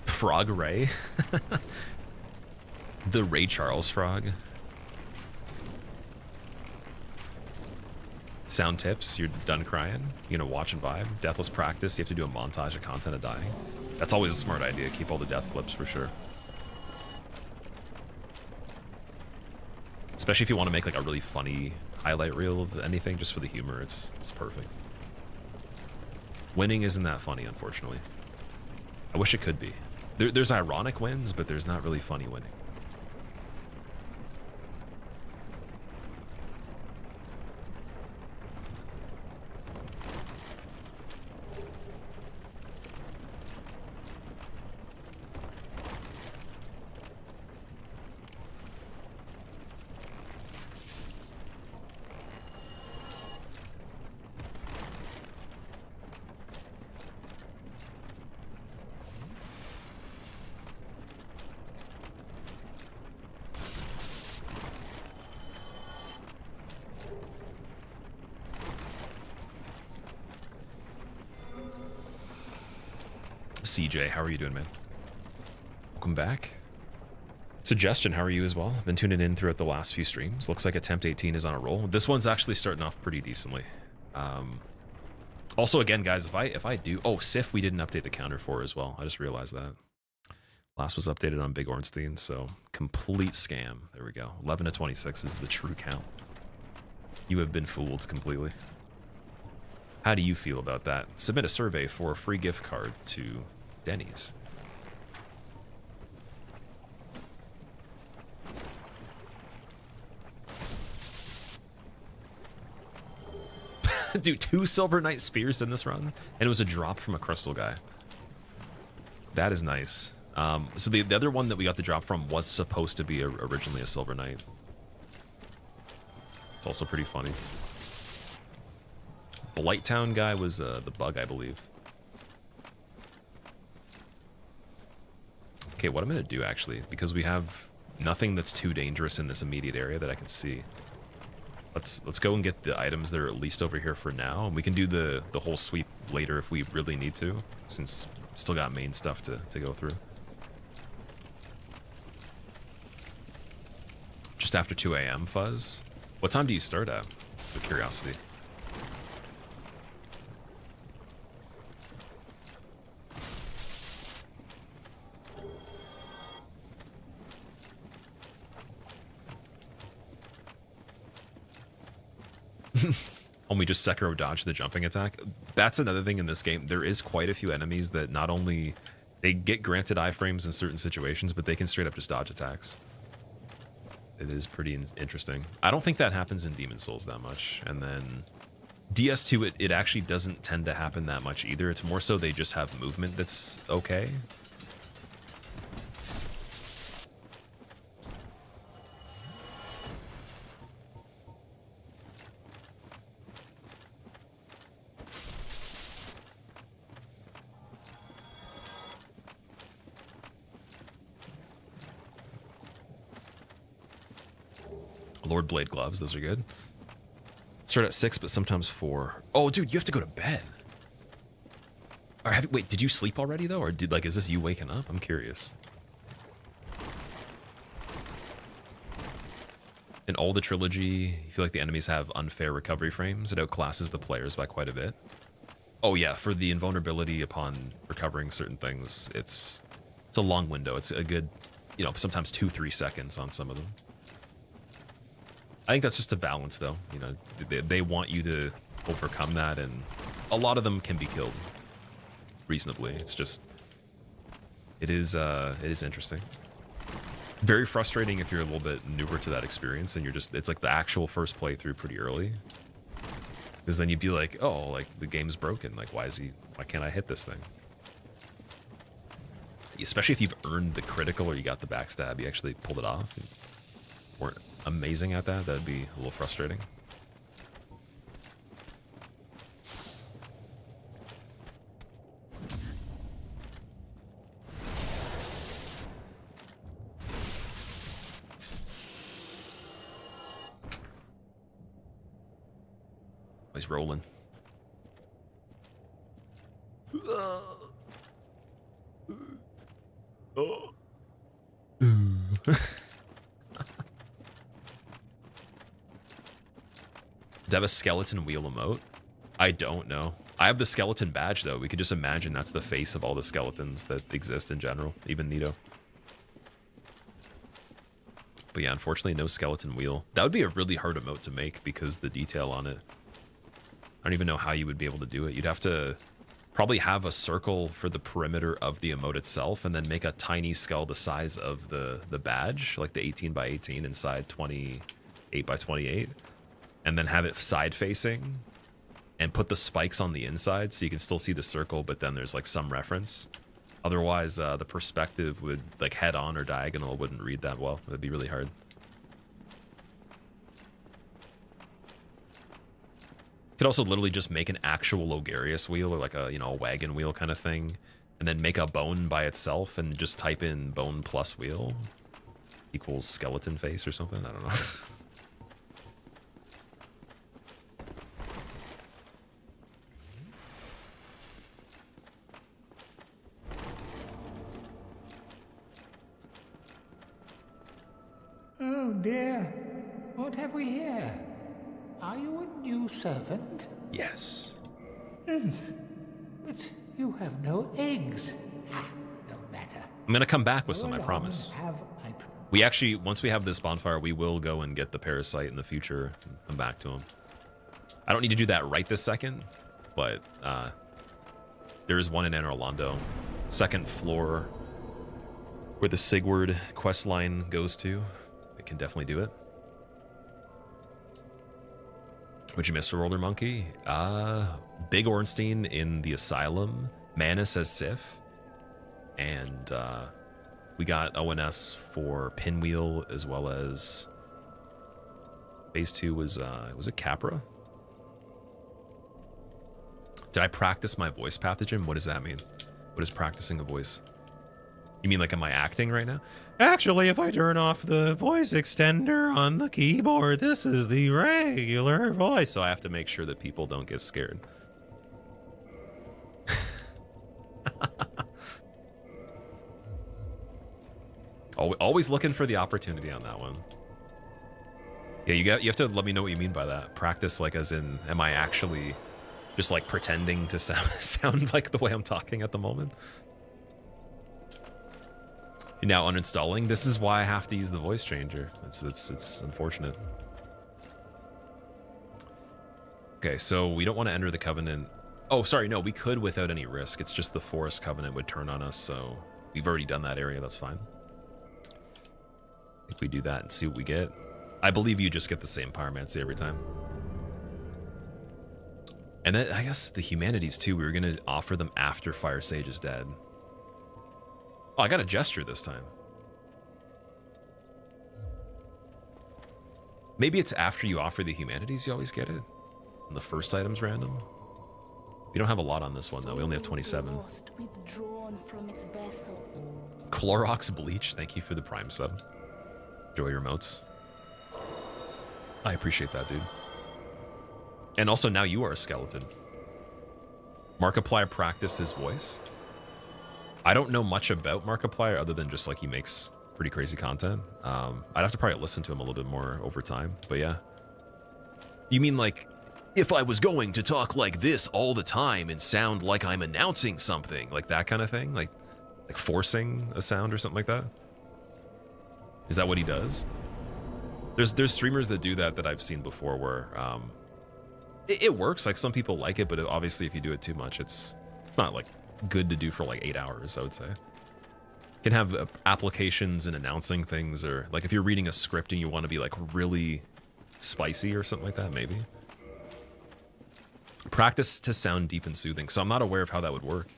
Frog Ray? The Ray Charles frog. Sound tips, you're done crying. You're gonna watch and vibe. Deathless practice, you have to do a montage of content of dying. That's always a smart idea. Keep all the death clips for sure. Especially if you want to make like a really funny highlight reel of anything just for the humor, it's perfect. Winning isn't that funny, unfortunately. I wish it could be. There's ironic wins, but there's not really funny winning. CJ, how are you doing, man? Welcome back. Suggestion, how are you as well? Been tuning in throughout the last few streams. Looks like Attempt 18 is on a roll. This one's actually starting off pretty decently. Also, again, guys, if I do... Oh, Sif, we didn't update the counter for as well. I just realized that. Last was updated on Big Ornstein, so complete scam. There we go. 11 to 26 is the true count. You have been fooled completely. How do you feel about that? Submit a survey for a free gift card to Denny's. Dude, 2 Silver Knight Spears in this run, and it was a drop from a Crystal guy. That is nice. So the other one that we got the drop from was supposed to be originally a Silver Knight. It's also pretty funny. Blighttown guy was the bug, I believe. Okay, what I'm gonna do actually, because we have nothing that's too dangerous in this immediate area that I can see. Let's go and get the items that are at least over here for now, and we can do the whole sweep later if we really need to, since still got main stuff to go through. Just after 2 a.m. Fuzz. What time do you start at? For curiosity. Only just Sekiro dodge the jumping attack. That's another thing in this game. There is quite a few enemies that not only they get granted iframes in certain situations, but they can straight up just dodge attacks. It is pretty interesting. I don't think that happens in Demon Souls that much. And then DS2, it actually doesn't tend to happen that much either. It's more so they just have movement that's okay. Lord Blade gloves, those are good. Start at 6, but sometimes 4. Oh, dude, you have to go to bed. Or wait, did you sleep already though, or is this you waking up? I'm curious. In all the trilogy, you feel like the enemies have unfair recovery frames. It outclasses the players by quite a bit. Oh yeah, for the invulnerability upon recovering certain things, it's a long window. It's a good, sometimes 2-3 seconds on some of them. I think that's just a balance, though. They want you to overcome that, and a lot of them can be killed reasonably. It's just, it is interesting. Very frustrating if you're a little bit newer to that experience, and it's like the actual first playthrough pretty early. Because then you'd be like, oh, like the game's broken. Like, why can't I hit this thing? Especially if you've earned the critical or you got the backstab, you actually pulled it off. You weren't amazing at that. That'd be a little frustrating. He's rolling. Oh. Does it have a skeleton wheel emote? I don't know. I have the skeleton badge though. We could just imagine that's the face of all the skeletons that exist in general, even Nito. But yeah, unfortunately no skeleton wheel. That would be a really hard emote to make because the detail on it. I don't even know how you would be able to do it. You'd have to probably have a circle for the perimeter of the emote itself and then make a tiny skull the size of the badge, like the 18 by 18 inside 28 by 28, and then have it side facing and put the spikes on the inside so you can still see the circle, but then there's like some reference. Otherwise, the perspective would like head on or diagonal wouldn't read that well. It'd be really hard. Could also literally just make an actual Logarius wheel or like a, you know, a wagon wheel kind of thing, and then make a bone by itself and just type in bone plus wheel equals skeleton face or something. I don't know. Oh dear, what have we here? Are you a new servant? Yes. But you have no eggs. No matter. I'm gonna come back with some, I promise. We actually, once we have this bonfire, we will go and get the parasite in the future and come back to him. I don't need to do that right this second, but there is one in Anor Londo, second floor, where the Sigurd quest line goes to. It can definitely do it. What'd you miss for Roller Monkey? Big Ornstein in the Asylum, Manus as Sif, and we got ONS for Pinwheel, as well as phase 2 was it Capra? Did I practice my voice pathogen? What does that mean? What is practicing a voice? You mean like, am I acting right now? Actually, if I turn off the voice extender on the keyboard, this is the regular voice. So I have to make sure that people don't get scared. Always looking for the opportunity on that one. Yeah, you have to let me know what you mean by that. Practice, like, as in, am I actually just like pretending to sound like the way I'm talking at the moment? Now uninstalling. This is why I have to use the voice changer. It's unfortunate. Okay, so we don't want to enter the Covenant. Oh, sorry, no, we could without any risk. It's just the Forest Covenant would turn on us, so we've already done that area. That's fine. I think we do that and see what we get. I believe you just get the same Pyromancy every time. And then I guess the Humanities too. We were gonna offer them after Fire Sage is dead. Oh, I got a gesture this time. Maybe it's after you offer the Humanities you always get it. And the first item's random. We don't have a lot on this one though. We only have 27. Clorox Bleach, thank you for the Prime sub. Enjoy your motes. I appreciate that, dude. And also now you are a skeleton. Markiplier practiced his voice. I don't know much about Markiplier other than just like he makes pretty crazy content. I'd have to probably listen to him a little bit more over time, but yeah. You mean like, if I was going to talk like this all the time and sound like I'm announcing something, like that kind of thing? Like forcing a sound or something like that? Is that what he does? There's streamers that do that I've seen before where it works. Like some people like it, but obviously if you do it too much, it's not like good to do for like 8 hours, I would say. You can have applications and announcing things, or like if you're reading a script and you want to be like really spicy or something like that, maybe. practice to sound deep and soothing. So I'm not aware of how that would work.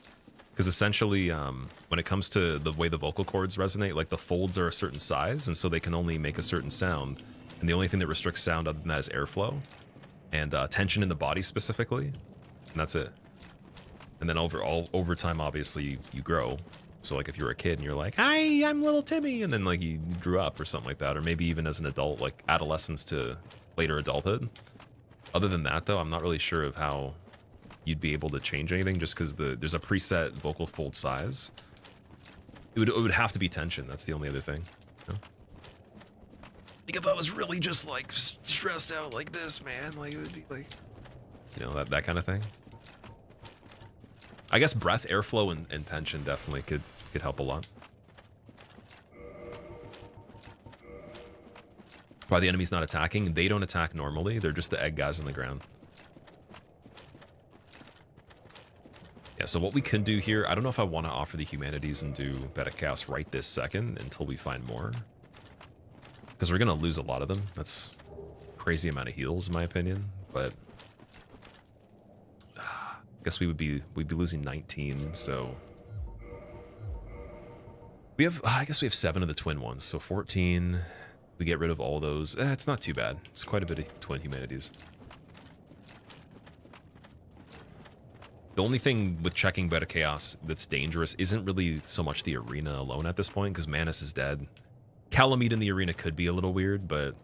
Because essentially, when it comes to the way the vocal cords resonate, like the folds are a certain size, and so they can only make a certain sound. And the only thing that restricts sound other than that is airflow and tension in the body specifically, and that's it. And then over time, obviously, you grow. So like if you were a kid and you're like, "Hi, I'm little Timmy," and then like you grew up or something like that, or maybe even as an adult, like adolescence to later adulthood. Other than that, though, I'm not really sure of how you'd be able to change anything, just because there's a preset vocal fold size. It would have to be tension. That's the only other thing. You know? Like if I was really just like stressed out like this, man, like it would be like, you know, that kind of thing. I guess breath, airflow, and tension definitely could help a lot. Why the enemy's not attacking? They don't attack normally. They're just the egg guys on the ground. Yeah, so what we can do here, I don't know if I want to offer the humanities and do Beta Chaos right this second until we find more. Because we're going to lose a lot of them. That's a crazy amount of heals, in my opinion. But I guess we'd be losing 19, so we have, I guess we have 7 of the twin ones, so 14. We get rid of all those. It's not too bad. It's quite a bit of twin humanities. The only thing with checking Beta Chaos that's dangerous isn't really so much the arena alone at this point, because Manus is dead. Calamite in the arena could be a little weird, but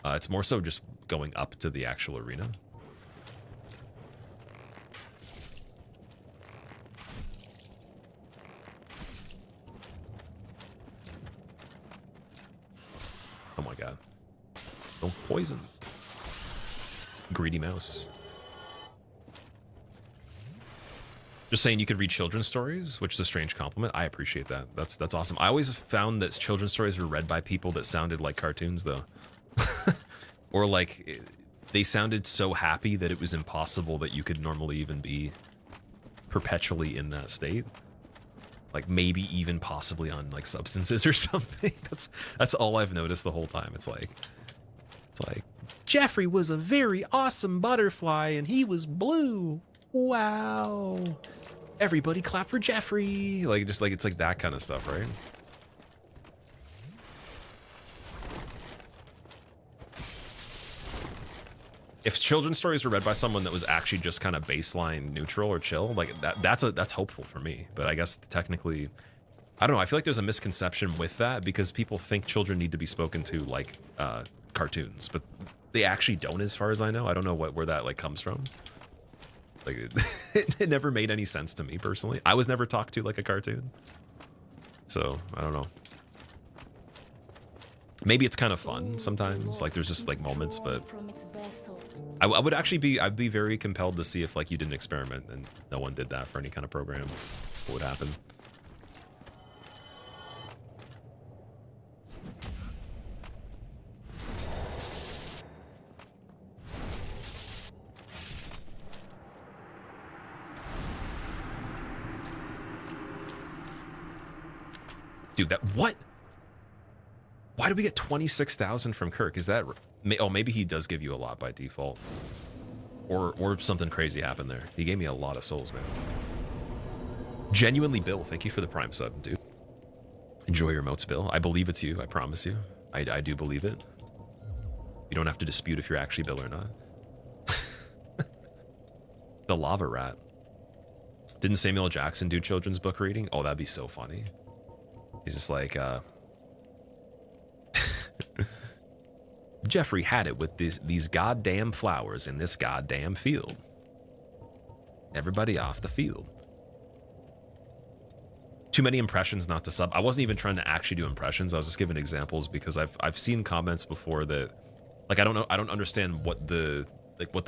it's more so just going up to the actual arena. Oh my god. Don't poison. Greedy mouse. Just saying you could read children's stories, which is a strange compliment. I appreciate that. That's awesome. I always found that children's stories were read by people that sounded like cartoons, though. Or like they sounded so happy that it was impossible that you could normally even be perpetually in that state. Like maybe even possibly on like substances or something. That's all I've noticed the whole time. It's like Jeffrey was a very awesome butterfly and he was blue. Wow. Everybody clap for Jeffrey. Like just like it's like that kind of stuff, right? If children's stories were read by someone that was actually just kind of baseline neutral or chill, like that's hopeful for me. But I guess technically, I don't know. I feel like there's a misconception with that because people think children need to be spoken to like cartoons, but they actually don't, as far as I know. I don't know where that like comes from. Like it never made any sense to me personally. I was never talked to like a cartoon, so I don't know. Maybe it's kind of fun sometimes. Like there's just like moments, but I would actually be, I'd be very compelled to see if like you did an experiment and no one did that for any kind of program. What would happen? Dude, what? Why do we get 26,000 from Kirk? Is that... Oh, maybe he does give you a lot by default. Or something crazy happened there. He gave me a lot of souls, man. Genuinely, Bill, thank you for the Prime sub, dude. Enjoy your emotes, Bill. I believe it's you, I promise you. I do believe it. You don't have to dispute if you're actually Bill or not. The Lava Rat. Didn't Samuel Jackson do children's book reading? Oh, that'd be so funny. He's just like, Jeffrey had it with these goddamn flowers in this goddamn field. Everybody off the field. Too many impressions not to sub. I wasn't even trying to actually do impressions. I was just giving examples because I've seen comments before that, like, I don't understand what the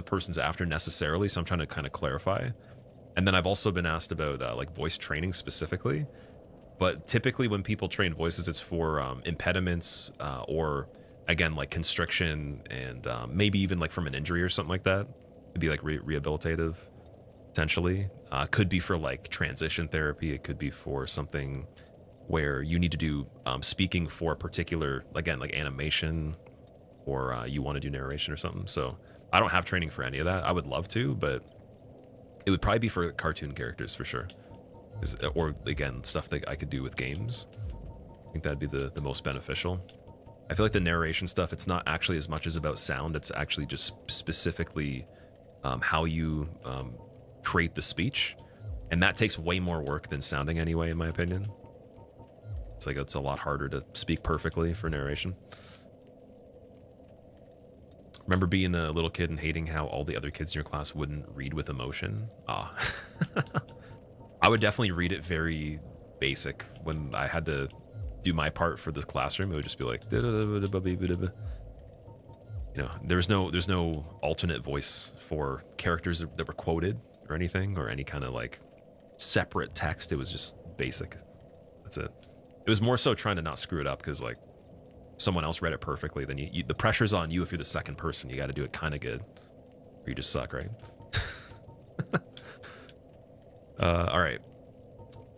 person's after necessarily, so I'm trying to kind of clarify. And then I've also been asked about like voice training specifically. But typically when people train voices, it's for impediments or, again, like constriction and maybe even like from an injury or something like that. It'd be like rehabilitative, potentially. Could be for like transition therapy. It could be for something where you need to do speaking for a particular, again, like animation, or you want to do narration or something. So I don't have training for any of that. I would love to, but It would probably be for cartoon characters for sure. Or again, stuff that I could do with games. I think that'd be the most beneficial. I feel like the narration stuff, it's not actually as much as about sound. It's actually just specifically how you create the speech. And that takes way more work than sounding anyway, in my opinion. It's like it's a lot harder to speak perfectly for narration. Remember being a little kid and hating how all the other kids in your class wouldn't read with emotion? Ah. I would definitely read it very basic. When I had to do my part for the classroom, it would just be like, you know, there's no alternate voice for characters that were quoted or anything, or any kind of like separate text. It was just basic. That's it. It was more so trying to not screw it up, because like someone else read it perfectly, then the pressure's on you. If you're the second person, you got to do it kind of good, or you just suck, right? All right,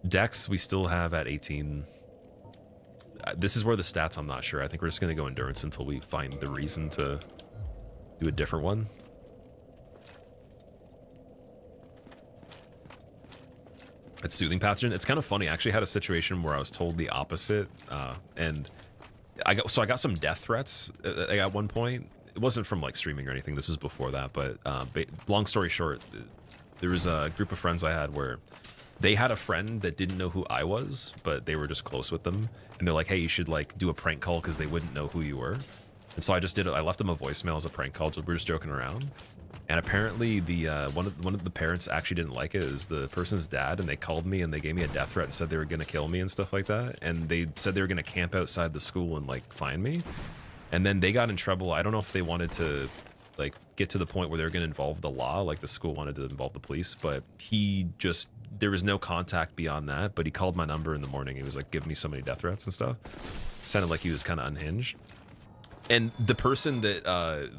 Dex we still have at 18. This is where the stats, I'm not sure. I think we're just gonna go endurance until we find the reason to do a different one. It's soothing pathogen. It's kind of funny. I actually had a situation where I was told the opposite, and I got some death threats at one point. It wasn't from like streaming or anything. This is before that, but long story short, there was a group of friends I had where they had a friend that didn't know who I was, but they were just close with them, and they're like, "Hey, you should like do a prank call," because they wouldn't know who you were. And so I just did it. I left them a voicemail as a prank call. We were just joking around. And apparently the one of the parents actually didn't like it. It was the person's dad, and they called me and they gave me a death threat and said they were gonna kill me and stuff like that. And they said they were gonna camp outside the school and like find me. And then they got in trouble. I don't know if they wanted to like get to the point where they were gonna involve the law, like the school wanted to involve the police, but there was no contact beyond that. But he called my number in the morning. He was like giving me so many death threats and stuff. Sounded like he was kind of unhinged. And the person that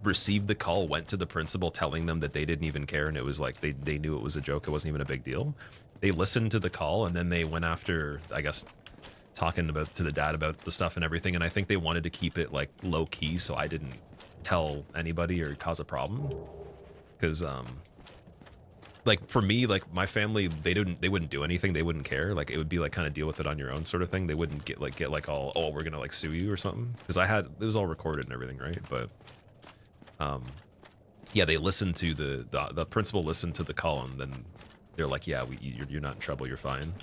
received the call went to the principal telling them that they didn't even care, and it was like they knew it was a joke. It wasn't even a big deal. They listened to the call, and then they went after, I guess, talking to the dad about the stuff and everything. And I think they wanted to keep it like low key, so I didn't tell anybody or cause a problem. Because like for me, like my family, they wouldn't do anything. They wouldn't care. Like it would be like kind of deal with it on your own sort of thing. They wouldn't get like all, oh, we're gonna like sue you or something. Because it was all recorded and everything, right? But yeah, they listened to the principal listened to the call, and then they're like, yeah, you're not in trouble, you're fine.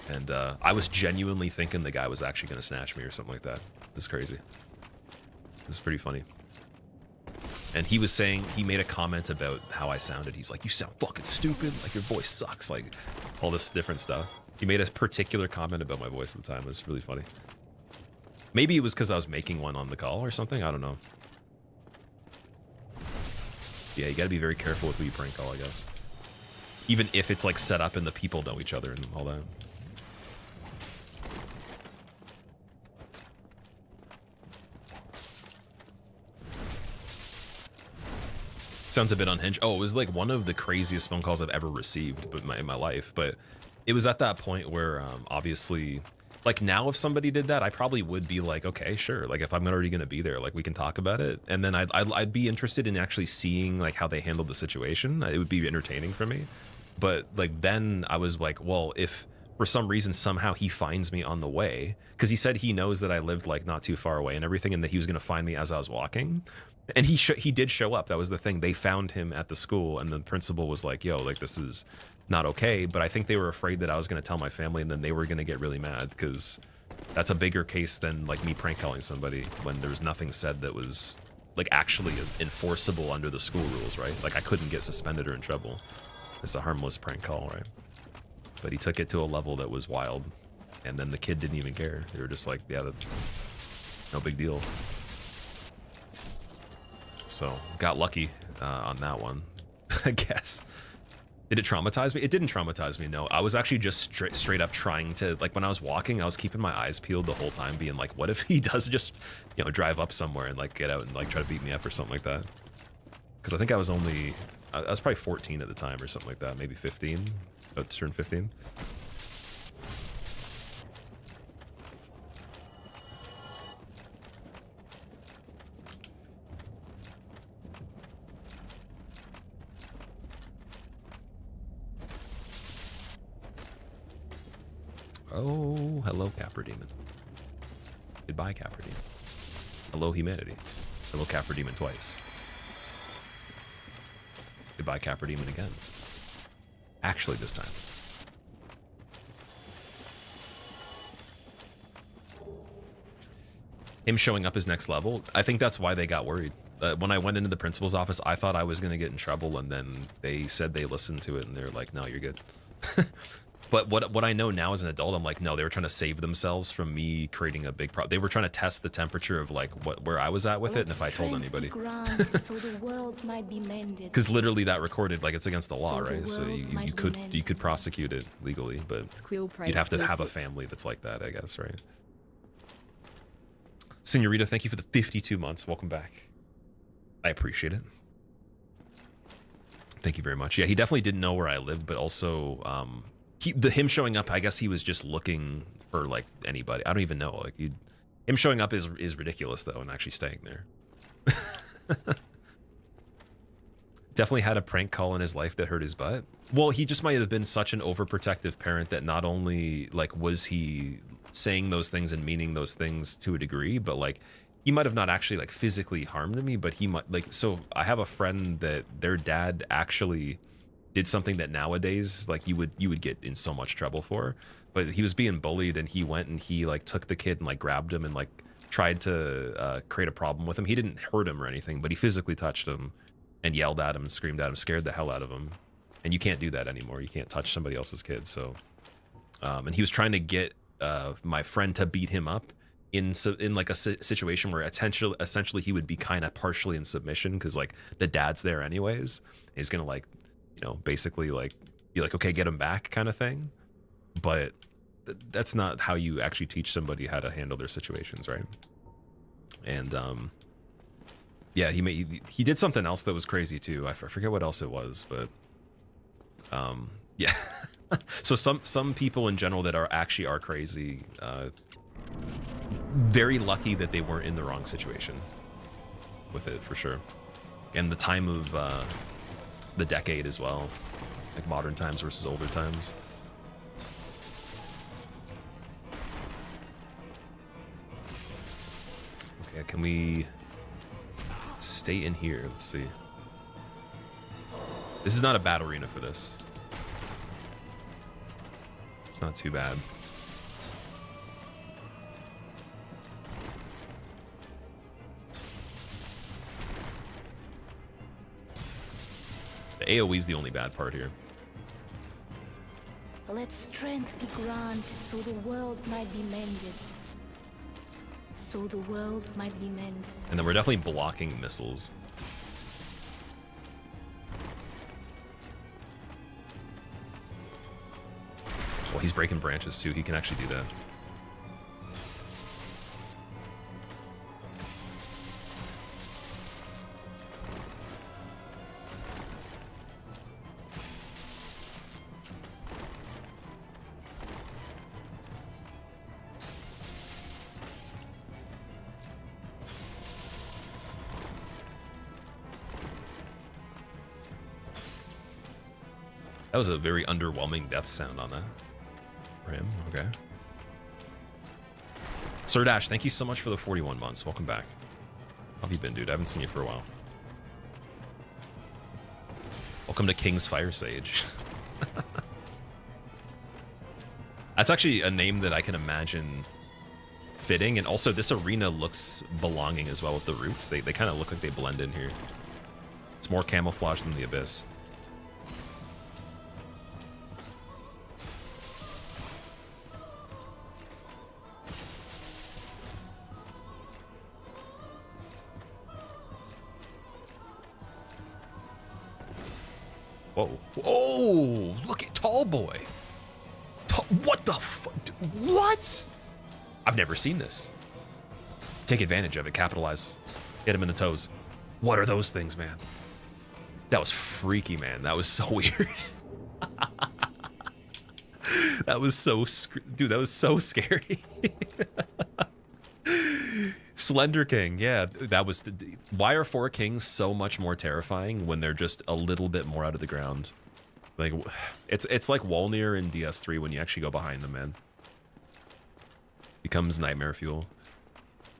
And I was genuinely thinking the guy was actually gonna snatch me or something like that. It's crazy. It's pretty funny. And he was saying, he made a comment about how I sounded. He's like, you sound fucking stupid, like your voice sucks, like all this different stuff. He made a particular comment about my voice at the time. It was really funny. Maybe it was because I was making one on the call or something, I don't know. Yeah, you gotta be very careful with who you prank call, I guess. Even if it's like set up and the people know each other and all that. Sounds a bit unhinged. Oh, it was like one of the craziest phone calls I've ever received in my life. But it was at that point where obviously, like now if somebody did that, I probably would be like, okay, sure. Like if I'm already going to be there, like we can talk about it. And then I'd be interested in actually seeing like how they handled the situation. It would be entertaining for me. But like then I was like, well, if for some reason somehow he finds me on the way, because he said he knows that I lived like not too far away and everything, and that he was going to find me as I was walking. And he did show up. That was the thing. They found him at the school, and the principal was like, yo, like this is not okay. But I think they were afraid that I was going to tell my family, and then they were going to get really mad, because that's a bigger case than like me prank calling somebody when there was nothing said that was like actually enforceable under the school rules, right? Like I couldn't get suspended or in trouble. It's a harmless prank call, right? But he took it to a level that was wild, and then the kid didn't even care. They were just like, yeah, no big deal. So got lucky on that one, I guess. Did it traumatize me? It didn't traumatize me, no. I was actually just straight up trying to, like when I was walking, I was keeping my eyes peeled the whole time, being like, what if he does just, you know, drive up somewhere and like get out and like try to beat me up or something like that? Because I think I was probably 14 at the time or something like that, maybe 15, about to turn 15. Oh, hello, Capra Demon. Goodbye, Capra Demon. Hello, humanity. Hello, Capra Demon twice. Goodbye, Capra Demon again. Actually, this time. Him showing up as next level, I think that's why they got worried. When I went into the principal's office, I thought I was going to get in trouble, and then they said they listened to it, and they're like, no, you're good. But what I know now as an adult, I'm like, no, they were trying to save themselves from me creating a big problem. They were trying to test the temperature of like where I was at with it, and if I told anybody. Because literally that recorded, like, it's against the law, right? So you could prosecute it legally, but you'd have to have a family that's like that, I guess, right? Senorita, thank you for the 52 months. Welcome back. I appreciate it. Thank you very much. Yeah, he definitely didn't know where I lived, but also him showing up, I guess he was just looking for like anybody. I don't even know. Like him showing up is ridiculous though, and actually staying there. Definitely had a prank call in his life that hurt his butt. Well, he just might have been such an overprotective parent that not only like was he saying those things and meaning those things to a degree, but like he might have not actually like physically harmed me, but he might like. So I have a friend that their dad actually did something that nowadays like you would get in so much trouble for, but he was being bullied and he went and he like took the kid and like grabbed him and like tried to create a problem with him. He didn't hurt him or anything, but he physically touched him and yelled at him and screamed at him, scared the hell out of him. And you can't do that anymore. You can't touch somebody else's kid. So and he was trying to get my friend to beat him up in like a situation where essentially he would be kind of partially in submission because like the dad's there anyways. He's gonna like, you know, basically like be like, okay, get him back kind of thing. But that's not how you actually teach somebody how to handle their situations, right? And yeah, he did something else that was crazy too. I forget what else it was, but yeah. So some people in general that are crazy, very lucky that they weren't in the wrong situation with it for sure. And the time of the decade as well, like modern times versus older times. Okay, can we stay in here? Let's see. This is not a bad arena for this. It's not too bad. The AoE is the only bad part here. Let strength be granted so the world might be mended. So the world might be mended. And then we're definitely blocking missiles. Well, he's breaking branches too. He can actually do that. That was a very underwhelming death sound on that. For him, okay. Sir Dash, thank you so much for the 41 months. Welcome back. How have you been, dude? I haven't seen you for a while. Welcome to King's Fire Sage. That's actually a name that I can imagine fitting, and also this arena looks belonging as well with the roots. They kind of look like they blend in here. It's more camouflage than the Abyss. Whoa. Whoa! Look at Tall Boy! What the fuck? What? I've never seen this. Take advantage of it. Capitalize. Hit him in the toes. What are those things, man? That was freaky, man. That was so weird. That was so... Dude, that was so scary. Slender King, yeah, that was... Why are 4 kings so much more terrifying when they're just a little bit more out of the ground? Like, it's like Walnir in DS3 when you actually go behind them, man. Becomes nightmare fuel.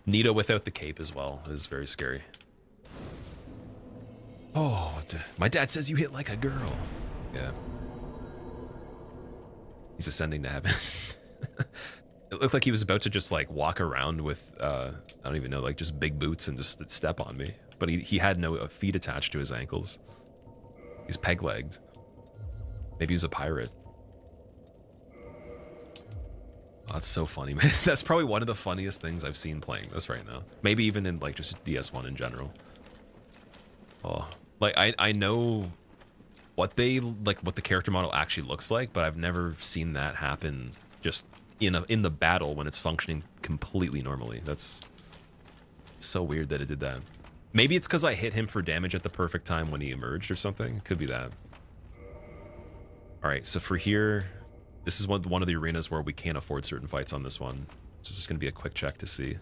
Nito without the cape as well is very scary. Oh, my dad says you hit like a girl. Yeah. He's ascending to heaven. It looked like he was about to just like walk around with, I don't even know, like just big boots and just step on me. But he had no feet attached to his ankles. He's peg-legged. Maybe he was a pirate. Oh, that's so funny, man. That's probably one of the funniest things I've seen playing this right now. Maybe even in like just DS1 in general. Oh, like I know what the character model actually looks like, but I've never seen that happen just in the battle when it's functioning completely normally. That's so weird that it did that. Maybe it's because I hit him for damage at the perfect time when he emerged or something. Could be that. All right, so for here, this is one of the arenas where we can't afford certain fights on this one. So this is going to be a quick check to see.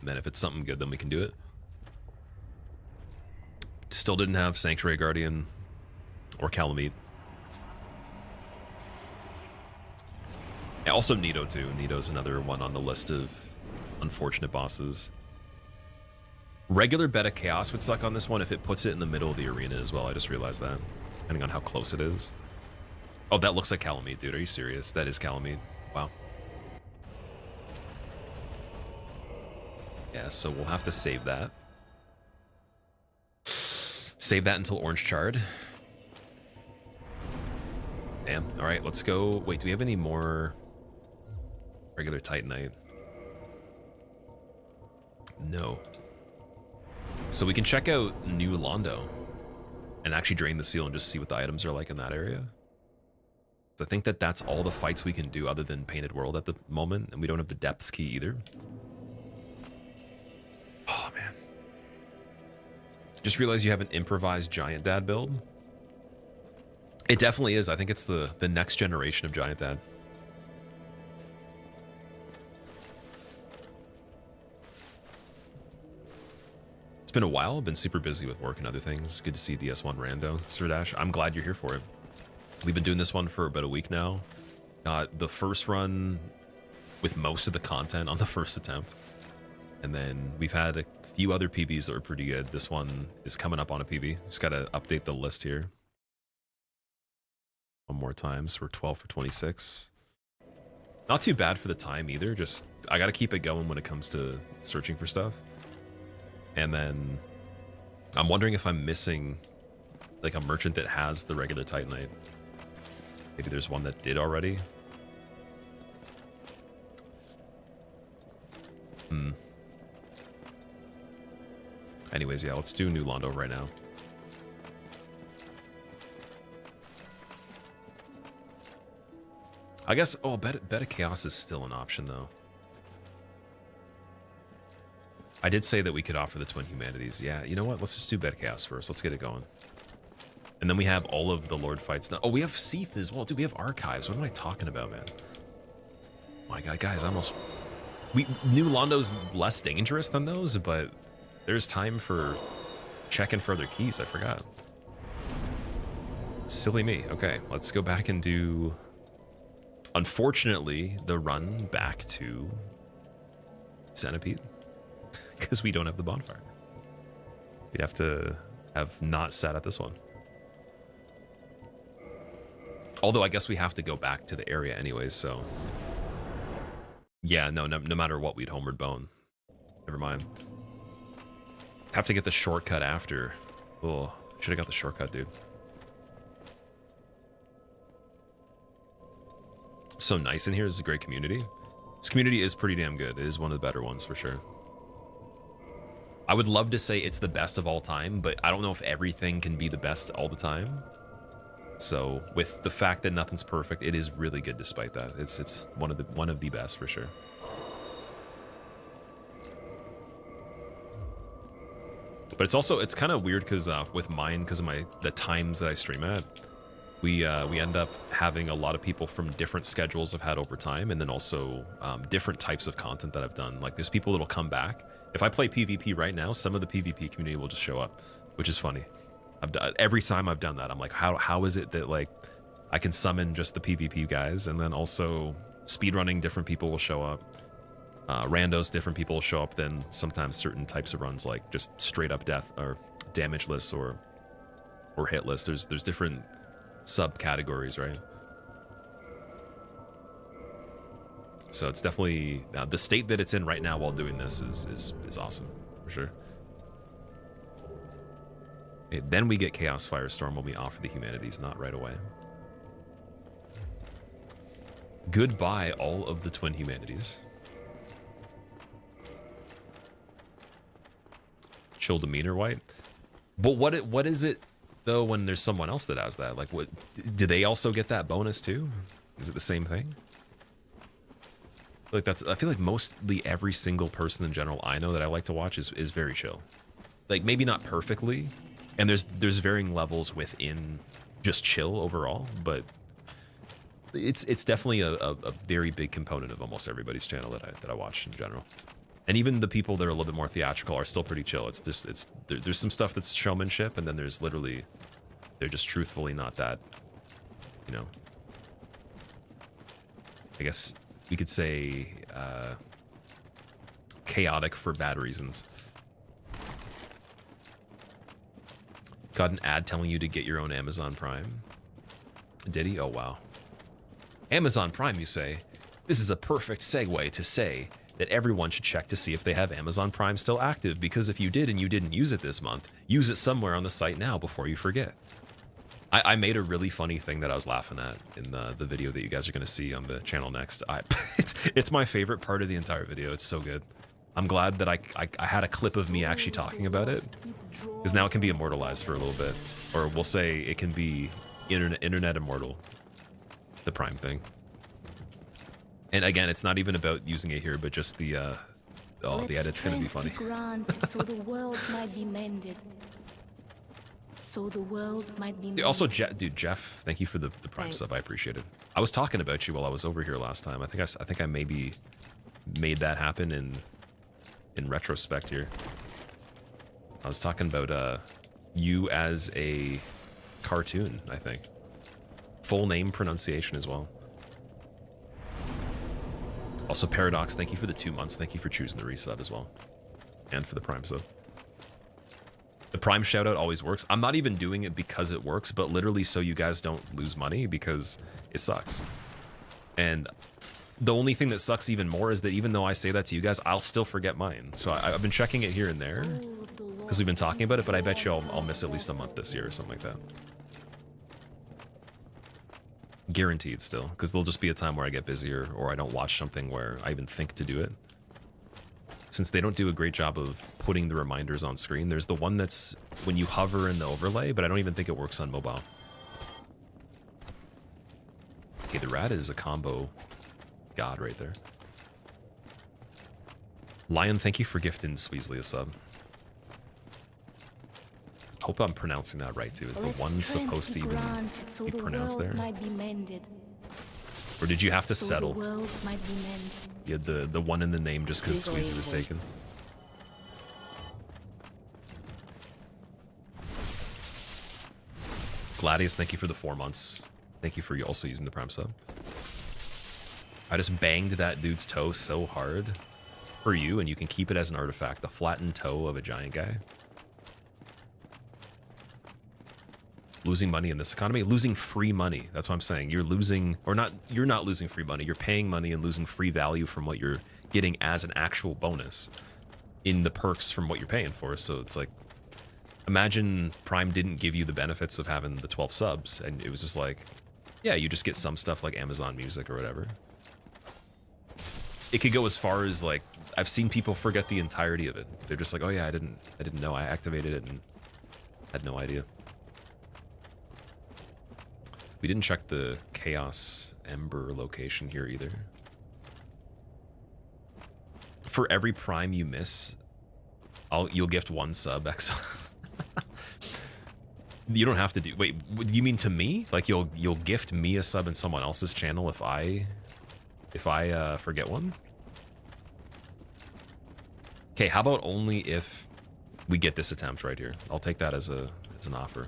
And then if it's something good, then we can do it. Still didn't have Sanctuary Guardian or Calamite. Yeah, also Nito too. Nito's another one on the list of unfortunate bosses. Regular Beta Chaos would suck on this one if it puts it in the middle of the arena as well. I just realized that, depending on how close it is. Oh, that looks like Calamite, dude. Are you serious? That is Calamite. Wow. Yeah, so we'll have to save that. Save that until Orange Chard. Damn. All right, let's go. Wait, do we have any more regular Titanite? No. So we can check out New Londo and actually drain the seal and just see what the items are like in that area. So I think that that's all the fights we can do other than Painted World at the moment, and we don't have the Depths key either. Oh, man. Just realized you have an improvised Giant Dad build. It definitely is. I think it's the next generation of Giant Dad. It's been a while. I've been super busy with work and other things. Good to see DS1 Rando, Sir Dash. I'm glad you're here for it. We've been doing this one for about a week now. Got the first run with most of the content on the first attempt. And then we've had a few other PBs that were pretty good. This one is coming up on a PB. Just got to update the list here. One more time. So we're 12 for 26. Not too bad for the time either. Just, I got to keep it going when it comes to searching for stuff. And then I'm wondering if I'm missing like a merchant that has the regular Titanite. Maybe there's one that did already. Anyways, yeah, let's do New Londo right now. I guess, oh, Beta Chaos is still an option though. I did say that we could offer the Twin Humanities. Yeah, you know what? Let's just do Beta Chaos first. Let's get it going. And then we have all of the Lord fights now. Oh, we have Seath as well. Dude, we have Archives. What am I talking about, man? Oh my God, guys, New Londo's less dangerous than those, but there's time for checking for other keys. I forgot. Silly me. Okay, let's go back and do, unfortunately, the run back to Centipede. Because we don't have the bonfire. We'd have to have not sat at this one. Although I guess we have to go back to the area anyways, so... Yeah, no matter what, we'd homeward bone. Never mind. Have to get the shortcut after. Oh, should have got the shortcut, dude. So nice in here. This is a great community. This community is pretty damn good. It is one of the better ones for sure. I would love to say it's the best of all time, but I don't know if everything can be the best all the time. So with the fact that nothing's perfect, it is really good despite that. It's one of the best for sure. But it's kind of weird because with mine, because of the times that I stream at, we end up having a lot of people from different schedules I've had over time, and then also different types of content that I've done. Like there's people that'll come back. If I play PvP right now, some of the PvP community will just show up, which is funny. Every time I've done that, I'm like, how is it that like I can summon just the PvP guys, and then also speedrunning, different people will show up. Randos, different people will show up, then sometimes certain types of runs, like just straight up death or damage lists or hit lists. There's different subcategories, right? So it's definitely the state that it's in right now while doing this is awesome for sure. Okay, then we get Chaos Firestorm when we offer the humanities, not right away. Goodbye, all of the twin humanities. Chill demeanor, white. But what is it though when there's someone else that has that? Like, what do they also get that bonus too? Is it the same thing? Like I feel like mostly every single person in general I know that I like to watch is very chill. Like maybe not perfectly, and there's varying levels within just chill overall, but it's definitely a very big component of almost everybody's channel that I watch in general. And even the people that are a little bit more theatrical are still pretty chill. It's just there's some stuff that's showmanship, and then there's literally they're just truthfully not that, you know. I guess we could say chaotic for bad reasons. Got an ad telling you to get your own Amazon Prime. Did he? Oh wow. Amazon Prime, you say? This is a perfect segue to say that everyone should check to see if they have Amazon Prime still active, because if you did and you didn't use it this month, use it somewhere on the site now before you forget. I made a really funny thing that I was laughing at in the video that you guys are going to see on the channel next. It's my favorite part of the entire video. It's so good. I'm glad that I had a clip of me actually talking about it, because now it can be immortalized for a little bit. Or we'll say it can be internet immortal. The Prime thing. And again, it's not even about using it here, but just the edit's gonna be funny. So the world might be mended. So the world might be mended. Also, dude, Jeff, thank you for the Prime sub. I appreciate it. I was talking about you while I was over here last time. I think I maybe made that happen in retrospect here. I was talking about you as a cartoon, I think. Full name pronunciation as well. Also, Paradox, thank you for the 2 months. Thank you for choosing the resub as well. And for the Prime sub. The Prime shoutout always works. I'm not even doing it because it works, but literally so you guys don't lose money, because it sucks. And the only thing that sucks even more is that even though I say that to you guys, I'll still forget mine. So I've been checking it here and there because we've been talking about it, but I bet you I'll miss at least a month this year or something like that. Guaranteed still, because there'll just be a time where I get busier or I don't watch something where I even think to do it. Since they don't do a great job of putting the reminders on screen, there's the one that's when you hover in the overlay, but I don't even think it works on mobile. Okay, the rat is a combo god right there. Lion, thank you for gifting Squeezely a sub. Hope I'm pronouncing that right too. Is the one supposed to even be pronounced there? Or did you have to settle? You had the one in the name just because Squeezy was taken. Gladius, thank you for the 4 months. Thank you for also using the Prime sub. I just banged that dude's toe so hard for you, and you can keep it as an artifact. The flattened toe of a giant guy. Losing money in this economy, losing free money. That's what I'm saying. You're losing, or not, you're not losing free money. You're paying money and losing free value from what you're getting as an actual bonus in the perks from what you're paying for. So it's like, imagine Prime didn't give you the benefits of having the 12 subs, and it was just like, yeah, you just get some stuff like Amazon Music or whatever. It could go as far as like, I've seen people forget the entirety of it. They're just like, oh yeah, I didn't know. I activated it and had no idea. We didn't check the Chaos Ember location here either. For every Prime you miss, you'll gift 1 sub extra. You don't have to do. Wait, you mean to me? Like you'll gift me a sub in someone else's channel if I forget one? Okay, how about only if we get this attempt right here? I'll take that as an offer.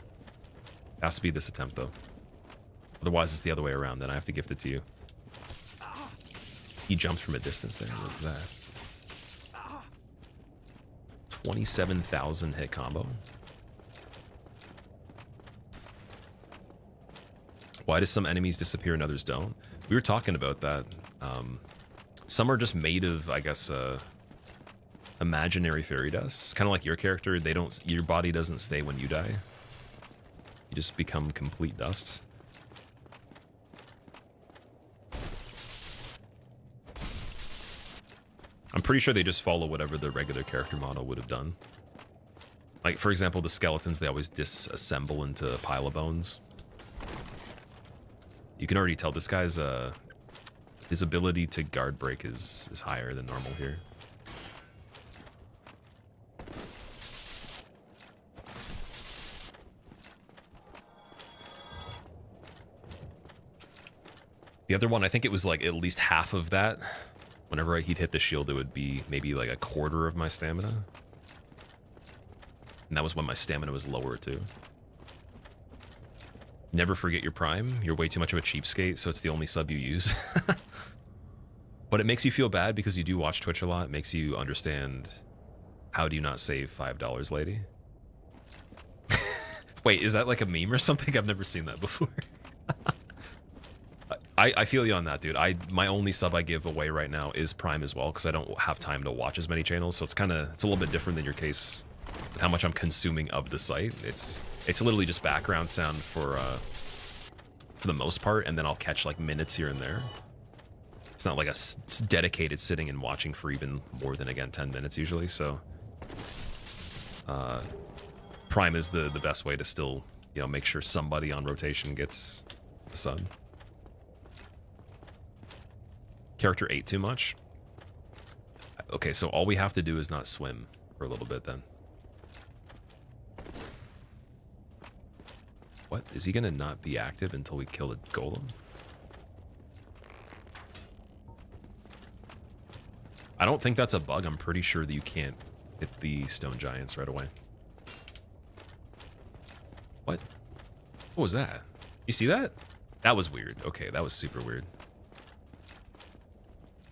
Has to be this attempt though. Otherwise, it's the other way around. Then I have to gift it to you. He jumped from a distance there. What was that? 27,000 hit combo. Why do some enemies disappear and others don't? We were talking about that. Some are just made of, I guess, imaginary fairy dust. Kind of like your character. They don't. Your body doesn't stay when you die. You just become complete dust. I'm pretty sure they just follow whatever the regular character model would have done. Like, for example, the skeletons, they always disassemble into a pile of bones. You can already tell this guy's, his ability to guard break is higher than normal here. The other one, I think it was like at least half of that. Whenever he'd hit the shield, it would be maybe like a quarter of my stamina. And that was when my stamina was lower too. Never forget your prime. You're way too much of a cheapskate, so it's the only sub you use. But it makes you feel bad because you do watch Twitch a lot. It makes you understand, how do you not save $5, lady? Wait, is that like a meme or something? I've never seen that before. I feel you on that, dude. My only sub I give away right now is Prime as well, because I don't have time to watch as many channels, so it's a little bit different than your case with how much I'm consuming of the site. It's literally just background sound for the most part, and then I'll catch like minutes here and there. It's not like a dedicated sitting and watching for even more than, again, 10 minutes usually, so Prime is the best way to still, you know, make sure somebody on rotation gets the sun. Character ate too much? Okay, so all we have to do is not swim for a little bit then. What? Is he gonna not be active until we kill a golem? I don't think that's a bug. I'm pretty sure that you can't hit the stone giants right away. What? What was that? You see that? That was weird. Okay, that was super weird.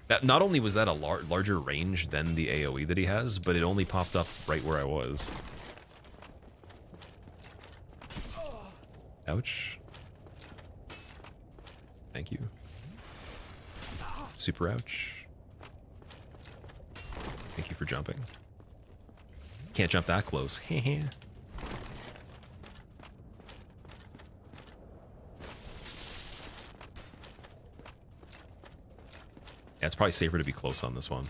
That, not only was that a larger range than the AoE that he has, but it only popped up right where I was. Ouch. Thank you. Super ouch. Thank you for jumping. Can't jump that close. Heh. Yeah, it's probably safer to be close on this one.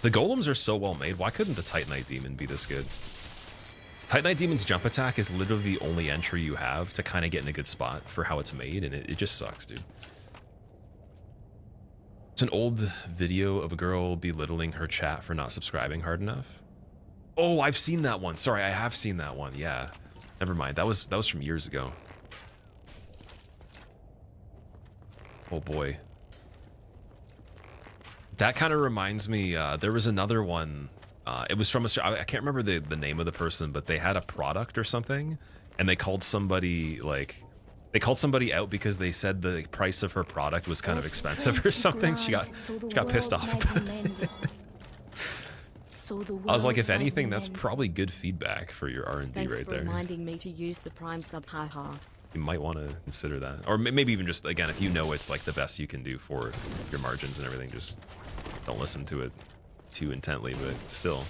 The golems are so well made. Why couldn't the Titanite Demon be this good? Titanite Demon's jump attack is literally the only entry you have to kind of get in a good spot for how it's made, and it just sucks, dude. It's an old video of a girl belittling her chat for not subscribing hard enough. Oh, I've seen that one. Sorry, I have seen that one. Yeah. Never mind. That was from years ago. Oh boy. That kind of reminds me, there was another one. It was from I can't remember the name of the person, but they had a product or something, and they called somebody out because they said the price of her product was kind of expensive or something. She got pissed off about it. I was like, if anything, that's probably good feedback for your R&D right there. Thanks for reminding me to use the Prime sub, haha. You might want to consider that. Or maybe even just, again, if you know it's like the best you can do for your margins and everything, just don't listen to it too intently, but still.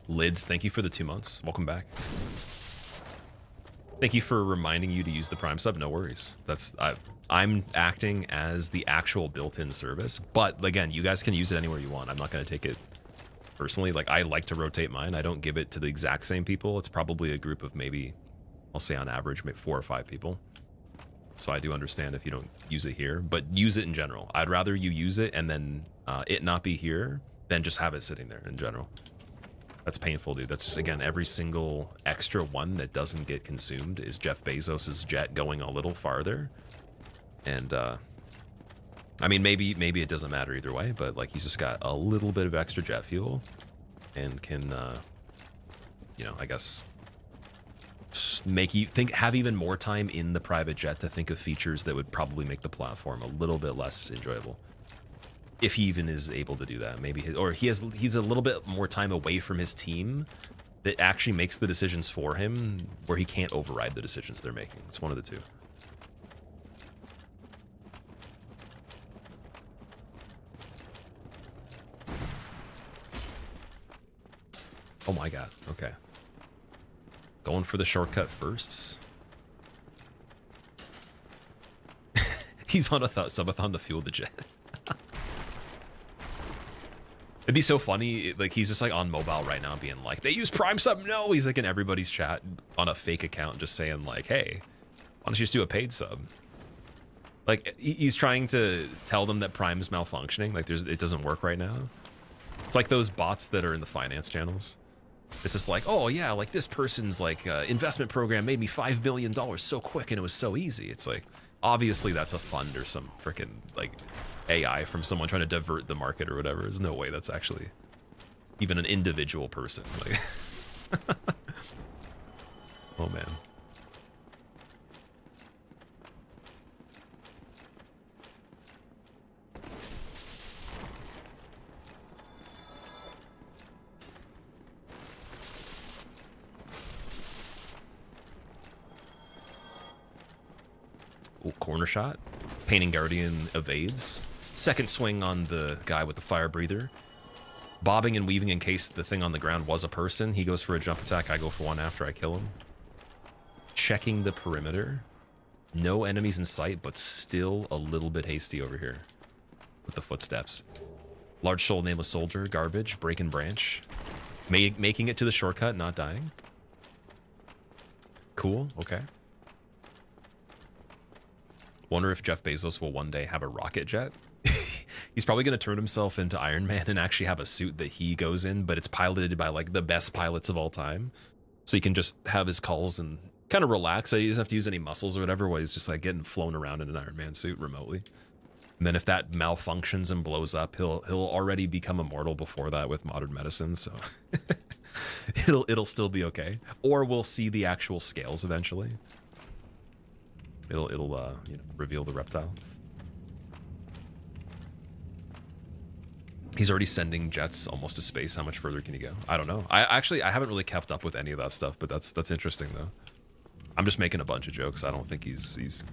Lids, thank you for the 2 months. Welcome back. Thank you for reminding you to use the Prime sub. No worries. I'm acting as the actual built-in service, but again, you guys can use it anywhere you want. I'm not going to take it personally. Like, I like to rotate mine. I don't give it to the exact same people. It's probably a group of maybe, I'll say on average, maybe 4 or 5 people. So I do understand if you don't use it here, but use it in general. I'd rather you use it and then it not be here than just have it sitting there in general. That's painful, dude. That's just, again, every single extra one that doesn't get consumed is Jeff Bezos's jet going a little farther. And, I mean, maybe it doesn't matter either way, but, like, he's just got a little bit of extra jet fuel and can, you know, I guess, make you have even more time in the private jet to think of features that would probably make the platform a little bit less enjoyable. If he even is able to do that, maybe, he's a little bit more time away from his team that actually makes the decisions for him, where he can't override the decisions they're making. It's one of the two. Oh my god, okay. Going for the shortcut first. He's on a subathon to fuel the jet. It'd be so funny, like, he's just like on mobile right now being like, they use Prime sub. No, he's like in everybody's chat on a fake account just saying like, hey, why don't you just do a paid sub? Like, he's trying to tell them that Prime is malfunctioning, like it doesn't work right now. It's like those bots that are in the finance channels. It's just like, oh yeah, like this person's like investment program made me $5 billion so quick and it was so easy. It's like, obviously that's a fund or some freaking like AI from someone trying to divert the market or whatever. There's no way that's actually even an individual person. Like, oh man. Ooh, corner shot. Painting Guardian evades. Second swing on the guy with the fire breather. Bobbing and weaving in case the thing on the ground was a person. He goes for a jump attack. I go for one after I kill him. Checking the perimeter. No enemies in sight, but still a little bit hasty over here with the footsteps. Large soul nameless soldier. Garbage. Break and branch. Making it to the shortcut, not dying. Cool. Okay. Wonder if Jeff Bezos will one day have a rocket jet. He's probably going to turn himself into Iron Man and actually have a suit that he goes in, but it's piloted by like the best pilots of all time. So he can just have his calls and kind of relax. He doesn't have to use any muscles or whatever, while he's just like getting flown around in an Iron Man suit remotely. And then if that malfunctions and blows up, he'll already become immortal before that with modern medicine. So it'll still be okay. Or we'll see the actual scales eventually. It'll you know, reveal the reptile. He's already sending jets almost to space. How much further can he go? I don't know. I haven't really kept up with any of that stuff, but that's interesting though. I'm just making a bunch of jokes. I don't think he's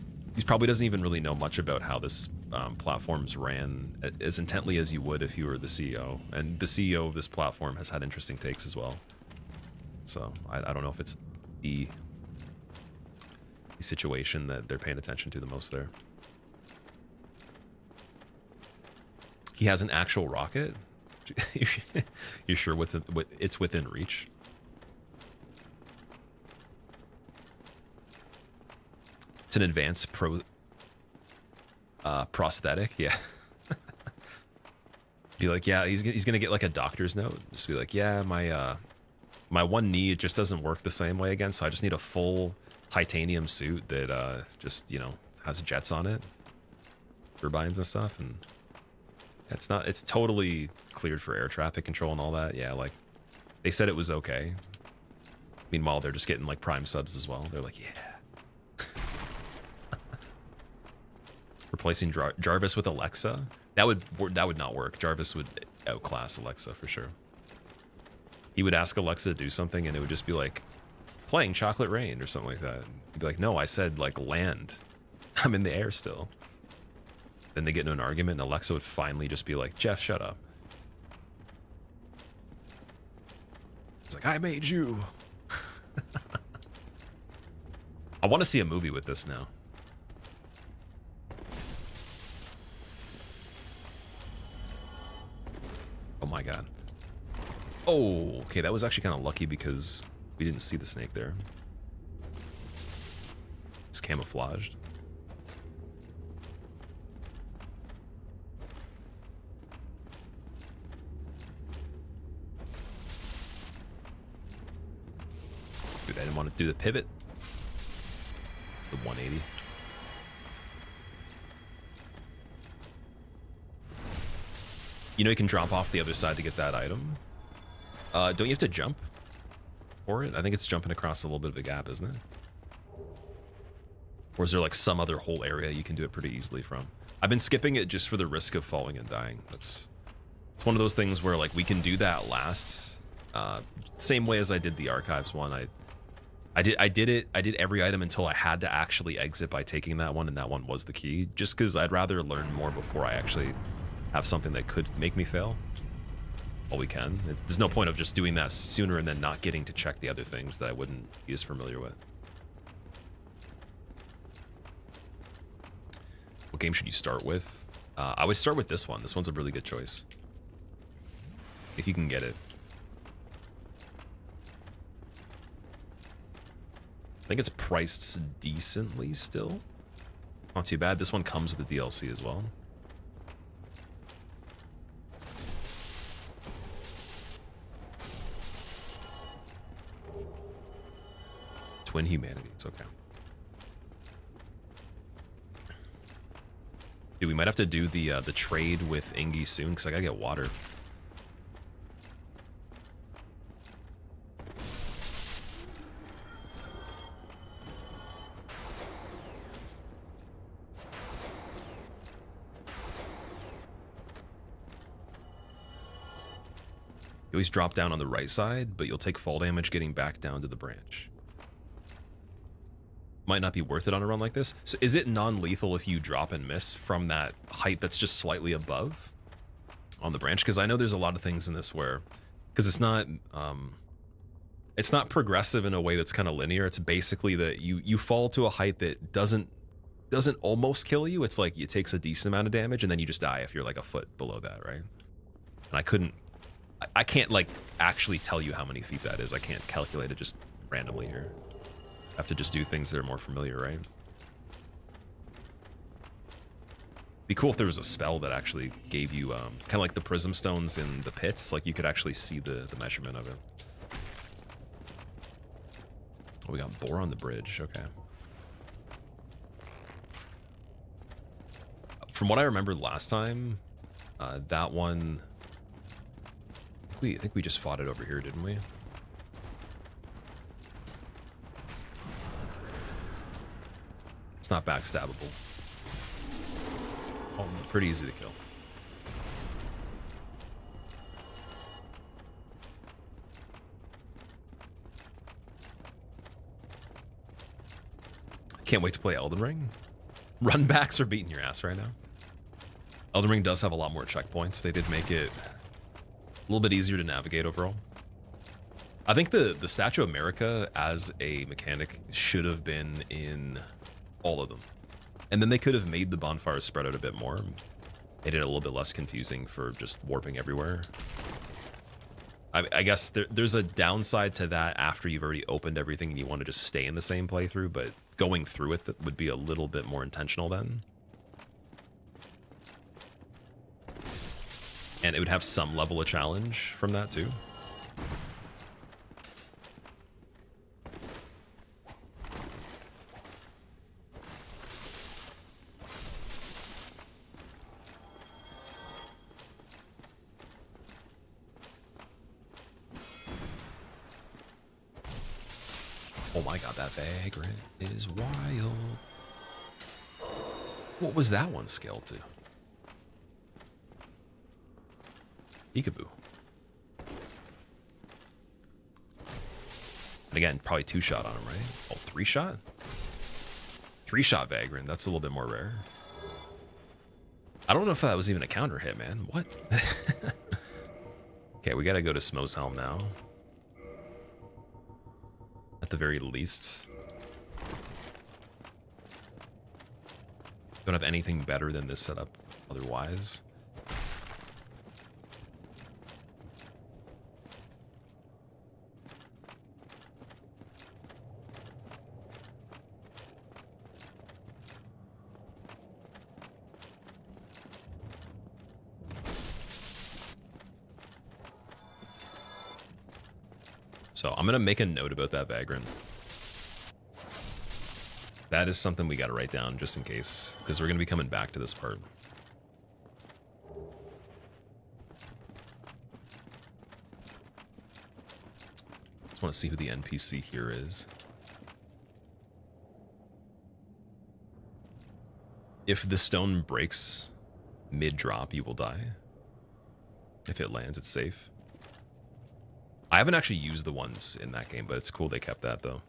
probably doesn't even really know much about how this platform's ran as intently as you would if you were the CEO. And the CEO of this platform has had interesting takes as well. So I don't know if it's the situation that they're paying attention to the most there. He has an actual rocket? You're sure it's within reach? It's an advanced prosthetic, yeah. Be like, yeah, he's gonna get like a doctor's note. Just be like, yeah, my one knee, it just doesn't work the same way again, so I just need a full titanium suit that just, you know, has jets on it, turbines and stuff, and it's totally cleared for air traffic control and all that. Yeah, like they said it was okay. Meanwhile, they're just getting like Prime subs as well. They're like, yeah. Replacing Jarvis with Alexa, that would not work. Jarvis would outclass Alexa for sure. He would ask Alexa to do something and it would just be like playing Chocolate Rain or something like that. He'd be like, no, I said like land. I'm in the air still. Then they get into an argument and Alexa would finally just be like, Jeff, shut up. He's like, I made you. I want to see a movie with this now. Oh my god. Oh, okay, that was actually kind of lucky because we didn't see the snake there. It's camouflaged. want to do the pivot. The 180. You know you can drop off the other side to get that item. Don't you have to jump for it? I think it's jumping across a little bit of a gap, isn't it? Or is there like some other whole area you can do it pretty easily from? I've been skipping it just for the risk of falling and dying. It's one of those things where like we can do that last. Same way as I did the archives one. I did every item until I had to actually exit by taking that one, and that one was the key. Just because I'd rather learn more before I actually have something that could make me fail. Well, we can. There's no point of just doing that sooner and then not getting to check the other things that I wouldn't be as familiar with. What game should you start with? I would start with this one. This one's a really good choice. If you can get it. I think it's priced decently still. Not too bad. This one comes with the DLC as well. Twin Humanities, okay. Dude, we might have to do the trade with Ingi soon, because I gotta get water. You always drop down on the right side, but you'll take fall damage getting back down to the branch. Might not be worth it on a run like this. So is it non-lethal if you drop and miss from that height that's just slightly above on the branch? Because I know there's a lot of things in this where, because it's not progressive in a way that's kind of linear. It's basically that you fall to a height that doesn't almost kill you. It's like it takes a decent amount of damage and then you just die if you're like a foot below that, right? And I can't like actually tell you how many feet that is. I can't calculate it just randomly here. I have to just do things that are more familiar, right? Be cool if there was a spell that actually gave you kind of like the prism stones in the pits, like you could actually see the measurement of it. Oh, we got boar on the bridge. Okay. From what I remember last time, that one, I think we just fought it over here, didn't we? It's not backstabbable. Oh, pretty easy to kill. Can't wait to play Elden Ring. Runbacks are beating your ass right now. Elden Ring does have a lot more checkpoints. They did make it a little bit easier to navigate overall. I think the Statue of America as a mechanic should have been in all of them. And then they could have made the bonfires spread out a bit more. Made it a little bit less confusing for just warping everywhere. I guess there's a downside to that after you've already opened everything and you want to just stay in the same playthrough, but going through it would be a little bit more intentional then. And it would have some level of challenge from that too. Oh my god, that vagrant is wild. What was that one scaled to? Peekaboo. And again, probably 2-shot on him, right? Oh, 3-shot? 3-shot vagrant, that's a little bit more rare. I don't know if that was even a counter hit, man. What? Okay, we gotta go to Smo's Helm now. At the very least. Don't have anything better than this setup otherwise. So I'm gonna make a note about that vagrant. That is something we got to write down just in case, because we're going to be coming back to this part. Just want to see who the NPC here is. If the stone breaks mid-drop, you will die. If it lands, it's safe. I haven't actually used the ones in that game, but it's cool they kept that, though.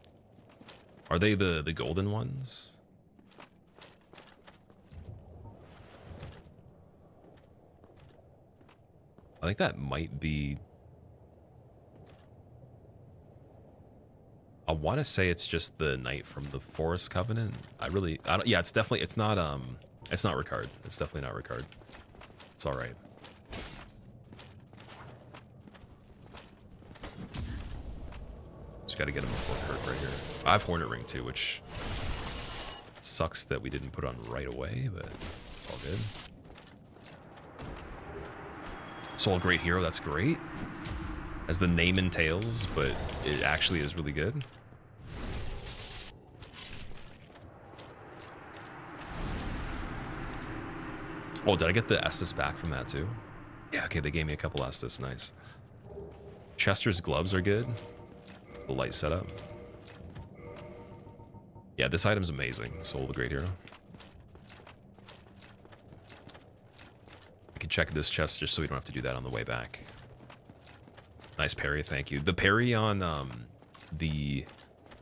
Are they the golden ones? I think that might be... I want to say it's just the knight from the Forest Covenant. I don't, yeah, it's definitely, it's not Ricard. It's definitely not Ricard. It's all right. Just got to get him before Kirk right here. I have Hornet Ring too, which sucks that we didn't put on right away, but it's all good. Soul Great Hero, that's great. As the name entails, but it actually is really good. Oh, did I get the Estus back from that too? Yeah, okay, they gave me a couple Estus, nice. Chester's gloves are good. The light setup. Yeah, this item's amazing. Soul the Great Hero. I can check this chest just so we don't have to do that on the way back. Nice parry, thank you. The parry on the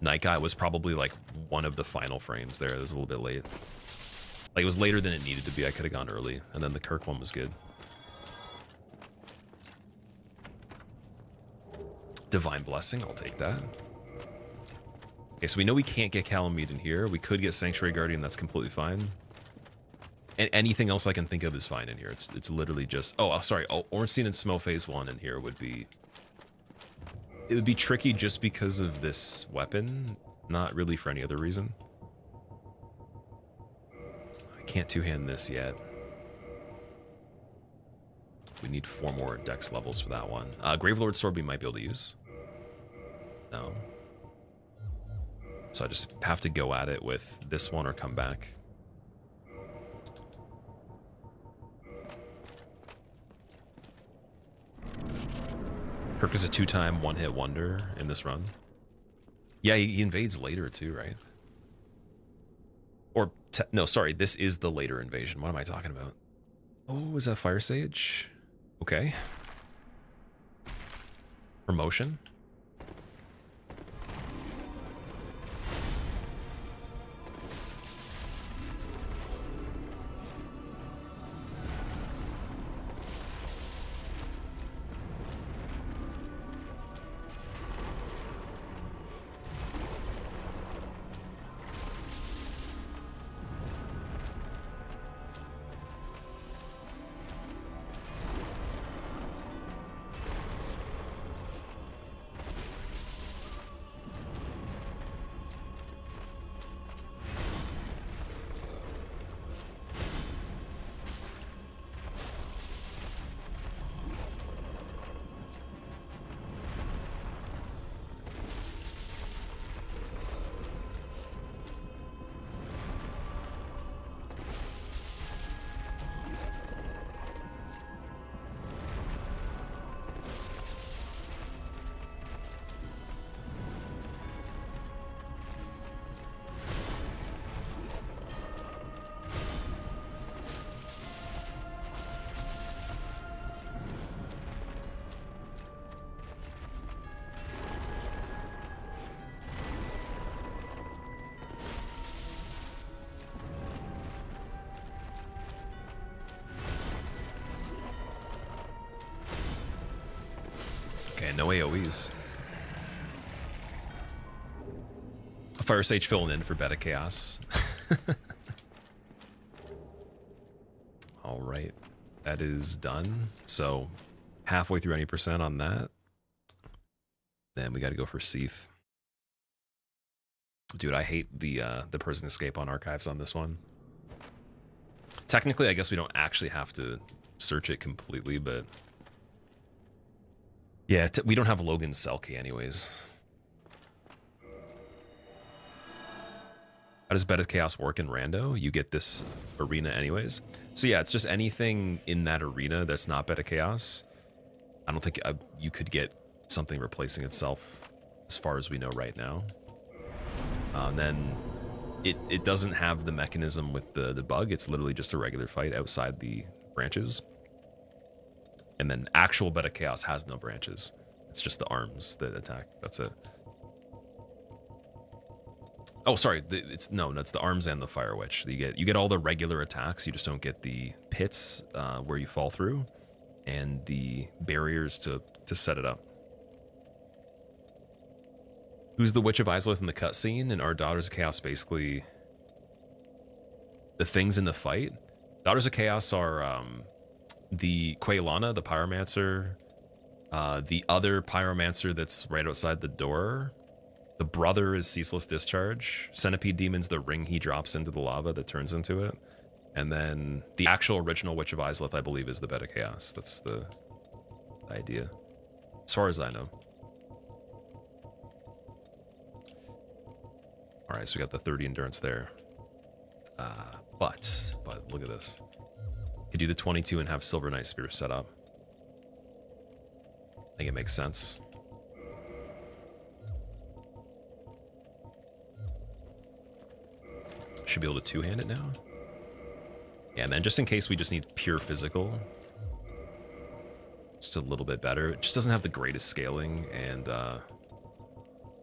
Night Guy was probably like one of the final frames there. It was a little bit late. Like, it was later than it needed to be. I could have gone early. And then the Kirk one was good. Divine Blessing, I'll take that. Okay, so we know we can't get Calamite in here. We could get Sanctuary Guardian, that's completely fine. And anything else I can think of is fine in here. It's literally just... Oh, sorry. Oh, Ornstein and Smo Phase 1 in here would be... It would be tricky just because of this weapon. Not really for any other reason. I can't two-hand this yet. We need 4 more dex levels for that one. Gravelord Sword we might be able to use. No. So I just have to go at it with this one or come back. Kirk is a 2-time one-hit wonder in this run. Yeah, he invades later too, right? Or, no, sorry, this is the later invasion. What am I talking about? Oh, is that Fire Sage? Okay. Promotion. Okay, no AoEs. Fire Sage filling in for Beta Chaos. All right, that is done. So halfway through any percent on that. Then we got to go for Seath. Dude, I hate the prison escape on archives on this one. Technically, I guess we don't actually have to search it completely, but yeah, we don't have Logan's cell key anyways. How does Beta Chaos work in Rando? You get this arena anyways. So yeah, it's just anything in that arena that's not Beta Chaos. I don't think you could get something replacing itself as far as we know right now. Then it doesn't have the mechanism with the bug. It's literally just a regular fight outside the branches. And then actual Beta Chaos has no branches. It's just the arms that attack. That's it. Oh, sorry. It's the arms and the Fire Witch. You get all the regular attacks. You just don't get the pits where you fall through, and the barriers to set it up. Who's the Witch of Izalith in the cutscene? And our Daughters of Chaos basically the things in the fight. Daughters of Chaos are the Quaylana, the Pyromancer, the other Pyromancer that's right outside the door. The brother is Ceaseless Discharge. Centipede Demon's the ring he drops into the lava that turns into it. And then the actual original Witch of Izalith, I believe, is the Beta Chaos. That's the idea, as far as I know. All right, so we got the 30 endurance there. But look at this. Could do the 22 and have Silver Knight Spear set up. I think it makes sense. Should be able to two-hand it now. Yeah, and then just in case we just need pure physical, just a little bit better. It just doesn't have the greatest scaling, and we're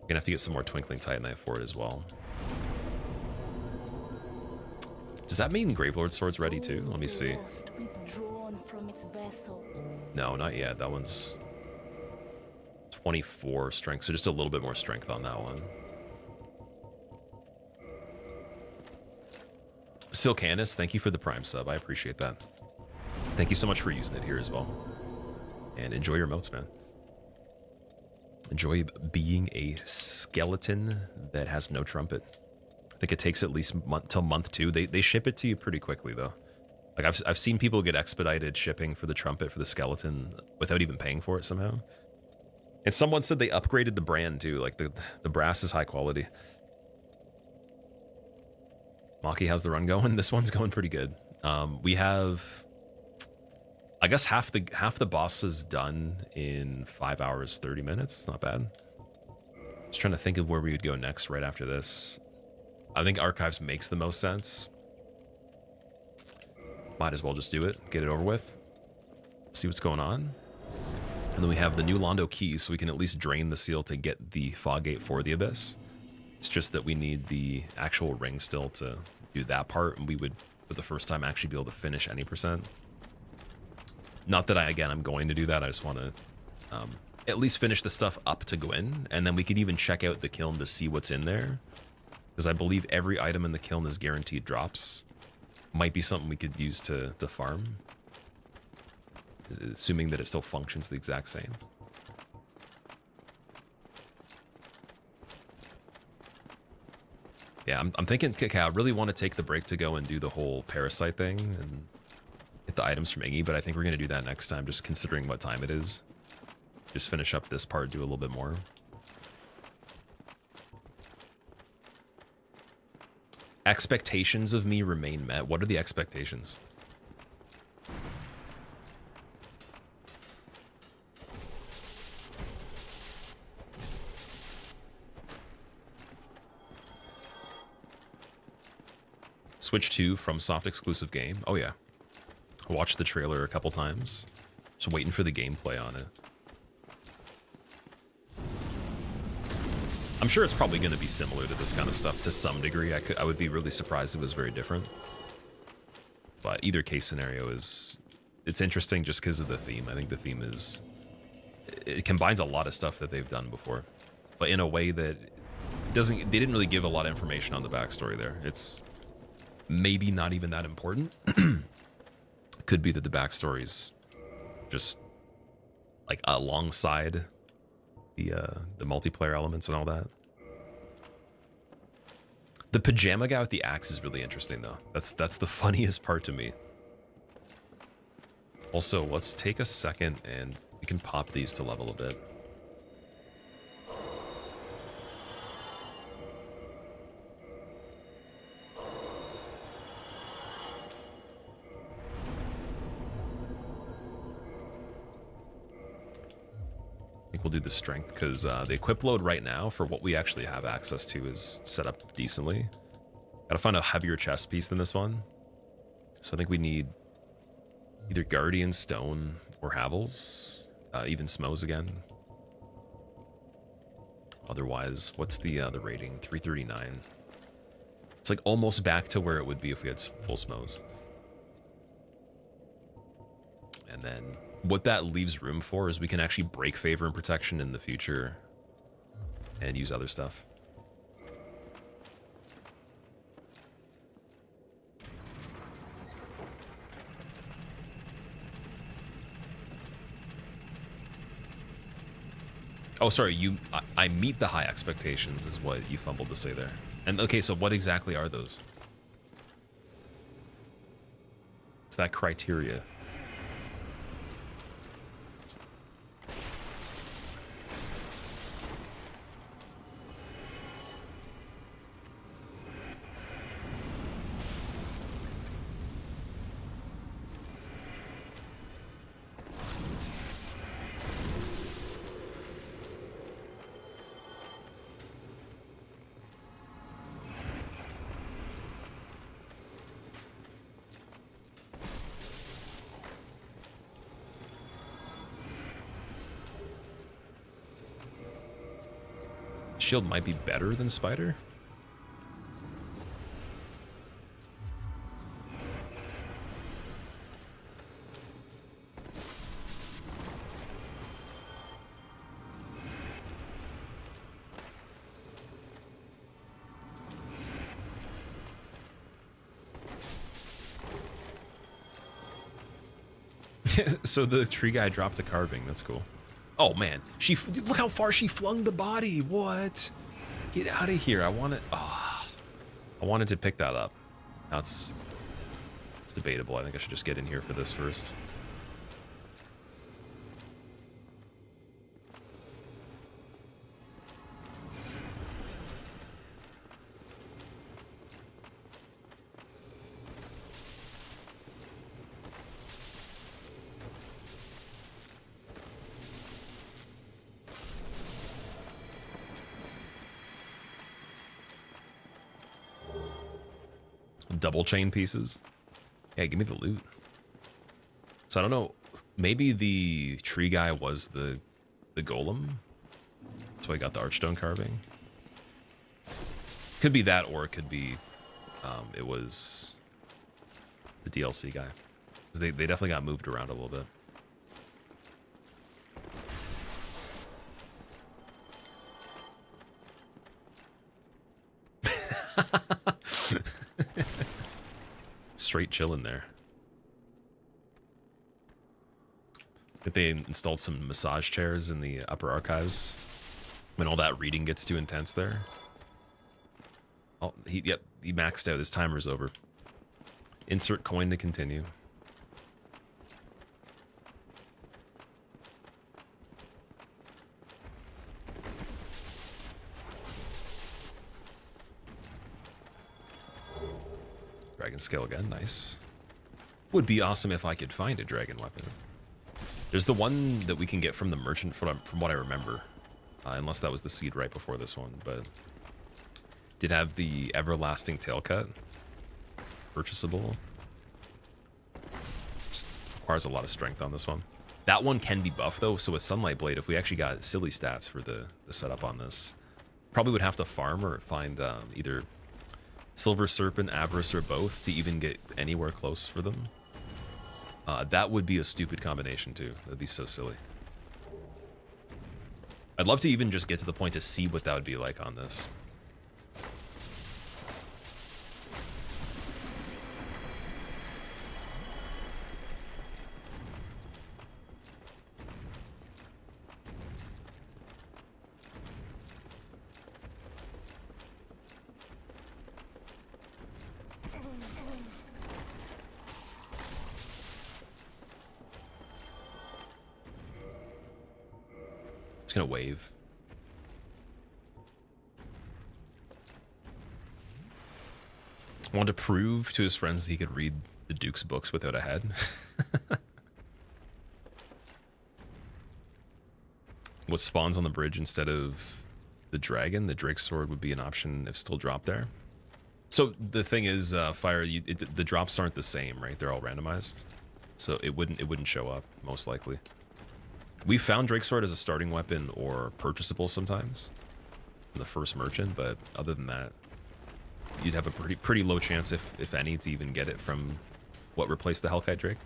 gonna have to get some more Twinkling Titanite for it as well. Does that mean Gravelord Sword's ready too? Let me see. No, not yet. That one's 24 strength, so just a little bit more strength on that one. Silcanis, thank you for the Prime sub. I appreciate that. Thank you so much for using it here as well. And enjoy your motes, man. Enjoy being a skeleton that has no trumpet. I think it takes at least till month 2. They ship it to you pretty quickly though. Like I've seen people get expedited shipping for the trumpet for the skeleton without even paying for it somehow. And someone said they upgraded the brand too. Like the brass is high quality. Maki, how's the run going? This one's going pretty good. We have, I guess half the boss is done in 5 hours 30 minutes. It's not bad. Just trying to think of where we would go next right after this. I think Archives makes the most sense. Might as well just do it, get it over with, see what's going on. And then we have the new Londo key, so we can at least drain the seal to get the fog gate for the Abyss. It's just that we need the actual ring still to do that part, and we would, for the first time, actually be able to finish any percent. Not that I'm going to do that. I just want to at least finish the stuff up to Gwyn, and then we could even check out the kiln to see what's in there. Because I believe every item in the kiln is guaranteed drops. Might be something we could use to farm. Assuming that it still functions the exact same. Yeah, I'm thinking, okay, I really want to take the break to go and do the whole parasite thing and get the items from Iggy, but I think we're going to do that next time, just considering what time it is. Just finish up this part, do a little bit more. Expectations of me remain met. What are the expectations? Switch 2 from soft exclusive game. Oh yeah. I watched the trailer a couple times. Just waiting for the gameplay on it. I'm sure it's probably going to be similar to this kind of stuff to some degree. I would be really surprised if it was very different. But either case scenario it's interesting just because of the theme. I think the theme it combines a lot of stuff that they've done before, but in a way that they didn't really give a lot of information on the backstory there. It's maybe not even that important. Could be that the backstory's just like alongside the multiplayer elements and all that. The pajama guy with the axe is really interesting though. That's the funniest part to me. Also, let's take a second and we can pop these to level a bit. think we'll do the strength because the equip load right now for what we actually have access to is set up decently. Gotta find a heavier chest piece than this one. So I think we need either Guardian Stone or Havels, even Smoes again. Otherwise, what's the rating? 339. It's like almost back to where it would be if we had full Smoes. And then what that leaves room for is we can actually break favor and protection in the future and use other stuff. Oh, sorry, I meet the high expectations is what you fumbled to say there. And okay, so what exactly are those? It's that criteria. Shield might be better than Spider. So the tree guy dropped a carving. That's cool. Oh man, look how far she flung the body. What? Get out of here. I wanted to pick that up. Now it's debatable. I think I should just get in here for this first. Double chain pieces. Yeah, give me the loot. So I don't know. Maybe the tree guy was the golem. That's why I got the archstone carving. Could be that, or it could be it was the DLC guy. 'Cause they definitely got moved around a little bit. Straight chilling there. If they installed some massage chairs in the upper archives when all that reading gets too intense there. Oh, he maxed out. His timer's over. Insert coin to continue. Dragon scale again, nice. Would be awesome if I could find a dragon weapon. There's the one that we can get from the merchant, from what I remember, unless that was the seed right before this one. But did have the everlasting tail cut, purchasable. Just requires a lot of strength on this one. That one can be buffed though, so with Sunlight Blade, if we actually got silly stats for the setup on this, probably would have to farm or find either Silver Serpent, Avarice, or both to even get anywhere close for them. That would be a stupid combination too. That'd be so silly. I'd love to even just get to the point to see what that would be like on this. It's gonna wave. Wanted to prove to his friends that he could read the Duke's books without a head. what spawns on the bridge instead of the dragon. The Drake sword would be an option if still dropped there. So the thing is, Fire, the drops aren't the same, right? They're all randomized, so it wouldn't show up most likely. We found Drake sword as a starting weapon or purchasable sometimes in the first merchant, but other than that, you'd have a pretty low chance, if any, to even get it from what replaced the Hellkite Drake.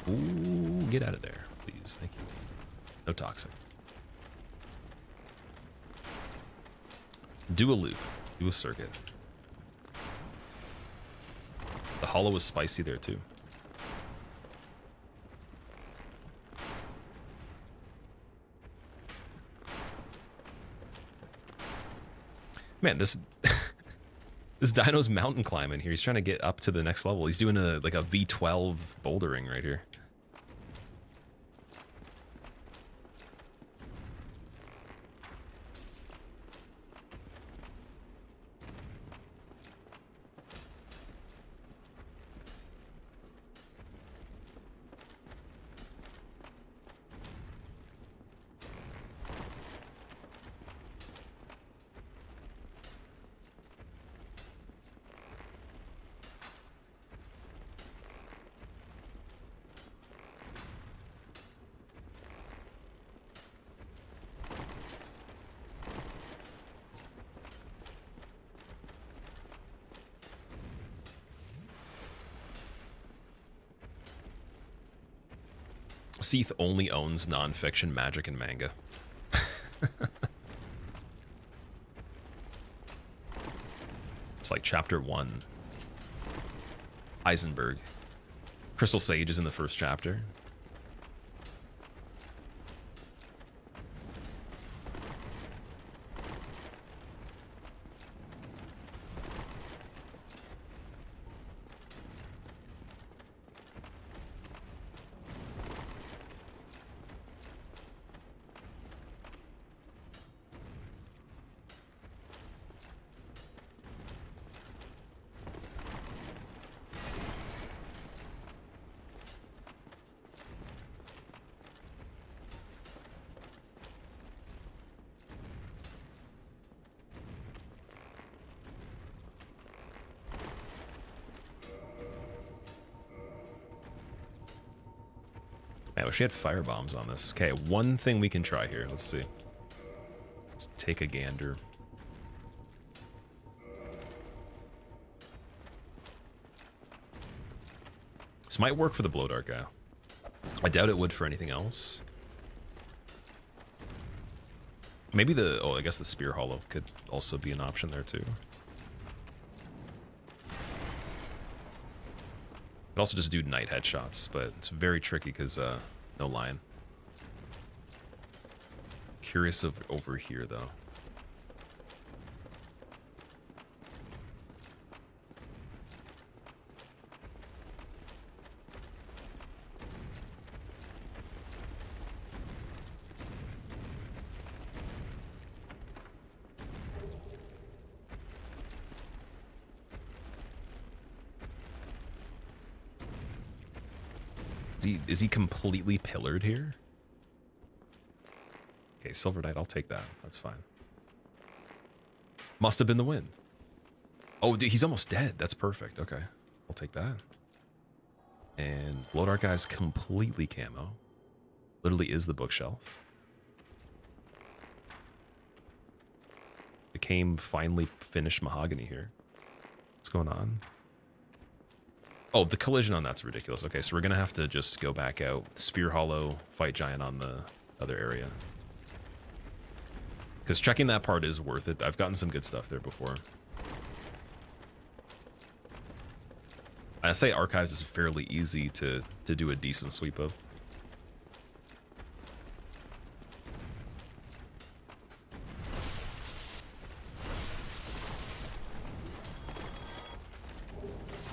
Ooh, get out of there, please. Thank you. No toxic. Do a loop. Do a circuit. The hollow was spicy there too. Man, this this dino's mountain climbing here. He's trying to get up to the next level. He's doing like a V12 bouldering right here. Seath only owns non-fiction magic and manga. It's like chapter 1. Eisenberg. Crystal Sage is in the first chapter. I wish we had fire bombs on this. Okay, one thing we can try here. Let's see. Let's take a gander. This might work for the blow dart guy. I doubt it would for anything else. Maybe I guess the spear hollow could also be an option there too. Could also just do night headshots, but it's very tricky because no line. Curious of over here though. Is he completely pillared here? Okay, Silver Knight, I'll take that. That's fine. Must have been the wind. Oh, dude, he's almost dead. That's perfect. Okay, I'll take that. And Blow Dart guy's completely camo. Literally is the bookshelf. Became finally finished mahogany here. What's going on? Oh, the collision on that's ridiculous. Okay, so we're gonna have to just go back out. Spear Hollow, Fight Giant on the other area. Because checking that part is worth it. I've gotten some good stuff there before. I say Archives is fairly easy to do a decent sweep of.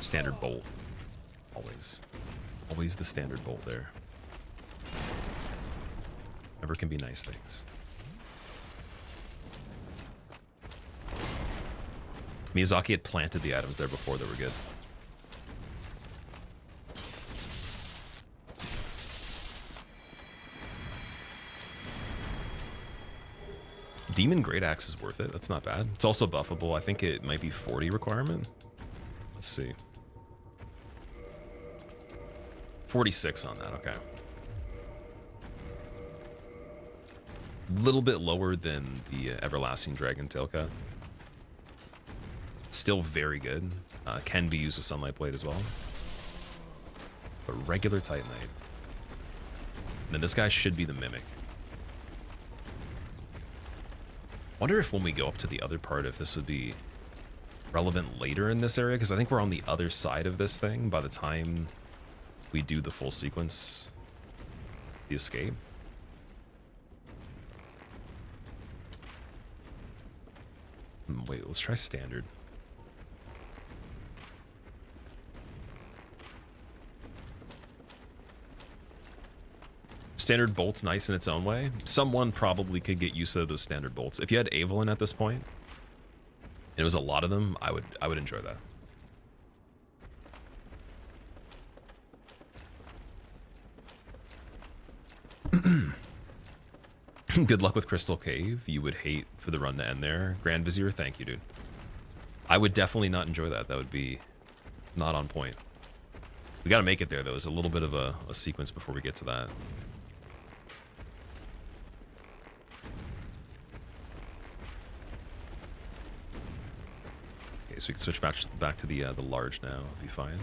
Standard bolt. Always the standard bolt there. Never can be nice things. Miyazaki had planted the items there before they were good. Demon Great Axe is worth it. That's not bad. It's also buffable. I think it might be 40 requirement. Let's see. 46 on that. Okay. Little bit lower than the Everlasting Dragon Tail Cut. Still very good. Can be used with Sunlight Blade as well. But regular Titanite. And then this guy should be the Mimic. Wonder if when we go up to the other part, if this would be relevant later in this area, because I think we're on the other side of this thing by the time we do the full sequence, the escape. Wait, let's try standard. Standard bolt's nice in its own way. Someone probably could get used to those standard bolts. If you had Evelyn at this point, and it was a lot of them, I would enjoy that. Good luck with Crystal Cave. You would hate for the run to end there. Grand Vizier, thank you, dude. I would definitely not enjoy that. That would be not on point. We got to make it there, though. There's a little bit of a sequence before we get to that. Okay, so we can switch back to the large now. It'll be fine.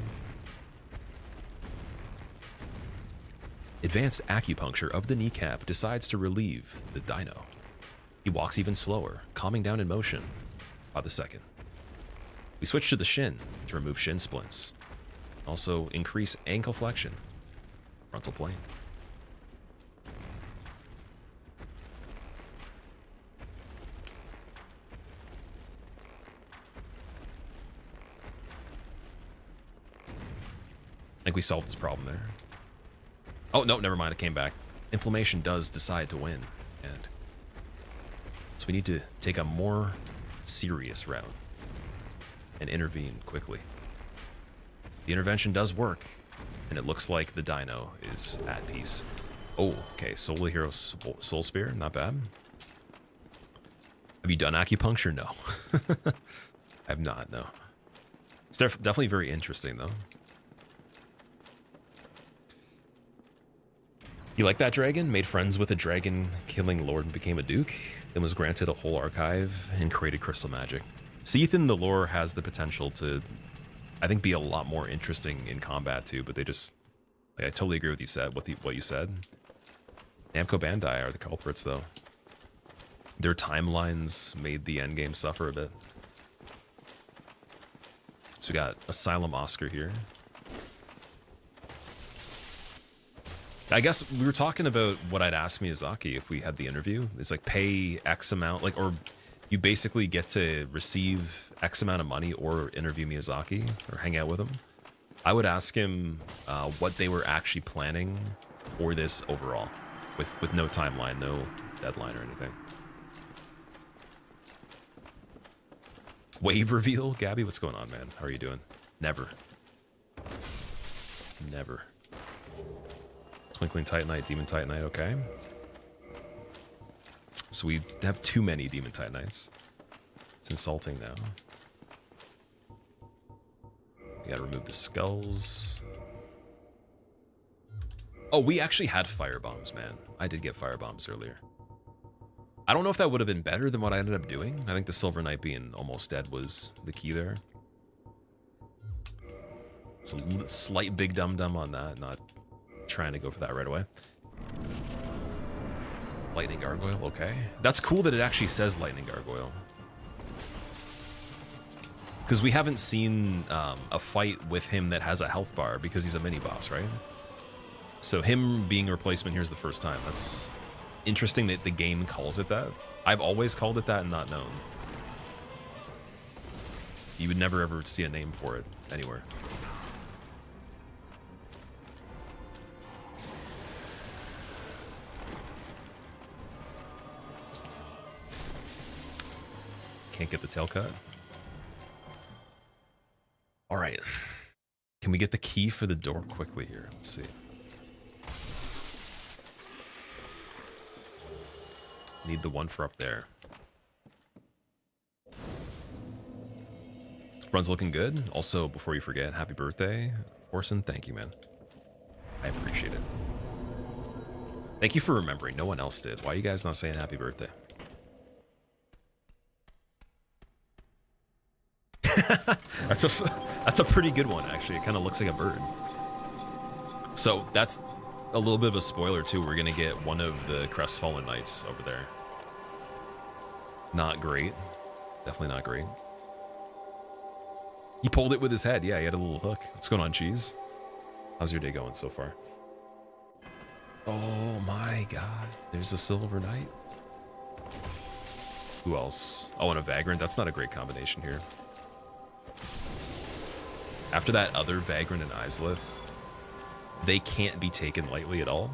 Advanced acupuncture of the kneecap decides to relieve the dino. He walks even slower, calming down in motion by the second. We switch to the shin to remove shin splints. Also increase ankle flexion, frontal plane. I think we solved this problem there. Oh, no, never mind. It came back. Inflammation does decide to win. And so we need to take a more serious route and intervene quickly. The intervention does work, and it looks like the dino is at peace. Oh, okay. Soul Hero Soul Spear. Not bad. Have you done acupuncture? No. I have not, no. It's definitely very interesting, though. You like that dragon? Made friends with a dragon-killing lord and became a duke, then was granted a whole archive and created crystal magic. Seath the lore has the potential to, I think, be a lot more interesting in combat too, but they just, like, I totally agree with what you said. Namco Bandai are the culprits, though. Their timelines made the endgame suffer a bit. So we got Asylum Oscar here. I guess we were talking about what I'd ask Miyazaki if we had the interview. It's like pay X amount, like, or you basically get to receive X amount of money or interview Miyazaki or hang out with him. I would ask him what they were actually planning for this overall, with no timeline, no deadline or anything. Wave reveal, Gabby, what's going on, man? How are you doing? Never. Never. Twinkling Titanite, Demon Titanite, okay. So we have too many Demon Titanites. It's insulting now. We gotta remove the skulls. Oh, we actually had fire bombs, man. I did get fire bombs earlier. I don't know if that would have been better than what I ended up doing. I think the Silver Knight being almost dead was the key there. It's a slight big dum-dum on that, not trying to go for that right away. Lightning Gargoyle, okay. That's cool that it actually says Lightning Gargoyle. Because we haven't seen a fight with him that has a health bar because he's a mini-boss, right? So him being a replacement here is the first time. That's interesting that the game calls it that. I've always called it that and not known. You would never ever see a name for it anywhere. Can't get the tail cut. All right. Can we get the key for the door quickly here? Let's see. Need the one for up there. Run's looking good. Also, before you forget, happy birthday, Orson. Thank you, man. I appreciate it. Thank you for remembering. No one else did. Why are you guys not saying happy birthday? That's a pretty good one, actually. It kind of looks like a bird. So that's a little bit of a spoiler too. We're gonna get one of the Crestfallen Knights over there. Not great. Definitely not great. He pulled it with his head. Yeah, he had a little hook. What's going on, Cheese? How's your day going so far? Oh my god. There's a Silver Knight. Who else? Oh, and a Vagrant. That's not a great combination here. After that other Vagrant and Islith, they can't be taken lightly at all.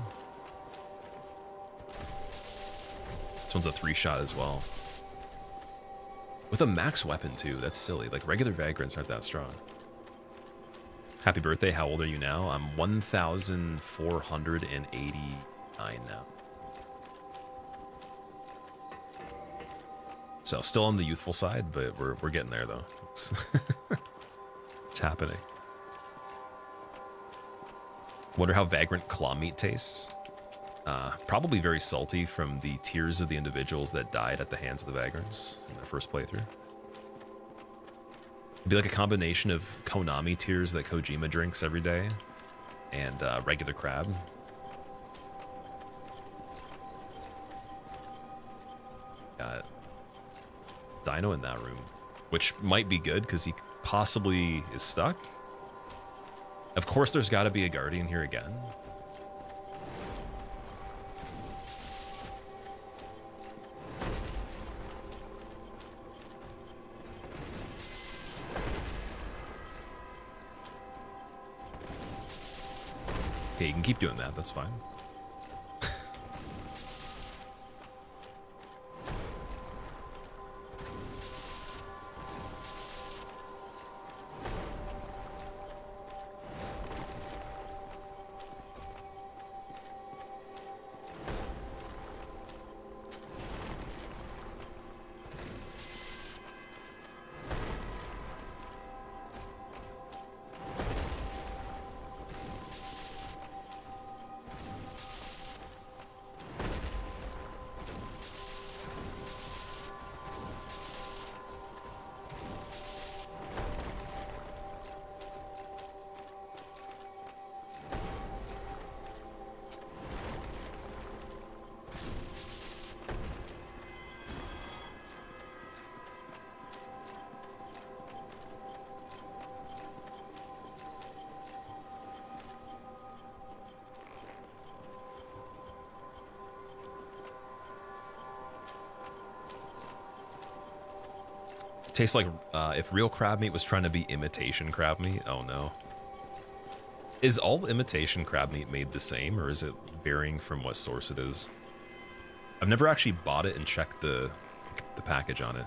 This one's a 3-shot as well. With a max weapon too, that's silly. Like regular Vagrants aren't that strong. Happy birthday, how old are you now? I'm 1,489 now. So still on the youthful side, but we're getting there though. It's, it's happening. Wonder how Vagrant claw meat tastes. Probably very salty from the tears of the individuals that died at the hands of the Vagrants in their first playthrough. It'd be like a combination of Konami tears that Kojima drinks every day and regular crab. Got Dino in that room, which might be good because he possibly is stuck. Of course, there's got to be a Guardian here again. Okay, you can keep doing that. That's fine. Tastes like if real crab meat was trying to be imitation crab meat. Oh no. Is all imitation crab meat made the same, or is it varying from what source it is? I've never actually bought it and checked the package on it.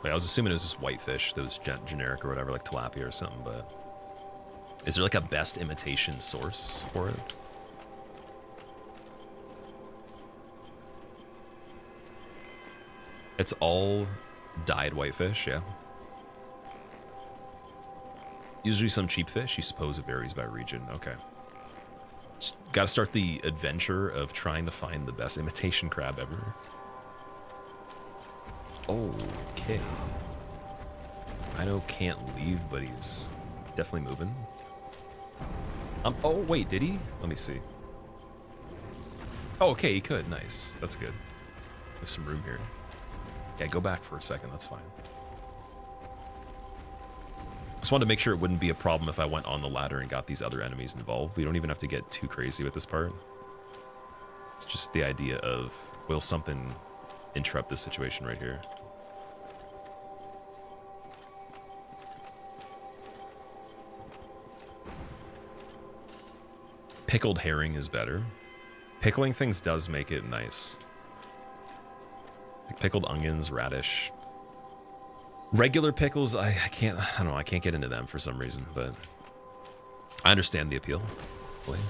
Wait, I was assuming it was just whitefish that was generic or whatever, like tilapia or something, but... Is there like a best imitation source for it? It's all dyed whitefish, yeah. Usually some cheap fish. You suppose it varies by region. Okay. Just gotta start the adventure of trying to find the best imitation crab ever. Okay. I know can't leave, but he's definitely moving. Oh, wait, did he? Let me see. Oh, okay, he could. Nice. That's good. There's some room here. Yeah, go back for a second. That's fine. Just wanted to make sure it wouldn't be a problem if I went on the ladder and got these other enemies involved. We don't even have to get too crazy with this part. It's just the idea of, will something interrupt this situation right here? Pickled herring is better. Pickling things does make it nice. Like pickled onions, radish. Regular pickles, I don't know, I can't get into them for some reason, but I understand the appeal. Hopefully.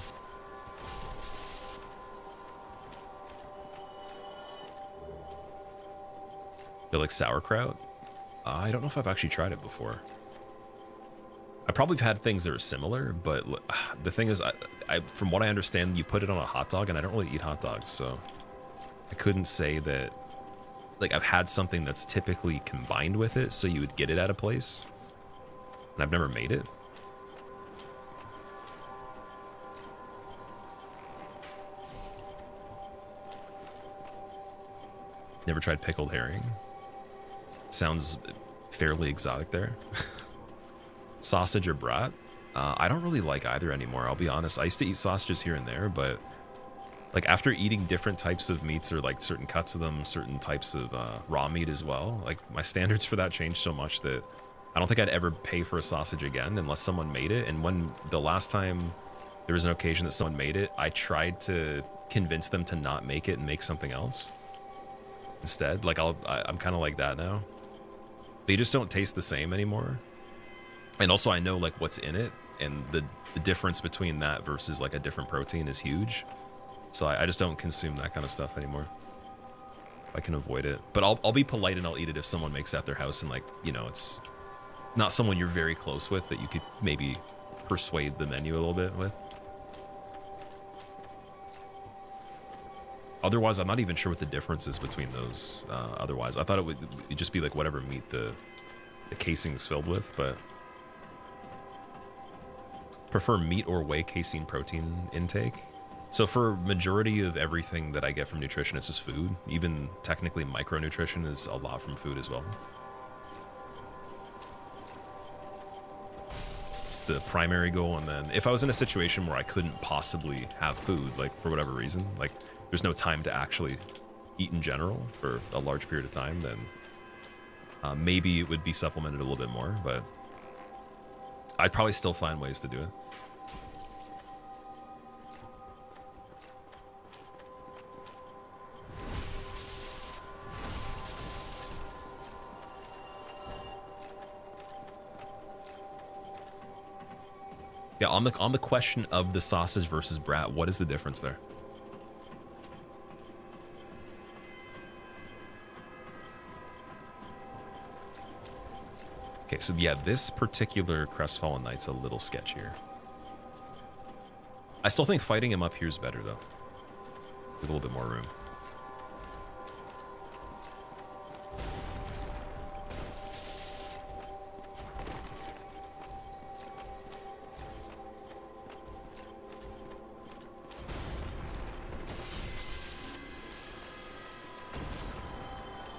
They're like sauerkraut. I don't know if I've actually tried it before. I probably have had things that are similar, but the thing is, from what I understand, you put it on a hot dog, and I don't really eat hot dogs, so I couldn't say that. Like, I've had something that's typically combined with it, so you would get it at a place, and I've never made it. Never tried pickled herring. Sounds fairly exotic there. Sausage or brat? I don't really like either anymore, I'll be honest. I used to eat sausages here and there, but like after eating different types of meats or like certain cuts of them, certain types of raw meat as well, like my standards for that changed so much that I don't think I'd ever pay for a sausage again unless someone made it. And when the last time there was an occasion that someone made it, I tried to convince them to not make it and make something else instead. Like I'm kind of like that now. They just don't taste the same anymore. And also I know like what's in it, and the difference between that versus like a different protein is huge. So I just don't consume that kind of stuff anymore. I can avoid it. But I'll be polite and I'll eat it if someone makes it at their house, and like, you know, it's not someone you're very close with that you could maybe persuade the menu a little bit with. Otherwise, I'm not even sure what the difference is between those. Otherwise, I thought it would just be like whatever meat the casing's filled with, but prefer meat or whey casein protein intake. So for majority of everything that I get from nutrition, it's just food. Even technically micronutrition is a lot from food as well. It's the primary goal, and then if I was in a situation where I couldn't possibly have food, like for whatever reason, like there's no time to actually eat in general for a large period of time, then maybe it would be supplemented a little bit more, but I'd probably still find ways to do it. Yeah, on the question of the sausage versus brat, what is the difference there? Okay, so yeah, this particular Crestfallen Knight's a little sketchier. I still think fighting him up here is better, though. With a little bit more room.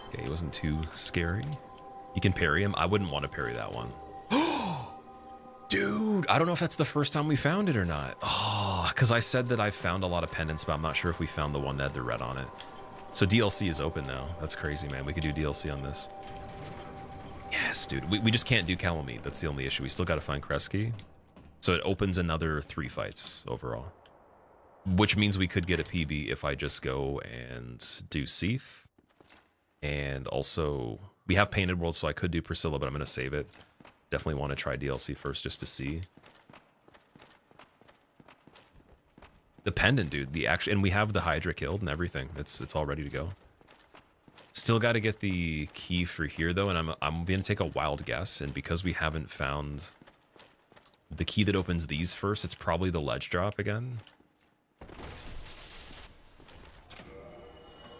Okay, he wasn't too scary. You can parry him. I wouldn't want to parry that one. Dude, I don't know if that's the first time we found it or not. Oh, because I said that I found a lot of pendants, but I'm not sure if we found the one that had the red on it. So DLC is open now. That's crazy, man. We could do DLC on this. Yes, dude. We just can't do camel meat. That's the only issue. We still got to find Kresge. So it opens another 3 fights overall. Which means we could get a PB if I just go and do Seath. And also, we have Painted World, so I could do Priscilla, but I'm going to save it. Definitely want to try DLC first just to see. The pendant, dude. And we have the Hydra killed and everything. It's all ready to go. Still got to get the key for here, though, and I'm going to take a wild guess. And because we haven't found the key that opens these first, it's probably the ledge drop again.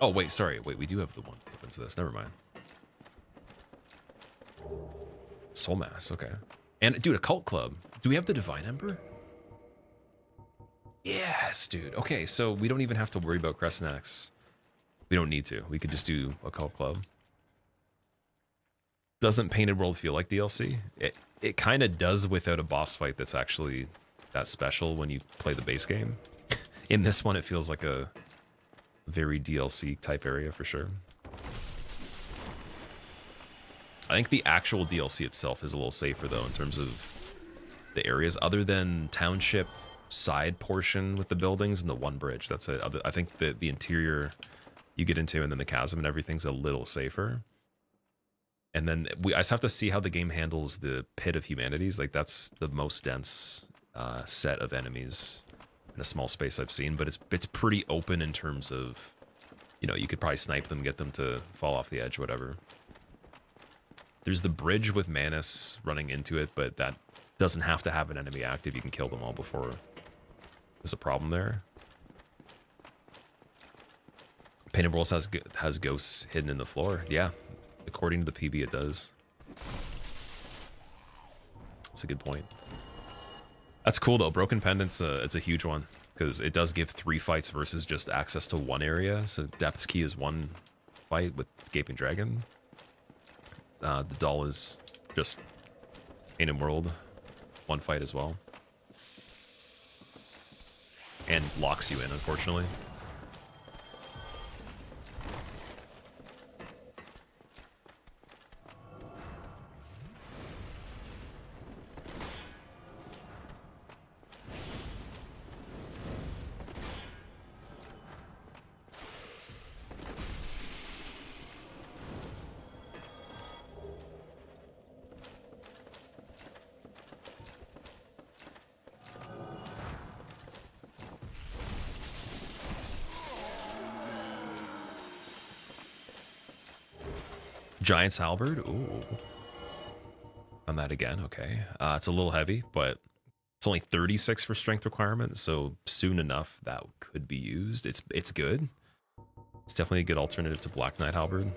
Oh, wait, sorry. Wait, we do have the one that opens this. Never mind. Soul Mass, okay. And, dude, a Cult Club. Do we have the Divine Emperor? Yes, dude. Okay, so we don't even have to worry about Crescent X. We don't need to. We could just do a Cult Club. Doesn't Painted World feel like DLC? It kind of does without a boss fight that's actually that special when you play the base game. In this one, it feels like a very DLC type area for sure. I think the actual DLC itself is a little safer though in terms of the areas, other than Township, side portion with the buildings and the one bridge. That's it. I think the interior you get into and then the chasm and everything's a little safer. And then I just have to see how the game handles the Pit of Humanities. Like, that's the most dense set of enemies in a small space I've seen, but it's pretty open in terms of, you know, you could probably snipe them, get them to fall off the edge, whatever. There's the bridge with Manus running into it, but that doesn't have to have an enemy active. You can kill them all before there's a problem there. Painted Worlds has ghosts hidden in the floor. Yeah, according to the PB, it does. That's a good point. That's cool though. Broken Pendant's it's a huge one because it does give 3 fights versus just access to one area. So Depth's Key is 1 fight with Gaping Dragon. The doll is just Painted World, 1 fight as well. And locks you in, unfortunately. Giant's Halberd, ooh. On that again, okay. It's a little heavy, but it's only 36 for strength requirement, so soon enough that could be used. It's good. It's definitely a good alternative to Black Knight Halberd.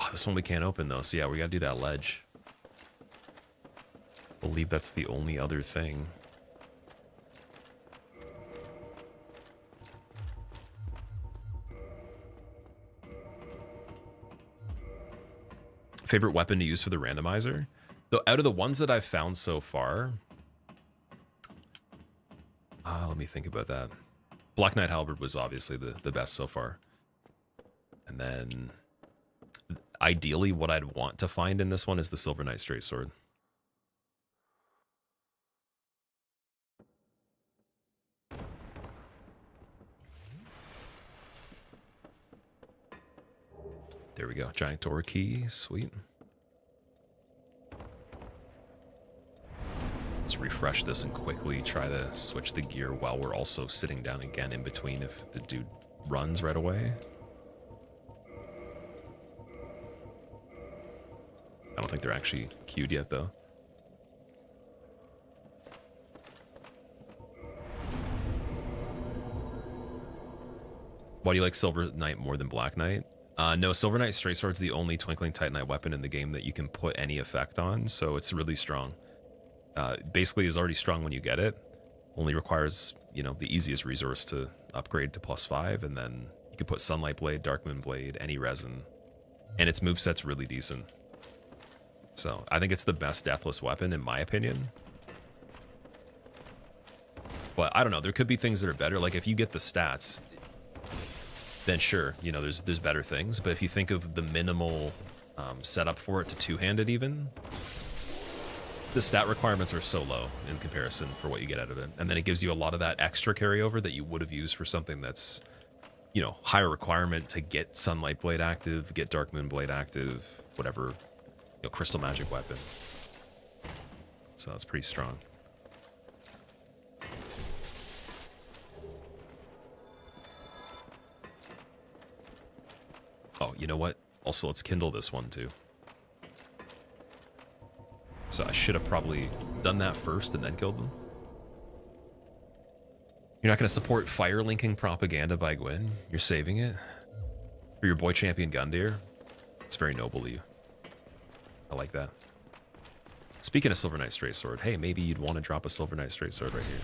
Oh, this one we can't open though, so yeah, we gotta do that ledge. I believe that's the only other thing. Favorite weapon to use for the randomizer? Though out of the ones that I've found so far, let me think about that. Black Knight Halberd was obviously the best so far. And then ideally what I'd want to find in this one is the Silver Knight Straight Sword. There we go. Giant door key. Sweet. Let's refresh this and quickly try to switch the gear while we're also sitting down again in between if the dude runs right away. I don't think they're actually queued yet, though. Why do you like Silver Knight more than Black Knight? No, Silver Knight Straight Sword's the only Twinkling Titanite weapon in the game that you can put any effect on, so it's really strong. Basically is already strong when you get it. Only requires, you know, the easiest resource to upgrade to +5, and then you can put Sunlight Blade, Darkmoon Blade, any resin. And its moveset's really decent. So, I think it's the best deathless weapon, in my opinion. But, I don't know, there could be things that are better. Like, if you get the stats, then sure, you know, there's better things. But if you think of the minimal setup for it to two-handed even, the stat requirements are so low in comparison for what you get out of it. And then it gives you a lot of that extra carryover that you would have used for something that's, you know, higher requirement to get Sunlight Blade active, get Darkmoon Blade active, whatever, you know, Crystal Magic weapon. So that's pretty strong. Oh, you know what? Also, let's kindle this one too. So I should have probably done that first and then killed them. You're not going to support fire linking propaganda by Gwyn. You're saving it for your boy champion Gundyr. It's very noble of you. I like that. Speaking of Silver Knight Straight Sword, hey, maybe you'd want to drop a Silver Knight Straight Sword right here.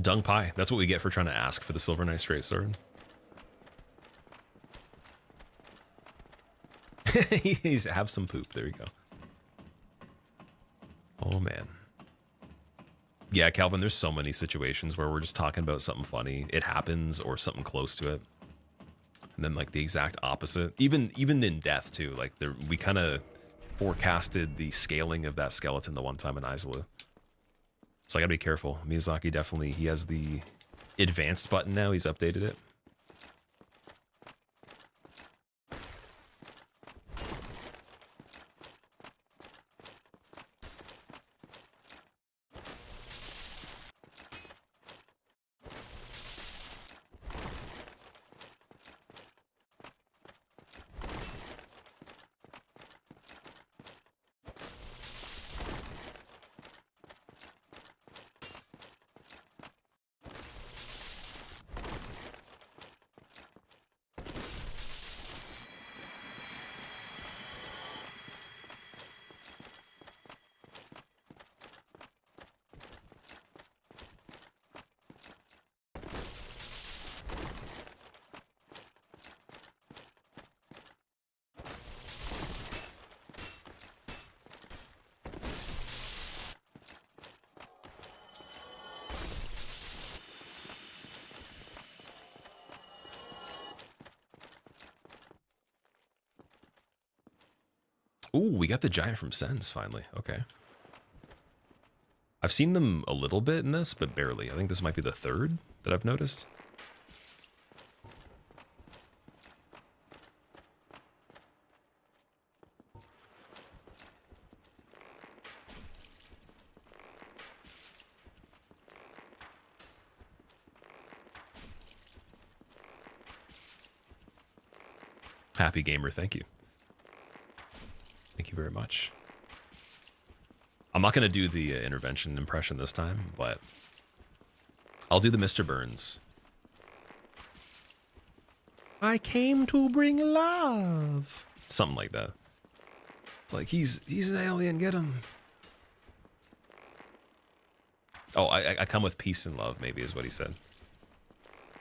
Dung Pie. That's what we get for trying to ask for the Silver Knight Straight Sword. He's have some poop. There you go. Oh man. Yeah, Calvin, there's so many situations where we're just talking about something funny. It happens or something close to it. And then like the exact opposite. Even in death too. Like we kind of forecasted the scaling of that skeleton the one time in Isola. So I gotta be careful. Miyazaki definitely, he has the advanced button now. He's updated it. Ooh, we got the giant from Sens finally. Okay. I've seen them a little bit in this, but barely. I think this might be the third that I've noticed. Happy gamer, thank you. Thank you very much. I'm not going to do the intervention impression this time, but I'll do the Mr. Burns. I came to bring love. Something like that. It's like, he's an alien, get him. Oh, I come with peace and love, maybe is what he said.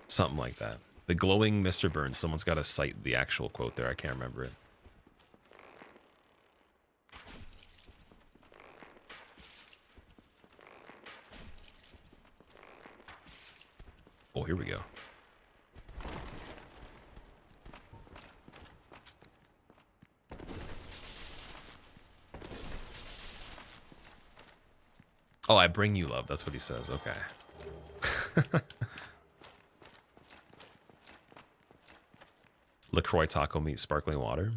Something like that. The glowing Mr. Burns. Someone's got to cite the actual quote there. I can't remember it. Oh, here we go. Oh, I bring you love. That's what he says. Okay. LaCroix taco meat, sparkling water.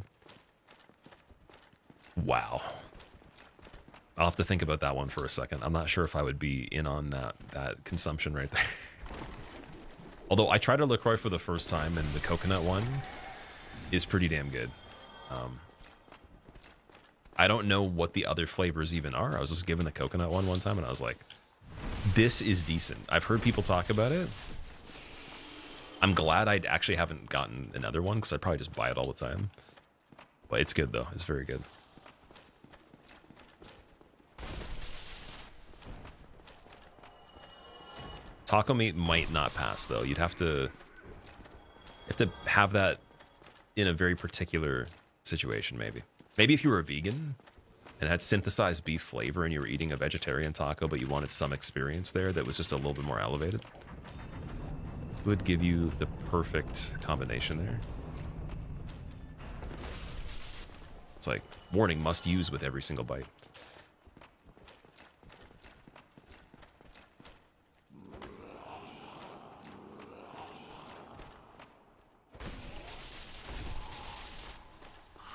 Wow. I'll have to think about that one for a second. I'm not sure if I would be in on that consumption right there. Although I tried a LaCroix for the first time, and the coconut one is pretty damn good. I don't know what the other flavors even are. I was just given the coconut one time, and I was like, this is decent. I've heard people talk about it. I'm glad I actually haven't gotten another one, because I probably just buy it all the time. But it's good, though. It's very good. Taco meat might not pass, though. You'd have to have that in a very particular situation, maybe. Maybe if you were a vegan and had synthesized beef flavor and you were eating a vegetarian taco, but you wanted some experience there that was just a little bit more elevated, it would give you the perfect combination there. It's like, warning, must use with every single bite.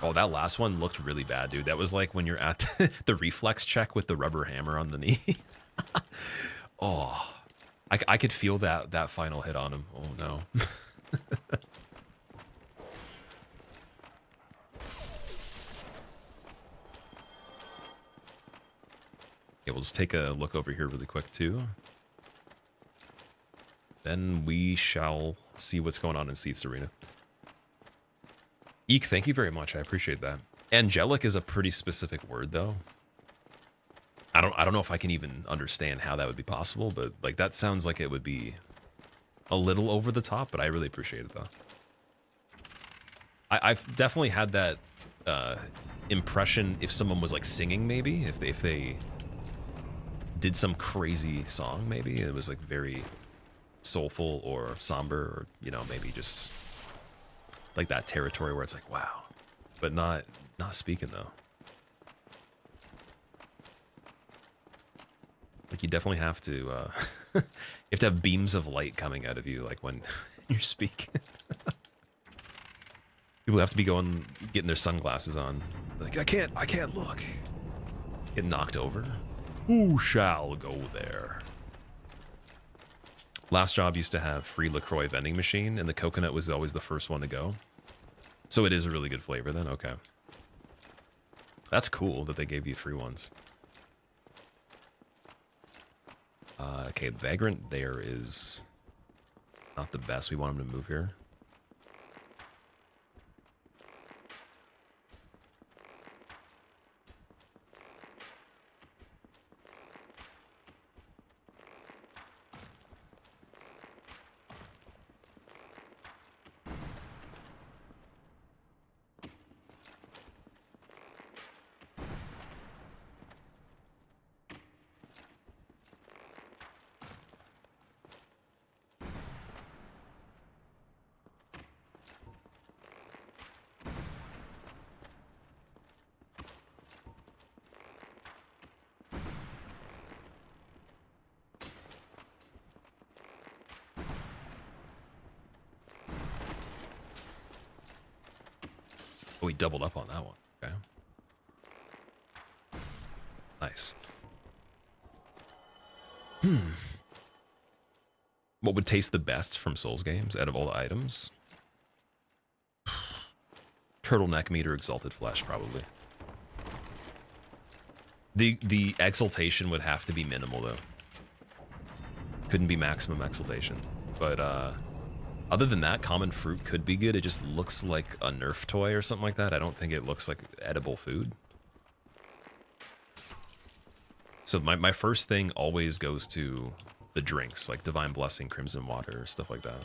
Oh, that last one looked really bad, dude. That was like when you're at the reflex check with the rubber hammer on the knee. Oh, I could feel that final hit on him. Oh, no. Yeah, we'll just take a look over here really quick, too. Then we shall see what's going on in Seath's Arena. Eek, thank you very much. I appreciate that. Angelic is a pretty specific word, though. I don't know if I can even understand how that would be possible, but like that sounds like it would be a little over the top, but I really appreciate it, though. I've definitely had that impression if someone was like singing, maybe if they did some crazy song, maybe it was like very soulful or somber, or you know, maybe just like that territory where it's like wow, but not speaking though. Like you definitely have to you have to have beams of light coming out of you like when you're speaking. People have to be getting their sunglasses on. Like I can't look. Get knocked over. Who shall go there? Last job used to have free LaCroix vending machine, and the coconut was always the first one to go. So it is a really good flavor then, okay. That's cool that they gave you free ones. Okay, Vagrant there is not the best. We want him to move here. Oh, he doubled up on that one. Okay. Nice. What would taste the best from Souls games out of all the items? Turtleneck meat or exalted flesh, probably. The exaltation would have to be minimal, though. Couldn't be maximum exaltation. But, other than that, common fruit could be good. It just looks like a Nerf toy or something like that. I don't think it looks like edible food. So my first thing always goes to the drinks, like Divine Blessing, Crimson Water, stuff like that.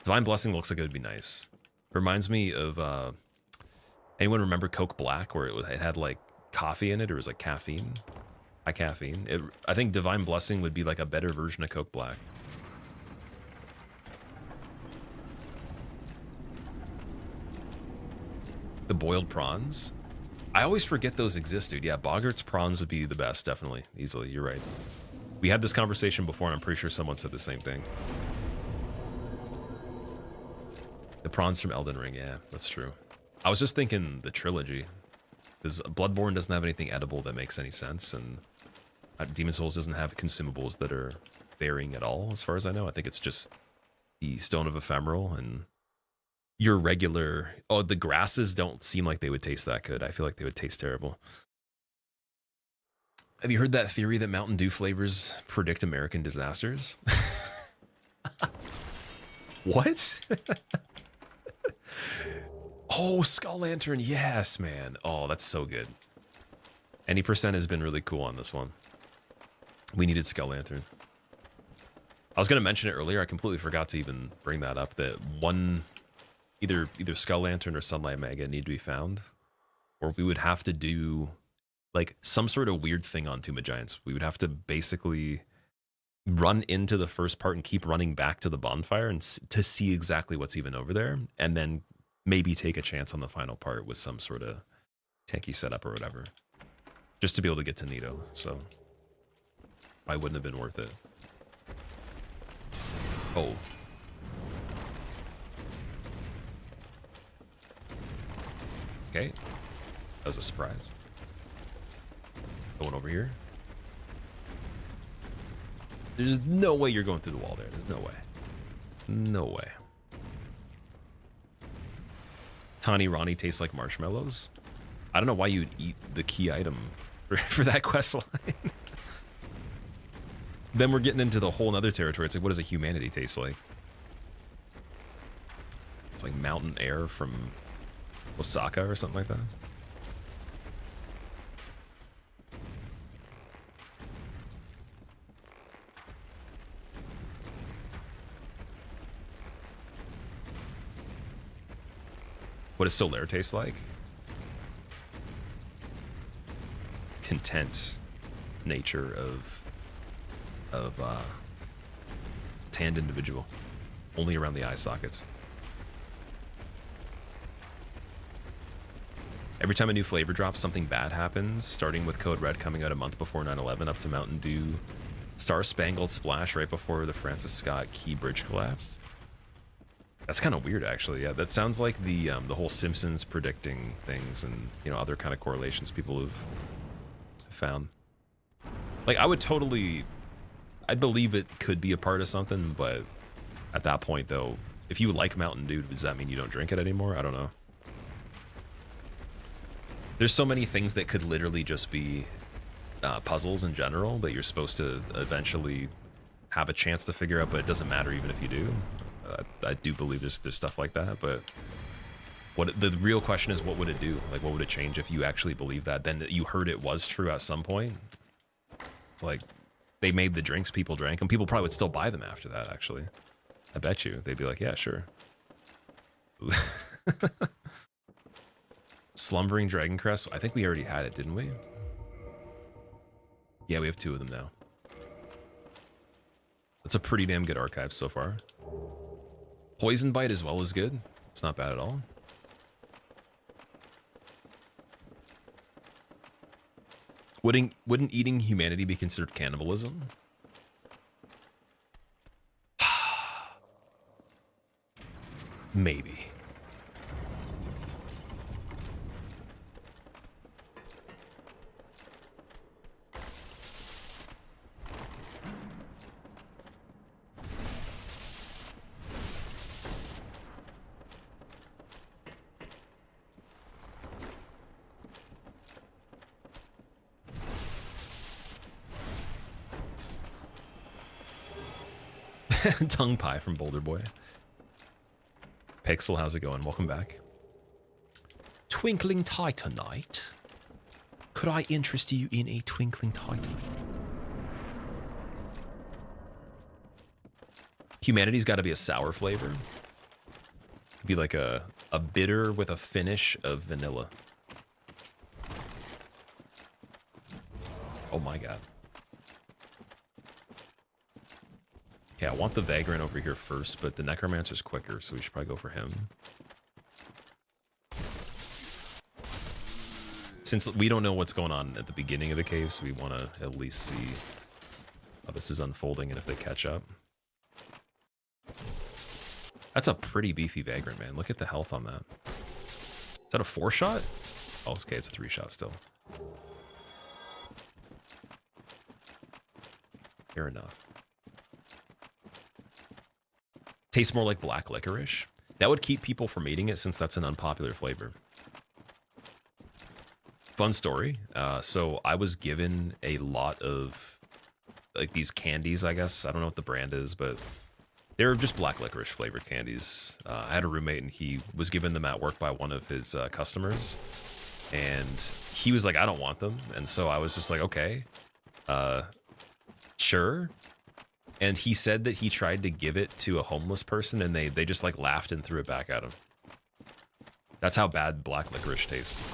Divine Blessing looks like it would be nice. Reminds me of, anyone remember Coke Black, where it had like coffee in it, or it was like caffeine? High caffeine. I think Divine Blessing would be like a better version of Coke Black. The boiled prawns. I always forget those exist, dude. Yeah, Boggart's prawns would be the best, definitely. Easily, you're right. We had this conversation before, and I'm pretty sure someone said the same thing. The prawns from Elden Ring, yeah, that's true. I was just thinking the trilogy, because Bloodborne doesn't have anything edible that makes any sense, and Demon's Souls doesn't have consumables that are varying at all, as far as I know. I think it's just the Stone of Ephemeral and your regular... Oh, the grasses don't seem like they would taste that good. I feel like they would taste terrible. Have you heard that theory that Mountain Dew flavors predict American disasters? What? Oh, Skull Lantern. Yes, man. Oh, that's so good. Any percent has been really cool on this one. We needed Skull Lantern. I was going to mention it earlier. I completely forgot to even bring that up. That one... Either Skull Lantern or Sunlight Mega need to be found, or we would have to do like some sort of weird thing on Tomb of Giants. We would have to basically run into the first part and keep running back to the bonfire and to see exactly what's even over there, and then maybe take a chance on the final part with some sort of tanky setup or whatever, just to be able to get to Nito. So I wouldn't have been worth it. Oh. Okay, that was a surprise. Going over here. There's no way you're going through the wall there. There's no way. No way. Tawny Ronnie tastes like marshmallows. I don't know why you'd eat the key item for that quest line. Then we're getting into the whole nother territory. It's like, what does a humanity taste like? It's like mountain air from Osaka or something like that. What does Solaire taste like? Content nature of tanned individual. Only around the eye sockets. Every time a new flavor drops, something bad happens, starting with Code Red coming out a month before 9/11 up to Mountain Dew Star Spangled Splash right before the Francis Scott Key Bridge collapsed. That's kind of weird, actually. Yeah, that sounds like the whole Simpsons predicting things and, you know, other kind of correlations people have found. Like, I believe it could be a part of something, but at that point, though, if you like Mountain Dew, does that mean you don't drink it anymore? I don't know. There's so many things that could literally just be puzzles in general that you're supposed to eventually have a chance to figure out, but it doesn't matter even if you do. I do believe there's stuff like that, but what the real question is, what would it do? Like, what would it change if you actually believe that? Then you heard it was true at some point. It's like they made the drinks, people drank them. People probably would still buy them after that, actually. I bet you. They'd be like, yeah, sure. Slumbering Dragon Crest. I think we already had it, didn't we? Yeah, we have 2 of them now. That's a pretty damn good archive so far. Poison Bite as well is good. It's not bad at all. Wouldn't eating humanity be considered cannibalism? Maybe. Tongue Pie from Boulder Boy. Pixel, how's it going? Welcome back. Twinkling Titanite. Could I interest you in a Twinkling Titan? Humanity's got to be a sour flavor. It'd be like a bitter with a finish of vanilla. Oh my god. Okay, I want the Vagrant over here first, but the Necromancer's quicker, so we should probably go for him. Since we don't know what's going on at the beginning of the cave, so we want to at least see how this is unfolding and if they catch up. That's a pretty beefy Vagrant, man. Look at the health on that. Is that a 4-shot? Oh, okay, it's a 3-shot still. Fair enough. Tastes more like black licorice. That would keep people from eating it since that's an unpopular flavor. Fun story. So I was given a lot of like these candies, I guess. I don't know what the brand is, but they're just black licorice flavored candies. I had a roommate and he was given them at work by one of his customers. And he was like, I don't want them. And so I was just like, okay, sure. And he said that he tried to give it to a homeless person and they just like laughed and threw it back at him. That's how bad black licorice tastes.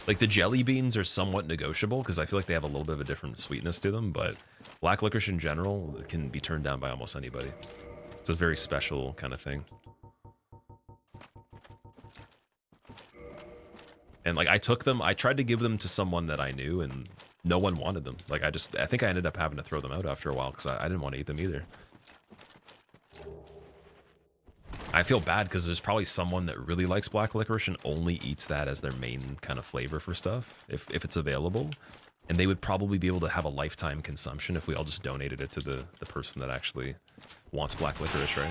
Like the jelly beans are somewhat negotiable because I feel like they have a little bit of a different sweetness to them, but black licorice in general can be turned down by almost anybody. It's a very special kind of thing. And like I took them, I tried to give them to someone that I knew and no one wanted them. Like I think I ended up having to throw them out after a while because I didn't want to eat them either. I feel bad because there's probably someone that really likes black licorice and only eats that as their main kind of flavor for stuff, if it's available. And they would probably be able to have a lifetime consumption if we all just donated it to the person that actually wants black licorice, right?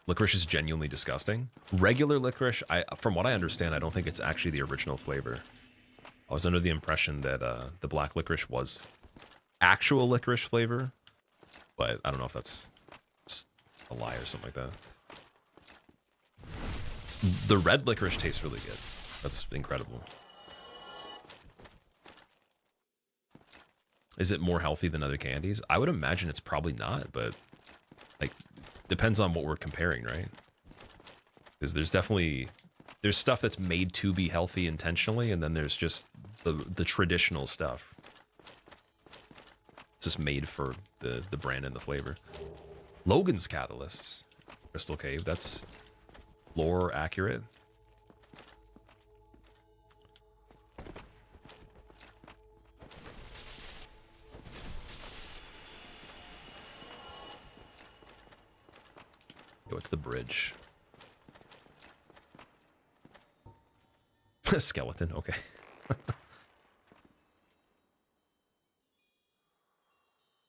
Licorice is genuinely disgusting. Regular licorice, from what I understand, I don't think it's actually the original flavor. I was under the impression that the black licorice was actual licorice flavor, but I don't know if that's a lie or something like that. The red licorice tastes really good. That's incredible. Is it more healthy than other candies? I would imagine it's probably not, but like depends on what we're comparing, right? Because there's stuff that's made to be healthy intentionally, and then there's just the traditional stuff. It's just made for the brand and the flavor. Logan's Catalysts. Crystal Cave, that's lore accurate. Oh, it's the bridge. Skeleton, okay.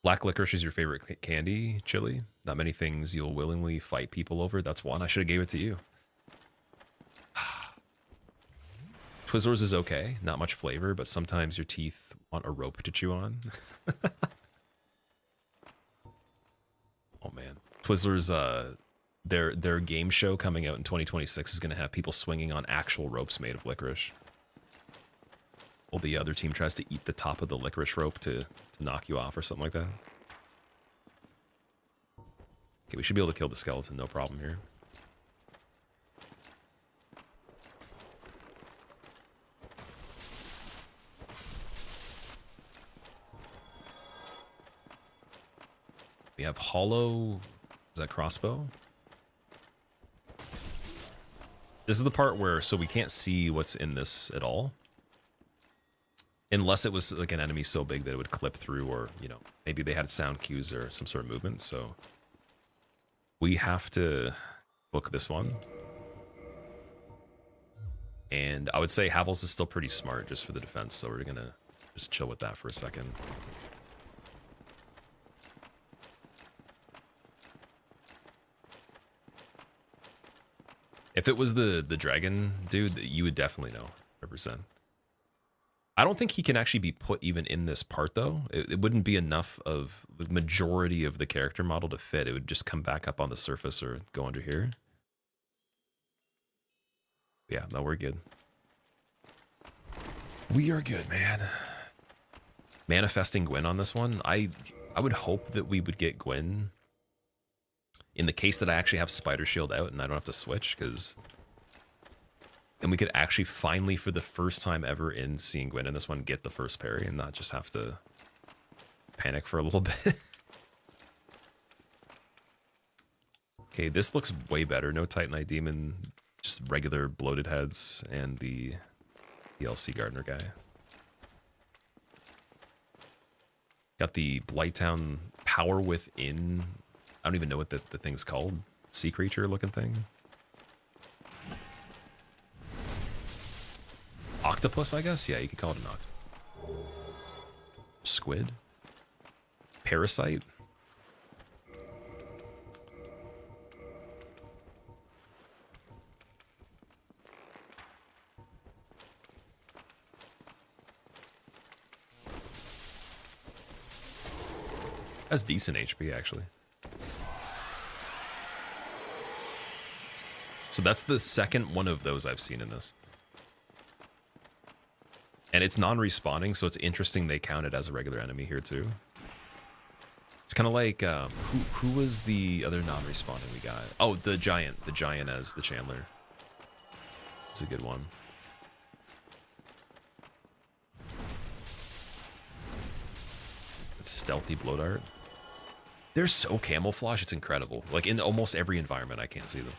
Black licorice is your favorite candy, Chili? Not many things you'll willingly fight people over. That's one. I should have gave it to you. Twizzlers is okay. Not much flavor, but sometimes your teeth want a rope to chew on. Oh, man. Twizzlers, their game show coming out in 2026 is going to have people swinging on actual ropes made of licorice. Well, the other team tries to eat the top of the licorice rope to knock you off or something like that. Okay, we should be able to kill the skeleton, no problem here. We have hollow. Is that crossbow? This is the part where, so we can't see what's in this at all. Unless it was like an enemy so big that it would clip through, or, you know, maybe they had sound cues or some sort of movement. So we have to book this one. And I would say Havels is still pretty smart just for the defense. So we're going to just chill with that for a second. If it was the dragon dude, you would definitely know 100%. I don't think he can actually be put even in this part, though. It wouldn't be enough of the majority of the character model to fit. It would just come back up on the surface or go under here. Yeah, no, we're good. We are good, man. Manifesting Gwyn on this one. I would hope that we would get Gwyn in the case that I actually have Spider Shield out and I don't have to switch, because then we could actually finally, for the first time ever in seeing Gwyn in this one, get the first parry and not just have to panic for a little bit. Okay, this looks way better. No Titanite Demon, just regular bloated heads and the DLC Gardener guy. Got the Blighttown Power Within. I don't even know what the thing's called. Sea creature looking thing. Octopus, I guess? Yeah, you could call it an octopus. Squid? Parasite? That's decent HP, actually. So that's the second one of those I've seen in this. And it's non-respawning, so it's interesting they count it as a regular enemy here, too. It's kind of like, who was the other non-respawning we got? Oh, the Giant as the Chandler. It's a good one. It's stealthy blow dart. They're so camouflage, it's incredible. Like, in almost every environment, I can't see them.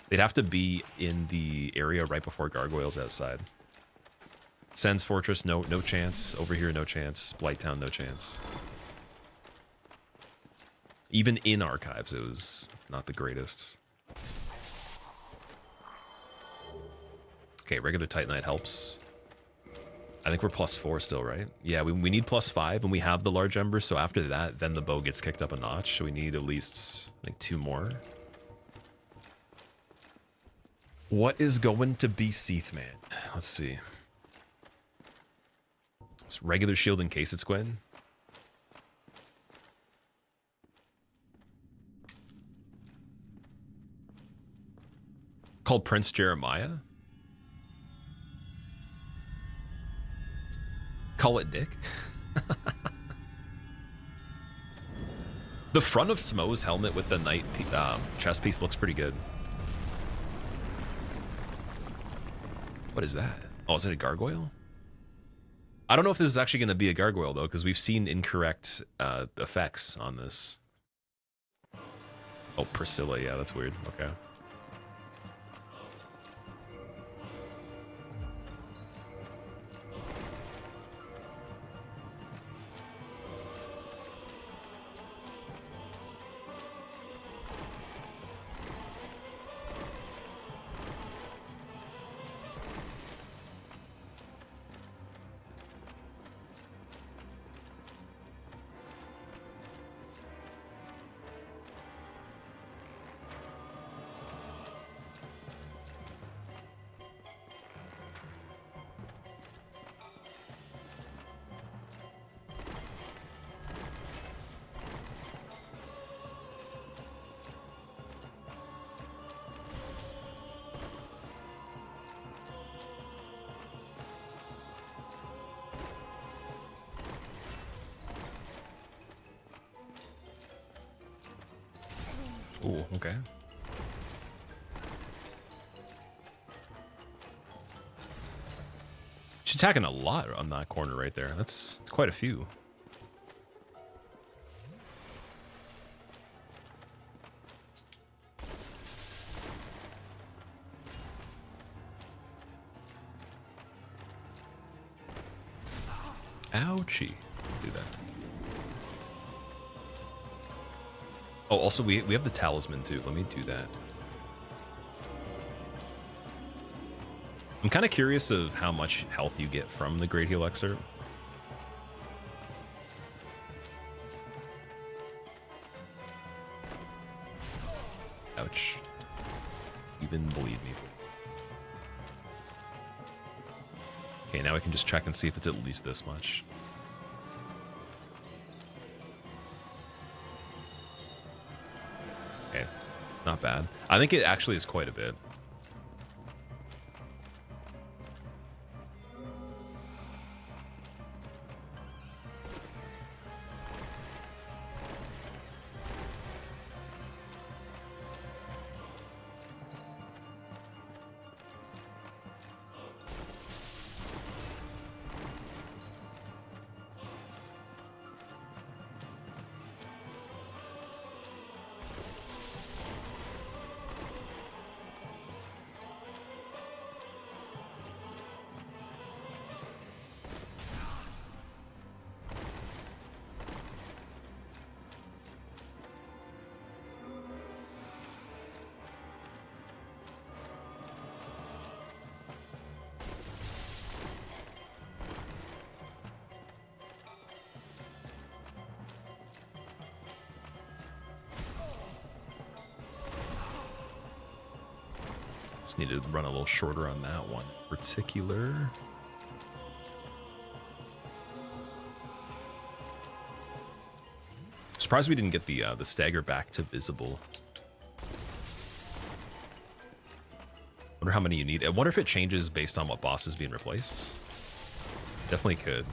They'd have to be in the area right before Gargoyles outside. Sen's Fortress, no chance. Over here, no chance. Blighttown, no chance. Even in Archives, it was not the greatest. Okay, regular Titanite helps. I think we're +4 still, right? Yeah, we need +5, and we have the large ember, so after that, then the bow gets kicked up a notch, so we need at least, I think, 2 more. What is going to be Seathman? Let's see. It's regular shield in case it's Gwyn. Called Prince Jeremiah? Call it Dick? The front of Smo's helmet with the knight chest piece looks pretty good. What is that? Oh, is it a gargoyle? I don't know if this is actually going to be a gargoyle, though, because we've seen incorrect effects on this. Oh, Priscilla. Yeah, that's weird. Okay. Ooh, okay. She's attacking a lot on that corner right there. That's quite a few. Ouchie. Do that. Oh, also, we have the talisman, too. Let me do that. I'm kind of curious of how much health you get from the Great Heal Excerpt. Ouch. Even believe me. Okay, now we can just check and see if it's at least this much. Okay, not bad. I think it actually is quite a bit. Just need to run a little shorter on that one. Particular. Surprised we didn't get the stagger back to visible. Wonder how many you need. I wonder if it changes based on what boss is being replaced. Definitely could.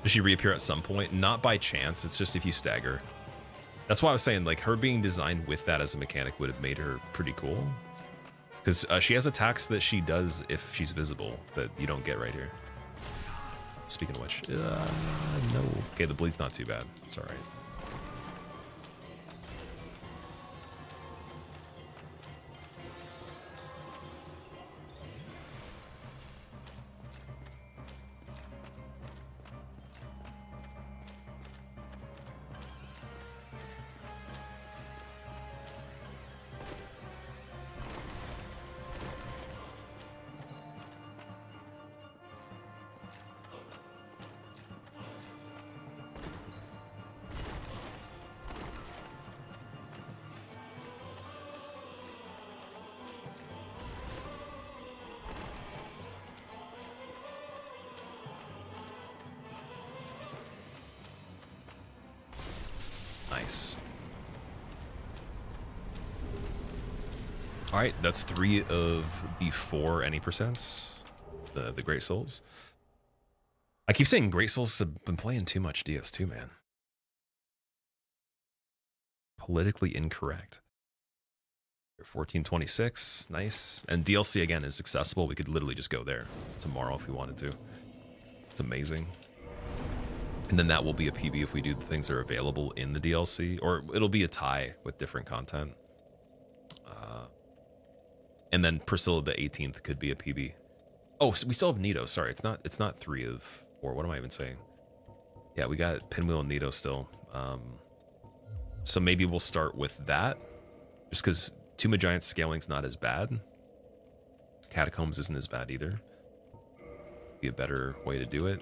Does she reappear at some point? Not by chance. It's just if you stagger. That's why I was saying, like, her being designed with that as a mechanic would have made her pretty cool. Because she has attacks that she does if she's visible that you don't get right here. Speaking of which, no. Okay, the bleed's not too bad. It's all right. Nice. All right, that's 3 of the 4 any percents. The Great Souls. I keep saying Great Souls have been playing too much DS2, man. Politically incorrect. 1426, nice. And DLC again is accessible. We could literally just go there tomorrow if we wanted to. It's amazing. And then that will be a PB if we do the things that are available in the DLC, or it'll be a tie with different content. And then Priscilla the 18th could be a PB. Oh, so we still have Nito. Sorry, it's not 3 of 4. What am I even saying? Yeah, we got Pinwheel and Nito still. So maybe we'll start with that, just because Tomb of Giants scaling's not as bad. Catacombs isn't as bad either. Be a better way to do it.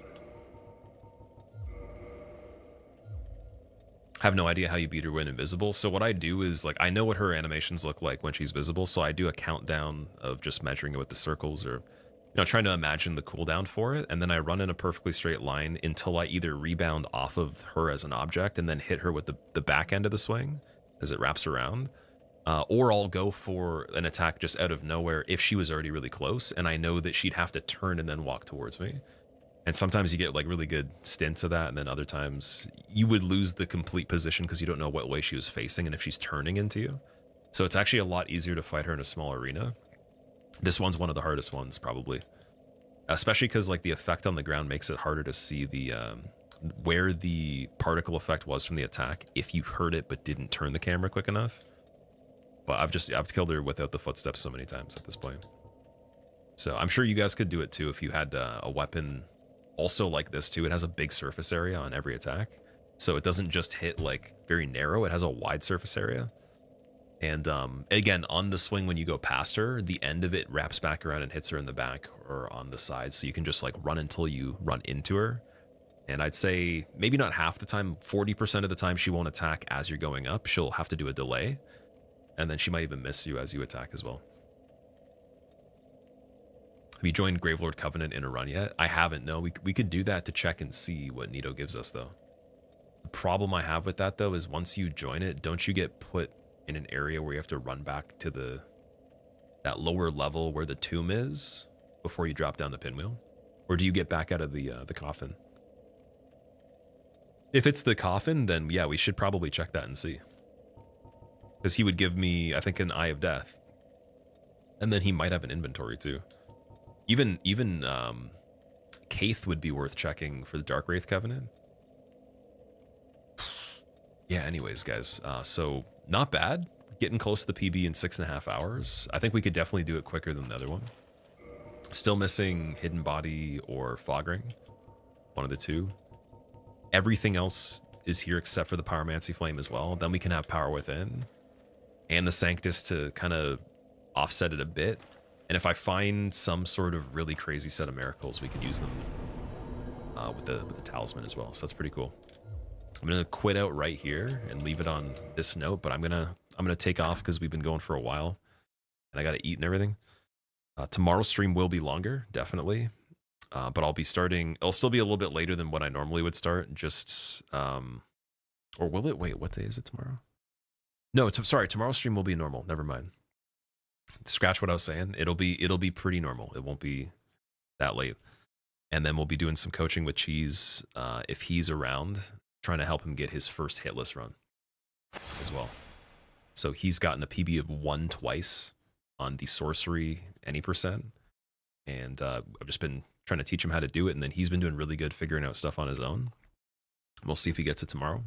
I have no idea how you beat her when invisible. So what I do is, like, I know what her animations look like when she's visible, so I do a countdown of just measuring it with the circles, or, you know, trying to imagine the cooldown for it, and then I run in a perfectly straight line until I either rebound off of her as an object and then hit her with the back end of the swing as it wraps around, or I'll go for an attack just out of nowhere if she was already really close, and I know that she'd have to turn and then walk towards me. And sometimes you get like really good stints of that, and then other times you would lose the complete position because you don't know what way she was facing and if she's turning into you. So it's actually a lot easier to fight her in a small arena. This one's one of the hardest ones, probably. Especially because like the effect on the ground makes it harder to see the where the particle effect was from the attack if you heard it but didn't turn the camera quick enough. But I've killed her without the footsteps so many times at this point. So I'm sure you guys could do it too if you had a weapon also like this too. It has a big surface area on every attack, so it doesn't just hit like very narrow, it has a wide surface area. And again, on the swing when you go past her, the end of it wraps back around and hits her in the back or on the side, so you can just like run until you run into her. And I'd say maybe not half the time, 40% of the time she won't attack as you're going up. She'll have to do a delay, and then she might even miss you as you attack as well. Have you joined Gravelord Covenant in a run yet? I haven't, no. We could do that to check and see what Nito gives us, though. The problem I have with that, though, is once you join it, don't you get put in an area where you have to run back to that lower level where the tomb is before you drop down the pinwheel? Or do you get back out of the coffin? If it's the coffin, then yeah, we should probably check that and see. Because he would give me, I think, an Eye of Death. And then he might have an inventory, too. Even Kaith would be worth checking for the Dark Wraith Covenant. Yeah, anyways, guys. So, not bad. Getting close to the PB in 6.5 hours. I think we could definitely do it quicker than the other one. Still missing Hidden Body or Fog Ring. One of the two. Everything else is here except for the Pyromancy Flame as well. Then we can have Power Within. And the Sanctus to kind of offset it a bit. And if I find some sort of really crazy set of miracles, we can use them with the talisman as well. So that's pretty cool. I'm gonna quit out right here and leave it on this note, but I'm gonna take off because we've been going for a while, and I gotta eat and everything. Tomorrow's stream will be longer, definitely, but I'll be starting. It'll still be a little bit later than what I normally would start. Just or will it? Wait, what day is it tomorrow? No, sorry. Tomorrow's stream will be normal. Never mind. Scratch what I was saying. It'll be pretty normal. It won't be that late. And then we'll be doing some coaching with Cheese if he's around, trying to help him get his first hitless run as well. So he's gotten a PB of 1 twice on the sorcery any percent, and I've just been trying to teach him how to do it, and then he's been doing really good figuring out stuff on his own. We'll see if he gets it tomorrow.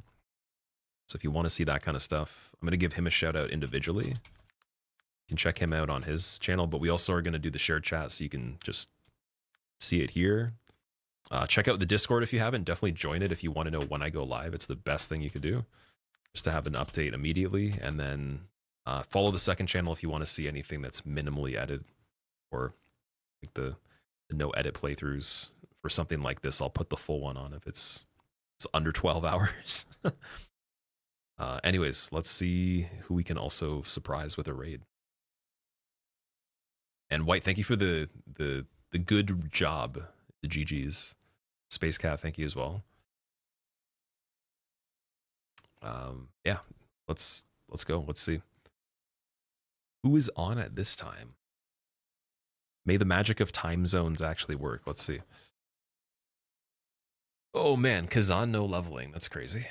So if you want to see that kind of stuff, I'm going to give him a shout out individually. You can check him out on his channel, but we also are going to do the shared chat so you can just see it here. Check out the Discord if you haven't. Definitely join it if you want to know when I go live. It's the best thing you could do, just to have an update immediately. And then follow the second channel if you want to see anything that's minimally edited, or like the no edit playthroughs for something like this. I'll put the full one on if it's under 12 hours. Anyways, let's see who we can also surprise with a raid. And White, thank you for the good job. The GGs. Space Cat, thank you as well. Yeah, let's go. Let's see who is on at this time. May the magic of time zones actually work. Let's see. Oh man, Kazan no leveling. That's crazy.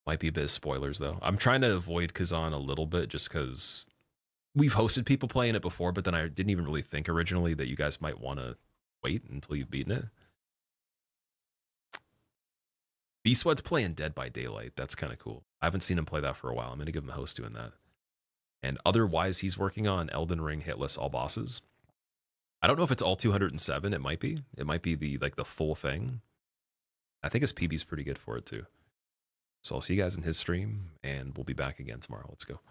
Might be a bit of spoilers though. I'm trying to avoid Kazan a little bit just because we've hosted people playing it before, but then I didn't even really think originally that you guys might want to wait until you've beaten it. B-Sweat's playing Dead by Daylight. That's kind of cool. I haven't seen him play that for a while. I'm going to give him a host doing that. And otherwise, he's working on Elden Ring Hitless All Bosses. I don't know if it's all 207. It might be. It might be the full thing. I think his PB's pretty good for it too. So I'll see you guys in his stream, and we'll be back again tomorrow. Let's go.